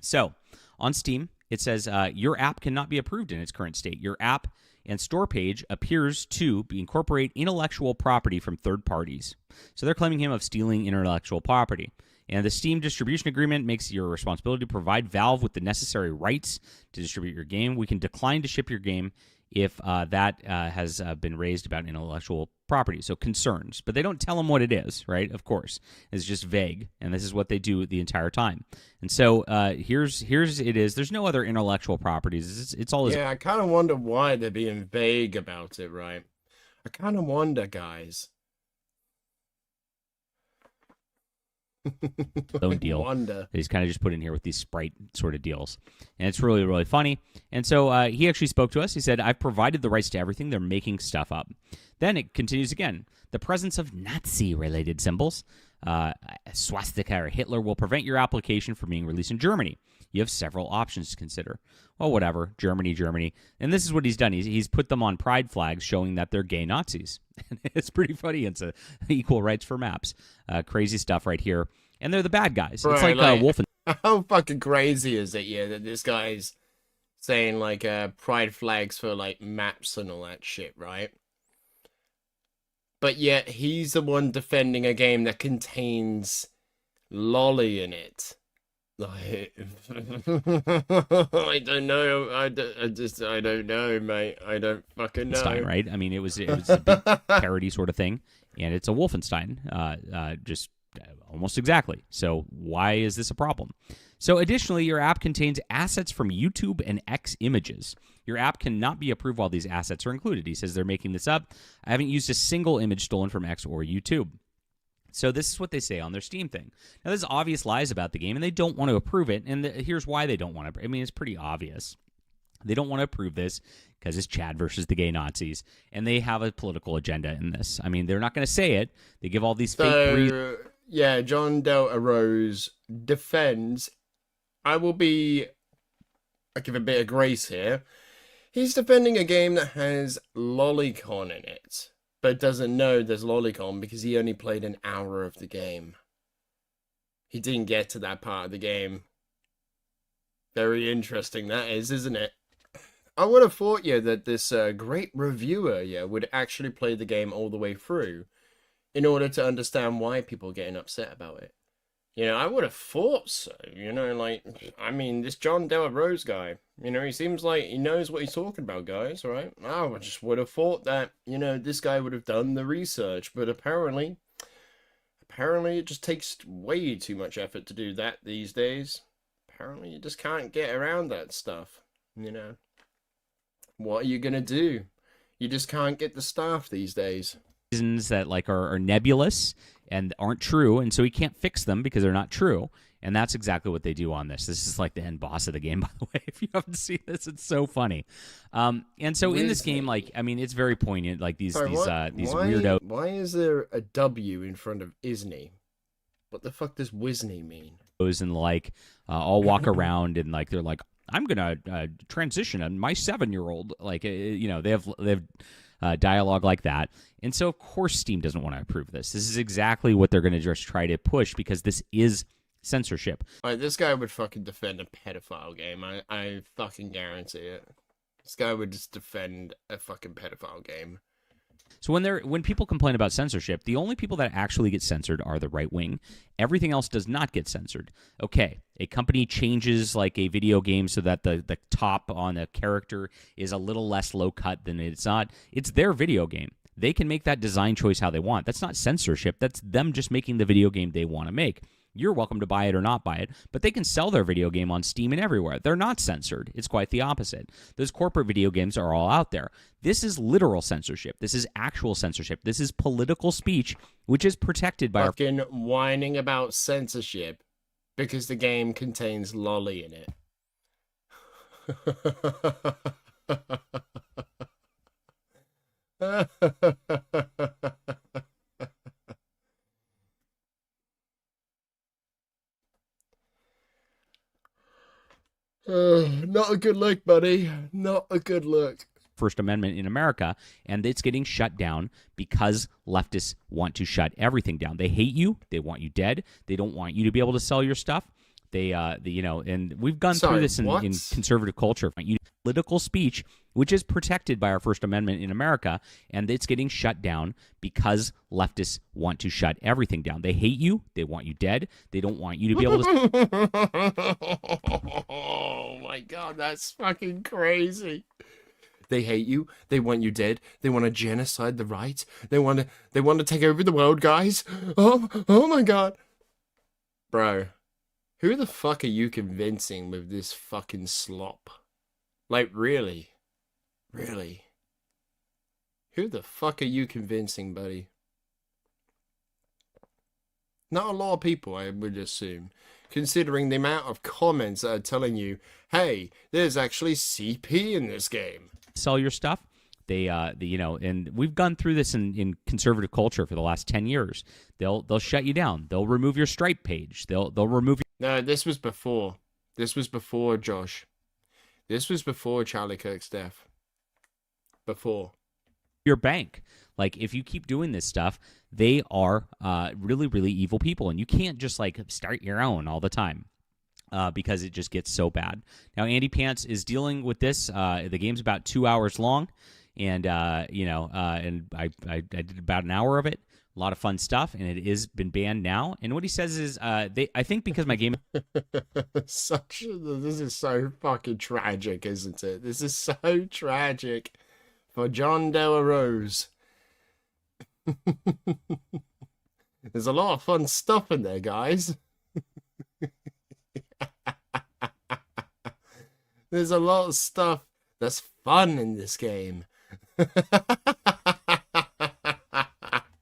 S10: So on Steam, it says your app cannot be approved in its current state. Your app and store page appears to incorporate intellectual property from third parties. So they're claiming him of stealing intellectual property. And the Steam distribution agreement makes your responsibility to provide Valve with the necessary rights to distribute your game. We can decline to ship your game if that has been raised about intellectual property. So concerns. But they don't tell them what it is, right? Of course. It's just vague. And this is what they do the entire time. And so here's it is. There's no other intellectual properties. It's all...
S1: Yeah, I kind of wonder why they're being vague about it, right? I kind of wonder, guys.
S10: Own deal that he's kind of just put in here with these Sprite sort of deals, and it's really, really funny. And so he actually spoke to us. He said, I've provided the rights to everything. They're making stuff up. Then it continues again. The presence of Nazi-related symbols, swastika or Hitler, will prevent your application from being released in Germany. You have several options to consider. Well, whatever, Germany. And this is what he's done. He's put them on pride flags showing that they're gay Nazis. It's pretty funny. It's equal rights for maps. Crazy stuff right here. And they're the bad guys.
S1: Right,
S10: it's like Wolfen.
S1: How fucking crazy is it, that this guy's saying, like, pride flags for, like, maps and all that shit, right? But yet he's the one defending a game that contains lolly in it. Like, I don't know. I don't know, mate. I don't fucking know.
S10: Right? I mean, it was a big parody sort of thing, and it's a Wolfenstein, just almost exactly. So why is this a problem? So additionally, your app contains assets from YouTube and X images. Your app cannot be approved while these assets are included. He says they're making this up. I haven't used a single image stolen from X or YouTube. So this is what they say on their Steam thing. Now, there's obvious lies about the game, and they don't want to approve it. And here's why they don't want to. I mean, it's pretty obvious. They don't want to approve this because it's Chad versus the gay Nazis, and they have a political agenda in this. I mean, they're not going to say it. They give all these fake reasons.
S1: Yeah, John Del Arroz defends. I give a bit of grace here. He's defending a game that has lolicon in it, but doesn't know there's lolicon because he only played an hour of the game. He didn't get to that part of the game. Very interesting that is, isn't it? I would have thought, that this great reviewer, would actually play the game all the way through in order to understand why people are getting upset about it. I would have thought so, this John Del Arroz guy, he seems like he knows what he's talking about, guys, right? I just would have thought that, this guy would have done the research, but apparently it just takes way too much effort to do that these days. Apparently you just can't get around that stuff, What are you gonna do? You just can't get the staff these days.
S10: Reasons that are nebulous and aren't true, and so he can't fix them because they're not true. And that's exactly what they do on this. This is like the end boss of the game, by the way. If you haven't seen this, it's so funny. And so in this game, it's very poignant. Like these weirdo.
S1: Why is there a W in front of Isney? What the fuck does Wisney mean?
S10: And all walk around and they're like, I'm gonna transition on my 7-year-old. They have dialogue like that. And so, of course, Steam doesn't want to approve this. This is exactly what they're going to just try to push because this is censorship.
S1: Like, this guy would fucking defend a pedophile game. I fucking guarantee it. This guy would just defend a fucking pedophile game.
S10: So when people complain about censorship, the only people that actually get censored are the right wing. Everything else does not get censored. Okay, a company changes like a video game so that the top on a character is a little less low cut than it's not. It's their video game. They can make that design choice how they want. That's not censorship. That's them just making the video game they want to make. You're welcome to buy it or not buy it, but they can sell their video game on Steam and everywhere. They're not censored. It's quite the opposite. Those corporate video games are all out there. This is literal censorship. This is actual censorship. This is political speech, which is protected by
S1: fucking whining about censorship because the game contains lolly in it. Not a good look, buddy. Not a good look.
S10: First Amendment in America, and it's getting shut down because leftists want to shut everything down. They hate you. They want you dead. They don't want you to be able to sell your stuff. And we've gone through this in conservative culture. Political speech, which is protected by our First Amendment in America, and it's getting shut down because leftists want to shut everything down. They hate you. They want you dead. They don't want you to be able to...
S1: Oh my God, that's fucking crazy. They hate you. They want you dead. They want to genocide the right. They want to take over the world, guys. Oh my God. Bro, who the fuck are you convincing with this fucking slop? Like, really? Really? Who the fuck are you convincing, buddy? Not a lot of people, I would assume, considering the amount of comments that are telling you, hey, there's actually CP in this game.
S10: Sell your stuff. And we've gone through this in conservative culture for the last 10 years. They'll shut you down. They'll remove your Stripe page. They'll remove
S1: No, this was before. This was before, Josh. This was before Charlie Kirk's death. Before.
S10: Your bank. Like, if you keep doing this stuff, they are really, really evil people. And you can't just, like, start your own all the time because it just gets so bad. Now, Andy Pants is dealing with this. The game's about 2 hours long. And, and I did about an hour of it. A lot of fun stuff, and it has been banned now. And what he says is, I think because my game...
S1: This is so fucking tragic, isn't it? This is so tragic for John Doe Arroz. There's a lot of fun stuff in there, guys. There's a lot of stuff that's fun in this game.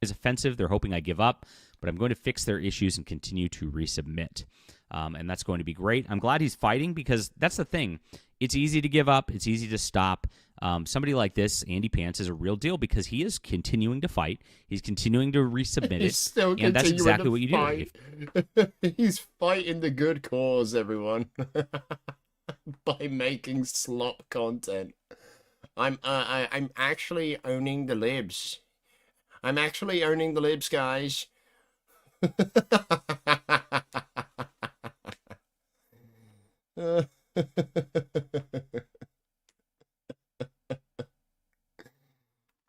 S10: Is offensive. They're hoping I give up, but I'm going to fix their issues and continue to resubmit. And that's going to be great. I'm glad he's fighting because that's the thing. It's easy to give up. It's easy to stop. Somebody like this, Andy Pants, is a real deal because he is continuing to fight. He's continuing to resubmit it. And that's exactly what you do.
S1: He's fighting the good cause, everyone, by making slop content. I'm actually owning the libs. I'm actually owning the libs, guys.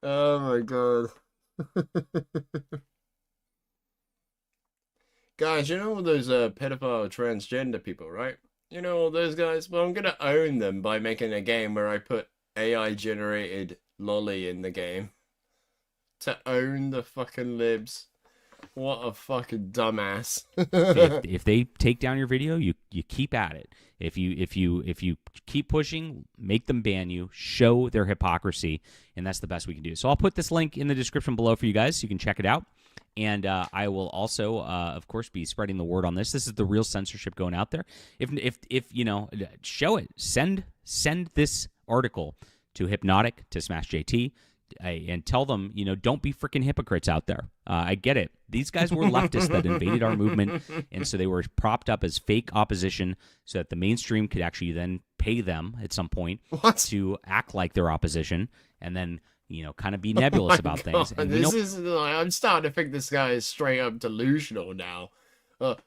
S1: Oh my God. Guys, you know all those pedophile transgender people, right? You know all those guys? Well, I'm gonna own them by making a game where I put AI generated lolly in the game. To own the fucking libs. What a fucking dumbass.
S10: if they take down your video, you keep at it. If you keep pushing, make them ban you, show their hypocrisy, and that's the best we can do. So I'll put this link in the description below for you guys so you can check it out. And I will also, of course, be spreading the word on this. This is the real censorship going out there. If you know, show it. Send this article to Hypnotic, to Smash JT, and tell them, you know, don't be freaking hypocrites out there. I get it. These guys were leftists that invaded our movement, and so they were propped up as fake opposition so that the mainstream could actually then pay them at some point to act like their opposition, and then, kind of be nebulous about things. And
S1: I'm starting to think this guy is straight up delusional now.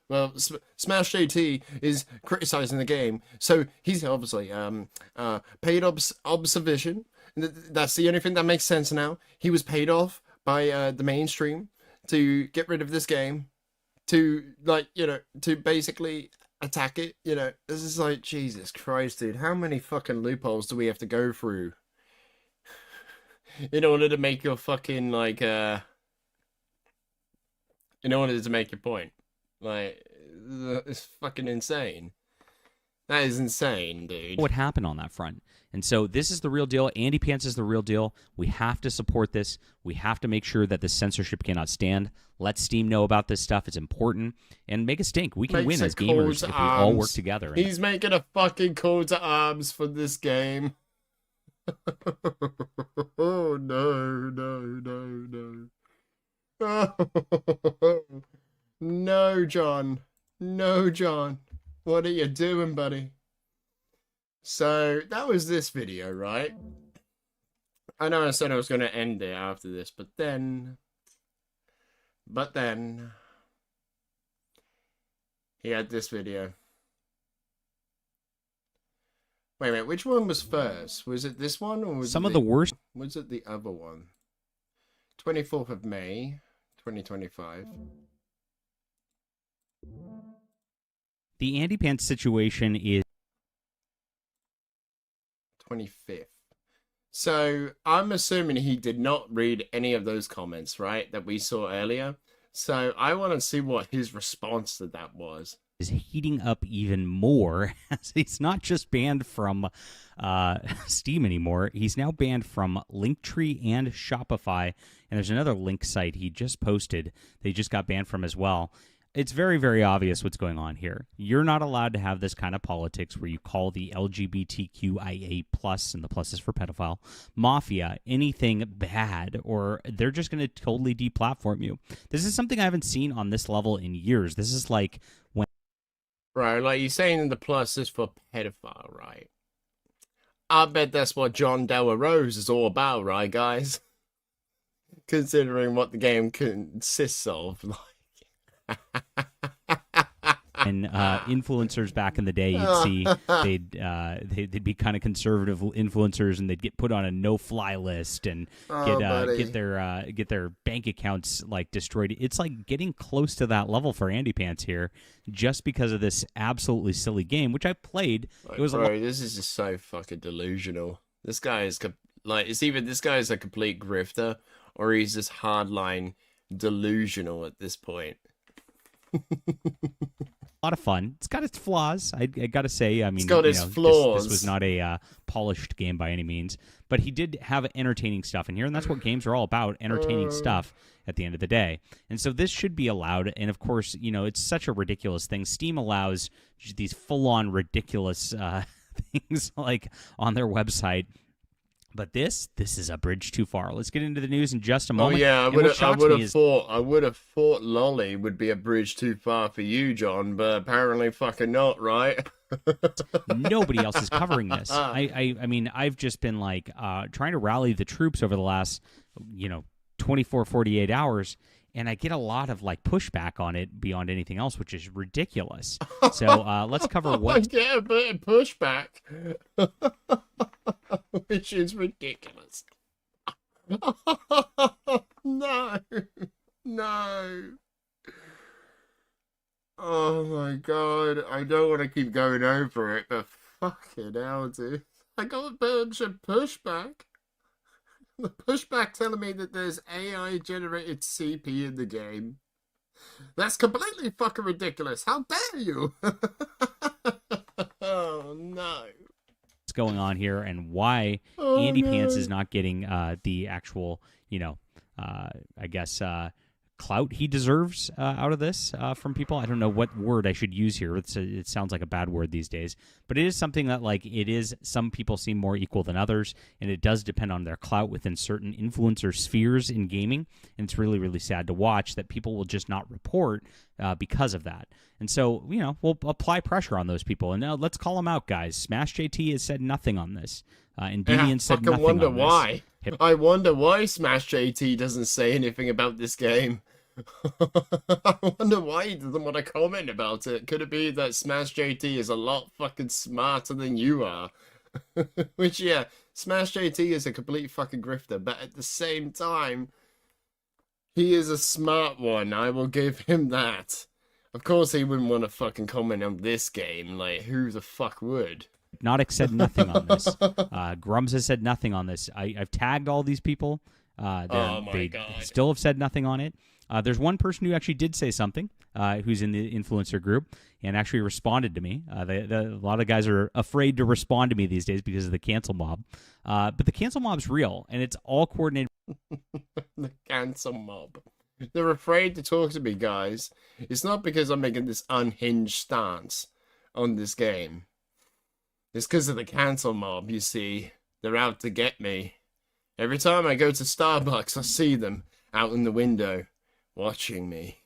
S1: Well, Smash JT is criticizing the game, so he's obviously paid observation. That's the only thing that makes sense now. He was paid off by the mainstream to get rid of this game, to to basically attack it. This is like, Jesus Christ, dude. How many fucking loopholes do we have to go through in order to make your fucking in order to make your point? Like, it's fucking insane. That is insane, dude.
S10: What happened on that front? And so this is the real deal. Andy Pants is the real deal. We have to support this. We have to make sure that the censorship cannot stand. Let Steam know about this stuff. It's important. And make a stink. We can win as gamers if we all work together.
S1: He's making a fucking call to arms for this game. Oh, no. No, John. No, John. What are you doing, buddy? So, that was this video, right? I know I said I was going to end it after this, but then... he had this video. Wait, which one was first? Was it this one, or was
S10: some of the worst?
S1: Was it the other one? 24th of May, 2025.
S10: The Andy Pants situation is
S1: 25th. So I'm assuming he did not read any of those comments, right, that we saw earlier. So I want to see what his response to that was.
S10: Is heating up even more, as he's not just banned from Steam anymore. He's now banned from Linktree and Shopify. And there's another link site he just posted that he just got banned from as well. It's very, very obvious what's going on here. You're not allowed to have this kind of politics where you call the LGBTQIA+, and the plus is for pedophile, mafia, anything bad, or they're just going to totally deplatform you. This is something I haven't seen on this level in years. This is like when...
S1: Right, like you're saying the plus is for pedophile, right? I bet that's what John Arroz is all about, right, guys? Considering what the game consists of, like...
S10: And influencers back in the day, you'd see they'd be kind of conservative influencers, and they'd get put on a no-fly list and get their bank accounts like destroyed. It's like getting close to that level for Andy Pants here, just because of this absolutely silly game, which I played.
S1: Like, this is just so fucking delusional. This guy is it's either this guy is a complete grifter, or he's just hardline delusional at this point.
S10: A lot of fun. It's got its flaws. I gotta say. I mean,
S1: it's got its flaws.
S10: This was not a polished game by any means, but he did have entertaining stuff in here, and that's what games are all about: entertaining stuff at the end of the day. And so this should be allowed. And of course, it's such a ridiculous thing. Steam allows these full-on ridiculous things like on their website. But this is a bridge too far. Let's get into the news in just a moment.
S1: Oh yeah, I would have thought Lolly would be a bridge too far for you, John, but apparently fucking not, right?
S10: Nobody else is covering this. I mean, I've just been like trying to rally the troops over the last 24, 48 hours, and I get a lot of like pushback on it beyond anything else, which is ridiculous. So let's cover what...
S1: I get a bit of pushback, which is ridiculous. No. Oh my god, I don't want to keep going over it, but fucking hell, dude. I got a bunch of pushback. The pushback telling me that there's AI-generated CP in the game. That's completely fucking ridiculous. How dare you? Oh, no.
S10: What's going on here and why Andy Pants is not getting the actual, I guess, clout he deserves out of this from people. I don't know what word I should use here. It sounds like a bad word these days, but it is something that some people seem more equal than others, and it does depend on their clout within certain influencer spheres in gaming, and it's really, really sad to watch that people will just not report because of that. And so, we'll apply pressure on those people, and let's call them out, guys. Smash JT has said nothing on this. And Deviant said nothing
S1: wonder
S10: on
S1: why.
S10: this.
S1: I wonder why Smash JT doesn't say anything about this game. I wonder why he doesn't want to comment about it. Could it be that Smash JT is a lot fucking smarter than you are? Which, yeah, Smash JT is a complete fucking grifter, but at the same time, he is a smart one. I will give him that. Of course, he wouldn't want to fucking comment on this game. Like, who the fuck would?
S10: Hypnotic said nothing on this. Grums has said nothing on this. I've tagged all these people. They still have said nothing on it. There's one person who actually did say something, who's in the influencer group, and actually responded to me. A lot of guys are afraid to respond to me these days because of the cancel mob. But the cancel mob's real, and it's all coordinated.
S1: The cancel mob. They're afraid to talk to me, guys. It's not because I'm making this unhinged stance on this game. It's because of the cancel mob, you see. They're out to get me. Every time I go to Starbucks, I see them out in the window watching me.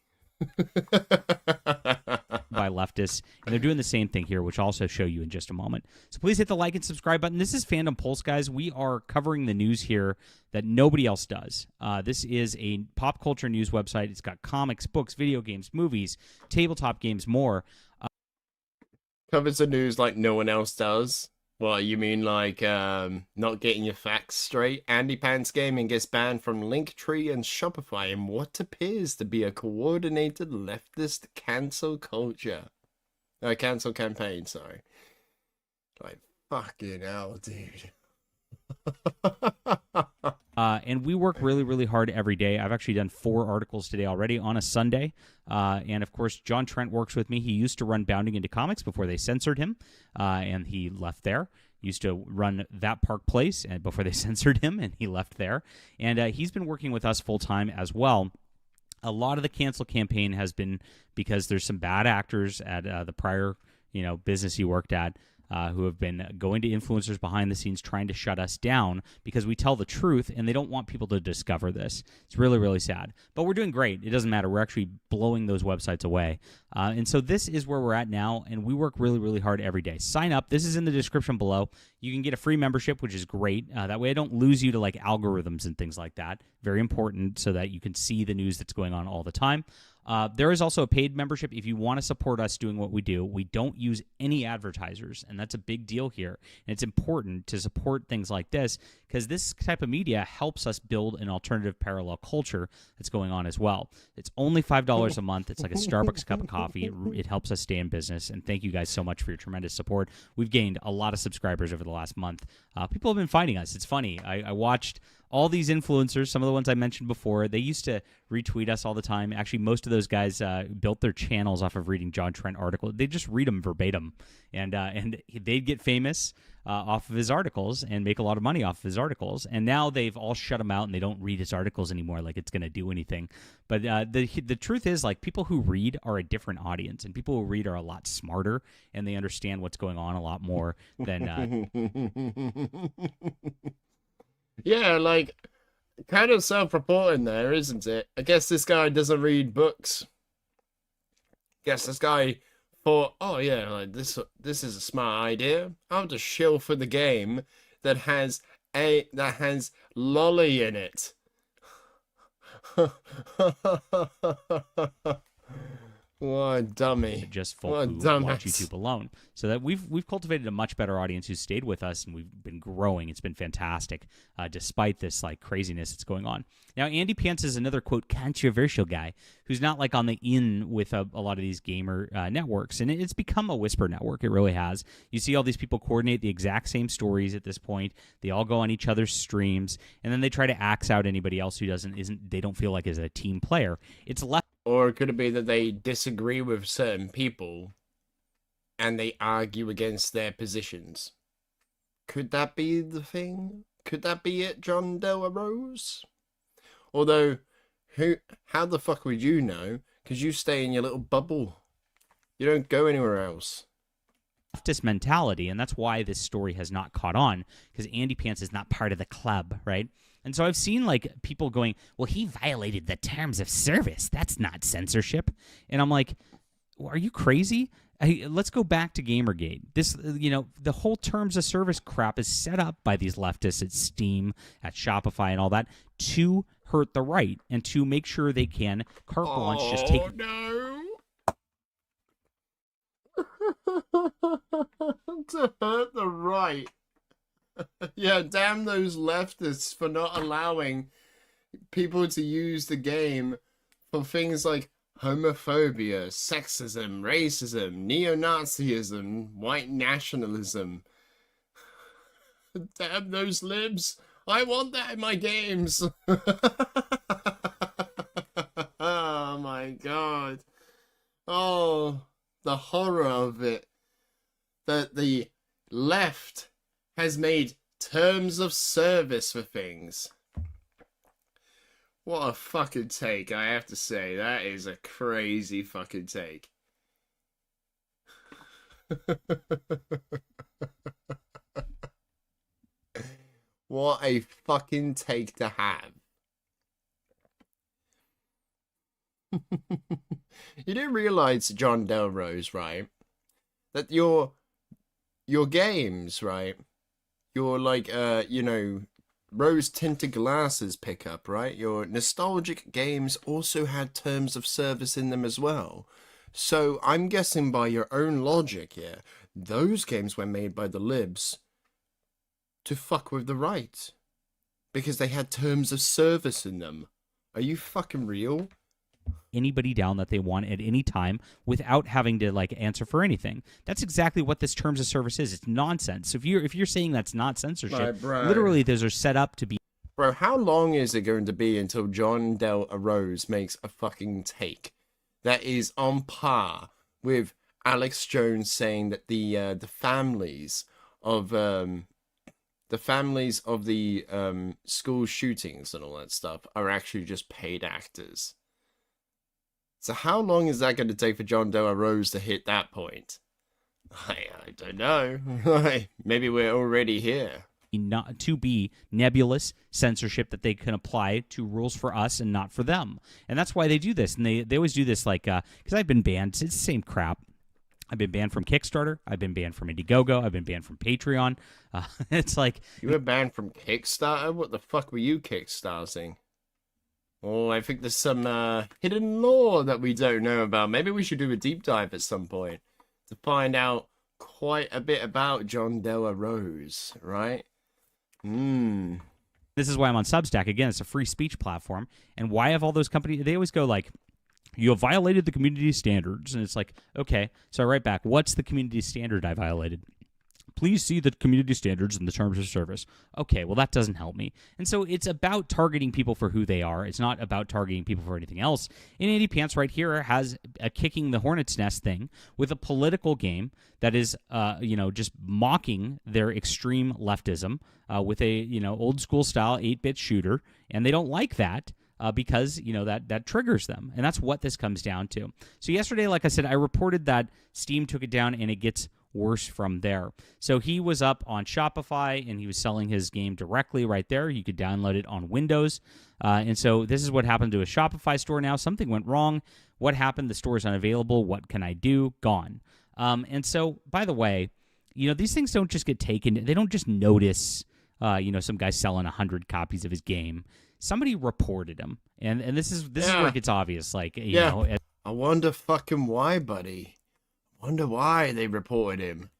S10: By leftists, and they're doing the same thing here, which I'll also show you in just a moment. So please hit the like and subscribe button. This is Fandom Pulse, guys. We are covering the news here that nobody else does. This is a pop culture news website. It's got comics, books, video games, movies, tabletop games, more.
S1: Covers the news like no one else does. What, you mean like not getting your facts straight? Andy Pants Gaming gets banned from Linktree and Shopify in what appears to be a coordinated leftist cancel culture. Cancel campaign, sorry. Like, fucking hell, dude.
S10: And we work really, really hard every day. I've actually done 4 articles today already on a Sunday. And, of course, John Trent works with me. He used to run Bounding Into Comics before they censored him, and he left there. He used to run That Park Place and before they censored him, and he left there. And he's been working with us full-time as well. A lot of the cancel campaign has been because there's some bad actors at the prior business he worked at, who have been going to influencers behind the scenes trying to shut us down because we tell the truth, and they don't want people to discover this. It's really, really sad. But we're doing great. It doesn't matter. We're actually blowing those websites away. And so this is where we're at now, and we work really, really hard every day. Sign up. This is in the description below. You can get a free membership, which is great. That way I don't lose you to like algorithms and things like that. Very important so that you can see the news that's going on all the time. There is also a paid membership if you want to support us doing what we do. We don't use any advertisers, and that's a big deal here. And it's important to support things like this because this type of media helps us build an alternative parallel culture that's going on as well. It's only $5 a month. It's like a Starbucks cup of coffee. It helps us stay in business, and thank you guys so much for your tremendous support. We've gained a lot of subscribers over the last month. People have been finding us. It's funny. I watched all these influencers, some of the ones I mentioned before, they used to retweet us all the time. Actually, most of those guys built their channels off of reading John Trent articles. They just read them verbatim, and they'd get famous off of his articles and make a lot of money off of his articles. And now they've all shut him out, and they don't read his articles anymore like it's going to do anything. But the truth is, like, people who read are a different audience, and people who read are a lot smarter, and they understand what's going on a lot more than...
S1: Yeah, like, kind of self-reporting there, isn't it? I guess this guy doesn't read books. Guess this guy thought, oh yeah, like this is a smart idea. I'll just shill for the game that has lolly in it. What a dummy.
S10: Just folk who watch YouTube alone. So that we've cultivated a much better audience who's stayed with us, and we've been growing. It's been fantastic, despite this like craziness that's going on. Now, Andy Pants is another, quote, controversial guy who's not like on the in with a lot of these gamer networks. And it's become a whisper network. It really has. You see all these people coordinate the exact same stories at this point. They all go on each other's streams, and then they try to axe out anybody else who they don't feel like is a team player. It's left.
S1: Or could it be that they disagree with certain people and they argue against their positions? Could that be the thing? Could that be it, John Del Rose? Although, how the fuck would you know? Because you stay in your little bubble. You don't go anywhere else.
S10: Leftist mentality, and that's why this story has not caught on, because Andy Pants is not part of the club, right? And so I've seen like people going, well, he violated the terms of service. That's not censorship. And I'm like, well, are you crazy? let's go back to Gamergate. This, the whole terms of service crap is set up by these leftists at Steam, at Shopify, and all that to hurt the right and to make sure they can carte blanche just take.
S1: No. To hurt the right. Yeah, damn those leftists for not allowing people to use the game for things like homophobia, sexism, racism, neo-Nazism, white nationalism. Damn those libs. I want that in my games. Oh my god. Oh, the horror of it. That the left has made terms of service for things. What a fucking take, I have to say. That is a crazy fucking take. What a fucking take to have. You do realize, John Delrose, right? That your games, right? Your, like, rose-tinted glasses pickup, right? Your nostalgic games also had terms of service in them as well. So I'm guessing by your own logic here, those games were made by the libs to fuck with the right. Because they had terms of service in them. Are you fucking real?
S10: Anybody down that they want at any time without having to answer for anything. That's exactly what this terms of service is. It's nonsense. So if you're saying that's not censorship, literally those are set up to be.
S1: Bro, how long is it going to be until John Del Arroz makes a fucking take that is on par with Alex Jones saying that the families of the school shootings and all that stuff are actually just paid actors? So how long is that going to take for John Del Arroz to hit that point? I don't know. Maybe we're already here.
S10: Not to be nebulous censorship that they can apply to rules for us and not for them. And that's why they do this. And they always do this because I've been banned. It's the same crap. I've been banned from Kickstarter. I've been banned from Indiegogo. I've been banned from Patreon. It's like...
S1: You were banned from Kickstarter? What the fuck were you kickstarting? Oh, I think there's some hidden lore that we don't know about. Maybe we should do a deep dive at some point to find out quite a bit about John Del Arroz, right?
S10: This is why I'm on Substack. Again, it's a free speech platform. And why have all those companies... They always go like, you have violated the community standards. And it's like, okay. So I write back, what's the community standard I violated? Please see the community standards and the terms of service. Okay, well, that doesn't help me. And so it's about targeting people for who they are. It's not about targeting people for anything else. And Andy Pants right here has a kicking the hornet's nest thing with a political game that is, just mocking their extreme leftism with a, old school style 8-bit shooter. And they don't like that. Because, that triggers them. And that's what this comes down to. So yesterday, like I said, I reported that Steam took it down and it gets worse from there. So he was up on Shopify and he was selling his game directly right there. You could download it on Windows. And so this is what happened to a Shopify store now. Something went wrong. What happened? The store is unavailable. What can I do? Gone. And so, by the way, these things don't just get taken. They don't just notice, some guy selling 100 copies of his game. Somebody reported him, and this is where it gets obvious.
S1: I wonder fucking why, buddy. Wonder why they reported him.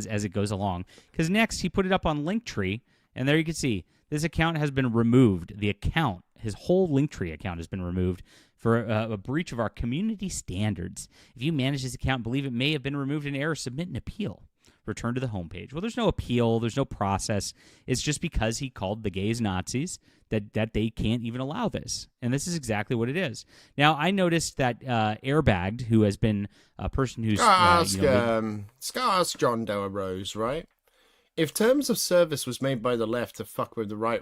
S10: as it goes along, because next he put it up on Linktree, and there you can see this account has been removed. His whole Linktree account has been removed for a breach of our community standards. If you manage this account, believe it may have been removed in error. Submit an appeal. Return to the homepage. Well, there's no appeal. There's no process. It's just because he called the gays Nazis that they can't even allow this. And this is exactly what it is. Now, I noticed that Airbagged, who has been a person who's...
S1: ask John Del Arroz, right? If terms of service was made by the left to fuck with the right,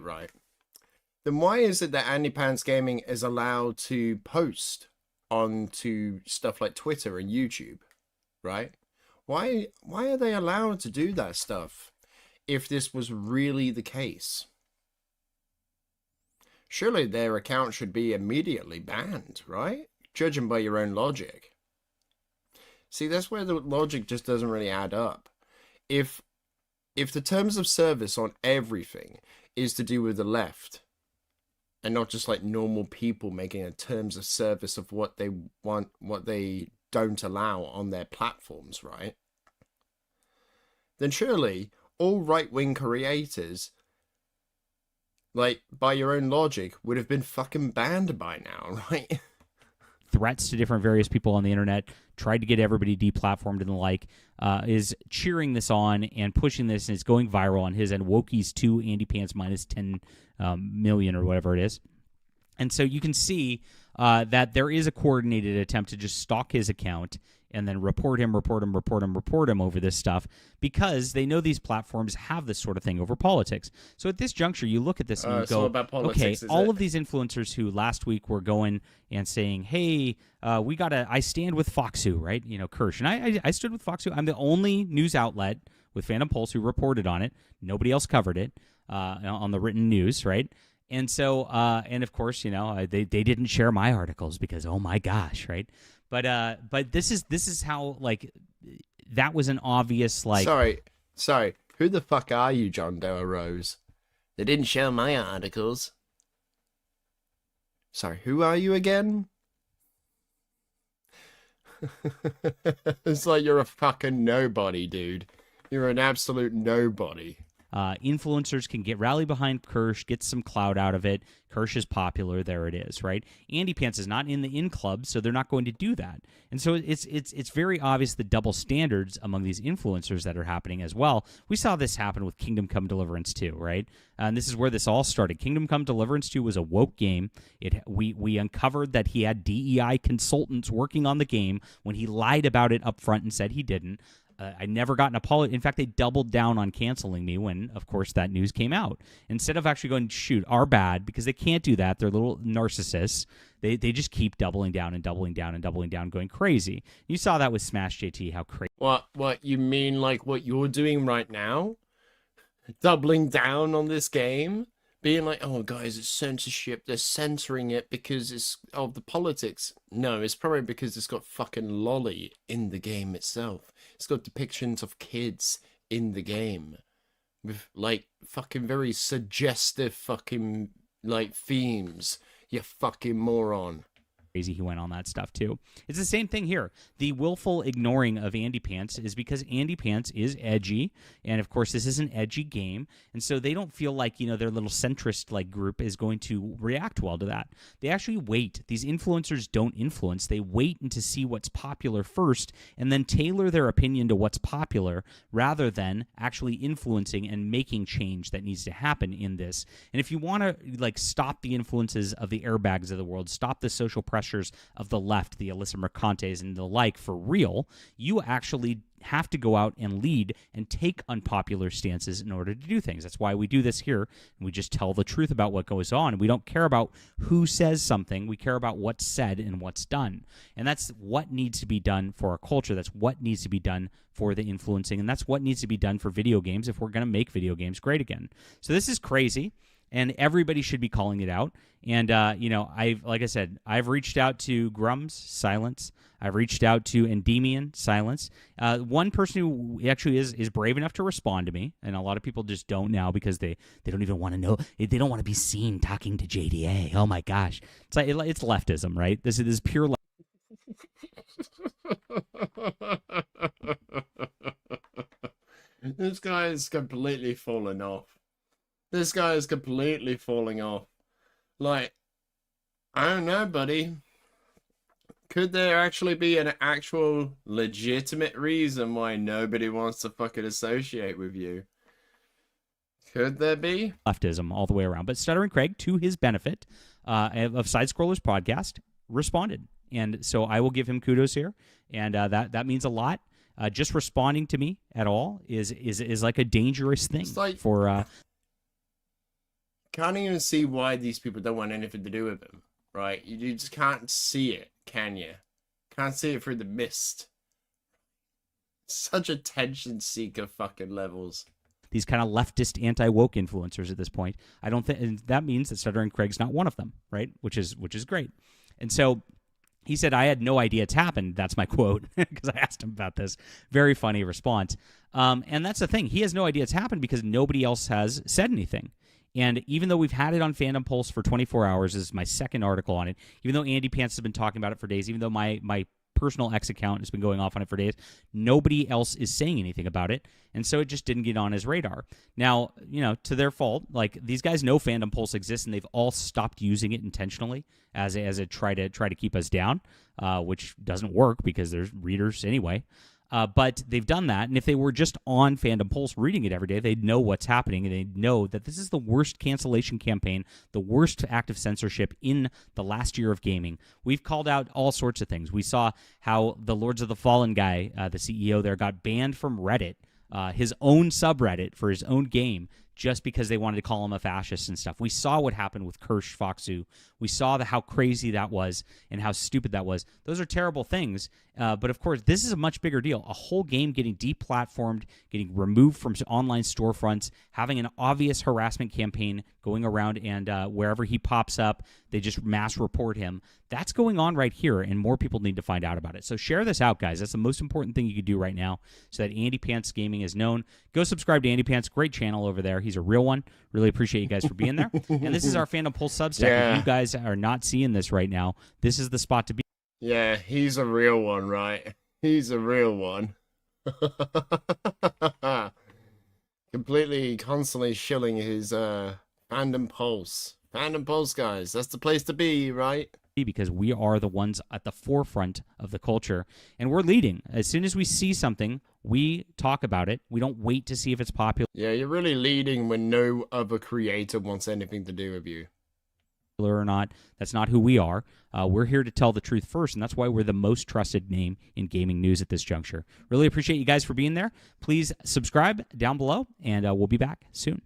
S1: then why is it that Andy Pants Gaming is allowed to post onto stuff like Twitter and YouTube, right? Why are they allowed to do that stuff if this was really the case? Surely their account should be immediately banned, right? judging by your own logic. See, that's where the logic just doesn't really add up. If the terms of service on everything is to do with the left, and not just like normal people making a terms of service of what they want, what they don't allow on their platforms, right? Then surely all right-wing creators, like, by your own logic, would have been fucking banned by now, right?
S10: Threats to different various people on the internet, tried to get everybody deplatformed and the like, is cheering this on and pushing this, and it's going viral on his end. Wokies 2, Andy Pants minus 10 million or whatever it is. And so you can see that there is a coordinated attempt to just stalk his account and then report him over this stuff, because they know these platforms have this sort of thing over politics. So at this juncture, you look at this and you go, okay, all of these influencers who last week were going and saying, hey, I stand with Foxu, right? You know, Kirsch. And I stood with Foxu. I'm the only news outlet with Phantom Pulse who reported on it. Nobody else covered it on the written news, right? And so, and of course, you know, they didn't share my articles because, oh my gosh, right? But this is how, like, that was an obvious, like...
S1: Sorry. Who the fuck are you, John Doe Rose? They didn't share my articles. Sorry, who are you again? It's like you're a fucking nobody, dude. You're an absolute nobody.
S10: Influencers can rally behind Kirsch, get some clout out of it. Kirsch is popular, there it is, right? Andy Pants is not in the in club, so they're not going to do that. And so it's very obvious the double standards among these influencers that are happening as well. We saw this happen with Kingdom Come Deliverance 2, right? And this is where this all started. Kingdom Come Deliverance 2 was a woke game. We uncovered that he had DEI consultants working on the game when he lied about it up front and said he didn't. I never got an apology. In fact, they doubled down on canceling me when, of course, that news came out. Instead of actually going, shoot, our bad, because they can't do that. They're little narcissists. They just keep doubling down and doubling down and doubling down, going crazy. You saw that with Smash JT, how crazy.
S1: What you mean, like what you're doing right now? Doubling down on this game? Being like, oh, guys, it's censorship. They're censoring it because it's of the politics. No, it's probably because it's got fucking lolly in the game itself. It's got depictions of kids in the game with, like, fucking very suggestive fucking, like, themes. You fucking moron.
S10: Crazy he went on that stuff too. It's the same thing here. The willful ignoring of Andy Pants is because Andy Pants is edgy, and of course this is an edgy game, and so they don't feel like, you know, their little centrist like group is going to react well to that. They actually wait. These influencers don't influence. They wait and to see what's popular first and then tailor their opinion to what's popular rather than actually influencing and making change that needs to happen in this. And if you want to, like, stop the influences of the airbags of the world, stop the social pressures of the left, the Alyssa Mercantes and the like for real, you actually have to go out and lead and take unpopular stances in order to do things. That's why we do this here. We just tell the truth about what goes on. We don't care about who says something. We care about what's said and what's done. And that's what needs to be done for our culture. That's what needs to be done for the influencing. And that's what needs to be done for video games if we're going to make video games great again. So this is crazy. And everybody should be calling it out. And, you know, like I said, I've reached out to Grums, silence. I've reached out to Endymion, silence. One person who actually is brave enough to respond to me, and a lot of people just don't now because they don't even want to know. They don't want to be seen talking to JDA. Oh, my gosh. It's like, it's leftism, right? This is pure
S1: This guy is completely fallen off. This guy is completely falling off. Like, I don't know, buddy. Could there actually be an actual legitimate reason why nobody wants to fucking associate with you? Could there be?
S10: Leftism all the way around. But Stuttering Craig, to his benefit, of Side Scrollers Podcast, responded. And so I will give him kudos here. And that means a lot. Just responding to me at all is like a dangerous thing
S1: like,
S10: for...
S1: Can't even see why these people don't want anything to do with him, right? You just can't see it, can you? Can't see it through the mist. Such attention seeker fucking levels.
S10: These kind of leftist anti-woke influencers at this point. I don't think that means that Stuttering Craig's not one of them, right? Which is great. And so He said, I had no idea it's happened. That's my quote, because I asked him about this. Very funny response. And that's the thing. He has no idea it's happened because nobody else has said anything. And even though we've had it on Fandom Pulse for 24 hours, this is my second article on it, even though Andy Pants has been talking about it for days, even though my personal X account has been going off on it for days, nobody else is saying anything about it. And so it just didn't get on his radar. Now, to their fault, like, these guys know Fandom Pulse exists, and they've all stopped using it intentionally as a try to keep us down, which doesn't work because there's readers anyway. But they've done that, and if they were just on Fandom Pulse reading it every day, they'd know what's happening, and they'd know that this is the worst cancellation campaign, the worst active censorship in the last year of gaming. We've called out all sorts of things. We saw how the Lords of the Fallen guy, the CEO there, got banned from Reddit, his own subreddit for his own game, just because they wanted to call him a fascist and stuff. We saw what happened with Kirsch Foxu. We saw how crazy that was and how stupid that was. Those are terrible things. But of course, this is a much bigger deal. A whole game getting deplatformed, getting removed from online storefronts, having an obvious harassment campaign going around, and wherever he pops up, they just mass report him. That's going on right here, and more people need to find out about it. So share this out, guys. That's the most important thing you could do right now so that Andy Pants Gaming is known. Go subscribe to Andy Pants. Great channel over there. He's a real one. Really appreciate you guys for being there. And this is our Fandom Pulse Substack.
S1: Yeah.
S10: If you guys are not seeing this right now, this is the spot to be.
S1: Yeah, he's a real one, right? He's a real one. Completely, constantly shilling his Fandom Pulse. Fandom Pulse, guys. That's the place to be, right?
S10: Because we are the ones at the forefront of the culture, and we're leading. As soon as we see something, we talk about it. We don't wait to see if it's popular.
S1: Yeah, you're really leading when no other creator wants anything to do with you.
S10: Or not. That's not who we are. We're here to tell the truth first, and that's why we're the most trusted name in gaming news at this juncture. Really appreciate you guys for being there. Please subscribe down below, and we'll be back soon.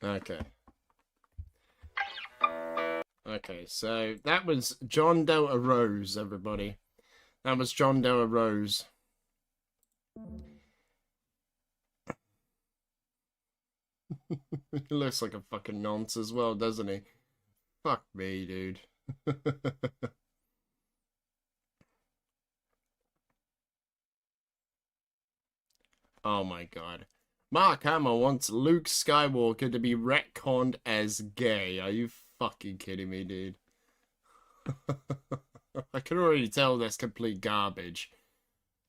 S1: Okay. Okay, so that was John Del Arroz, everybody. That was John Del Arroz. He looks like a fucking nonce as well, doesn't he? Fuck me, dude. Oh my god. Mark Hamill wants Luke Skywalker to be retconned as gay. Are you fucking kidding me, dude? I can already tell that's complete garbage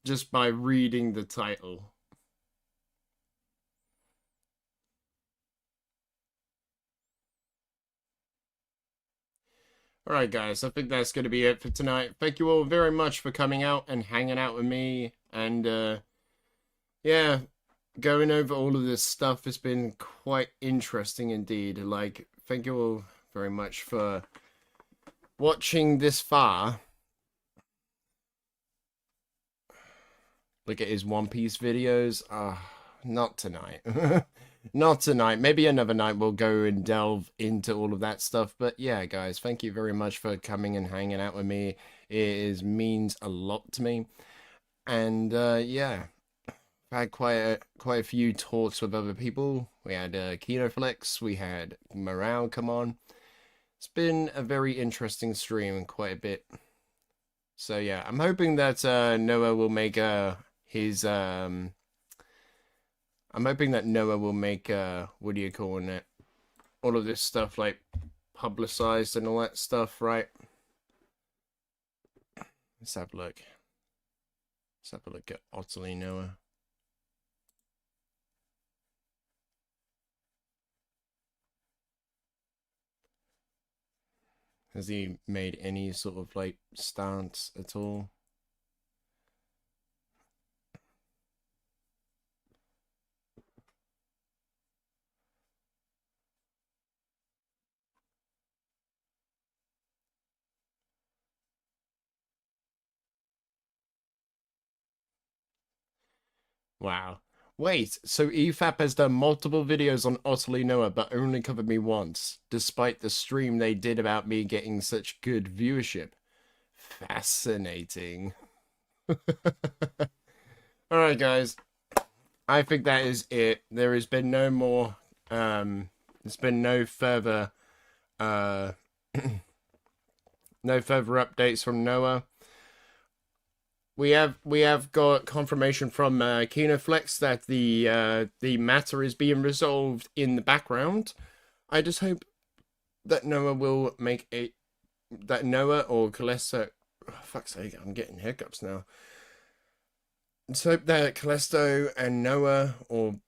S1: just by reading the title. Alright guys, I think that's going to be it for tonight. Thank you all very much for coming out and hanging out with me. And yeah, going over all of this stuff has been quite interesting indeed. Like, thank you all very much for watching this far. Look at his One Piece videos. Not tonight. Not tonight. Maybe another night we'll go and delve into all of that stuff. But yeah, guys, thank you very much for coming and hanging out with me. It means a lot to me. And yeah, I've had quite a few talks with other people. We had Kinoflex, we had Morale come on. It's been a very interesting stream, quite a bit. So yeah, I'm hoping that Noah will make his I'm hoping that Noah will make, what do you call it, all of this stuff, like, publicized and all that stuff, right? Let's have a look. Let's have a look at OtterlyNoah. Has he made any sort of, like, stance at all? Wow. Wait, so EFAP has done multiple videos on OtterlyNoah but only covered me once, despite the stream they did about me getting such good viewership. Fascinating. Alright guys, I think that is it. There has been no more, there's been no further, no No further updates from Noah. We have got confirmation from Kinoflex that the matter is being resolved in the background. I just hope that Noah will make that Noah or Kelesto. Oh, fuck's sake, I'm getting hiccups now. Let's hope that Kelesto and Noah, or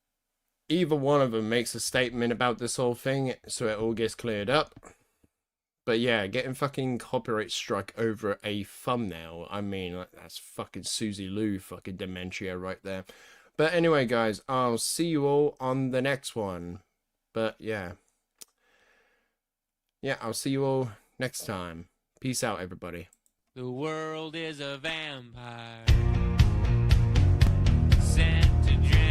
S1: either one of them, makes a statement about this whole thing so it all gets cleared up. But yeah, getting fucking copyright struck over a thumbnail. I mean, that's fucking Susie Lou fucking dementia right there. But anyway, guys, I'll see you all on the next one. But yeah. Yeah, I'll see you all next time. Peace out, everybody.
S11: The world is a vampire sent to drown.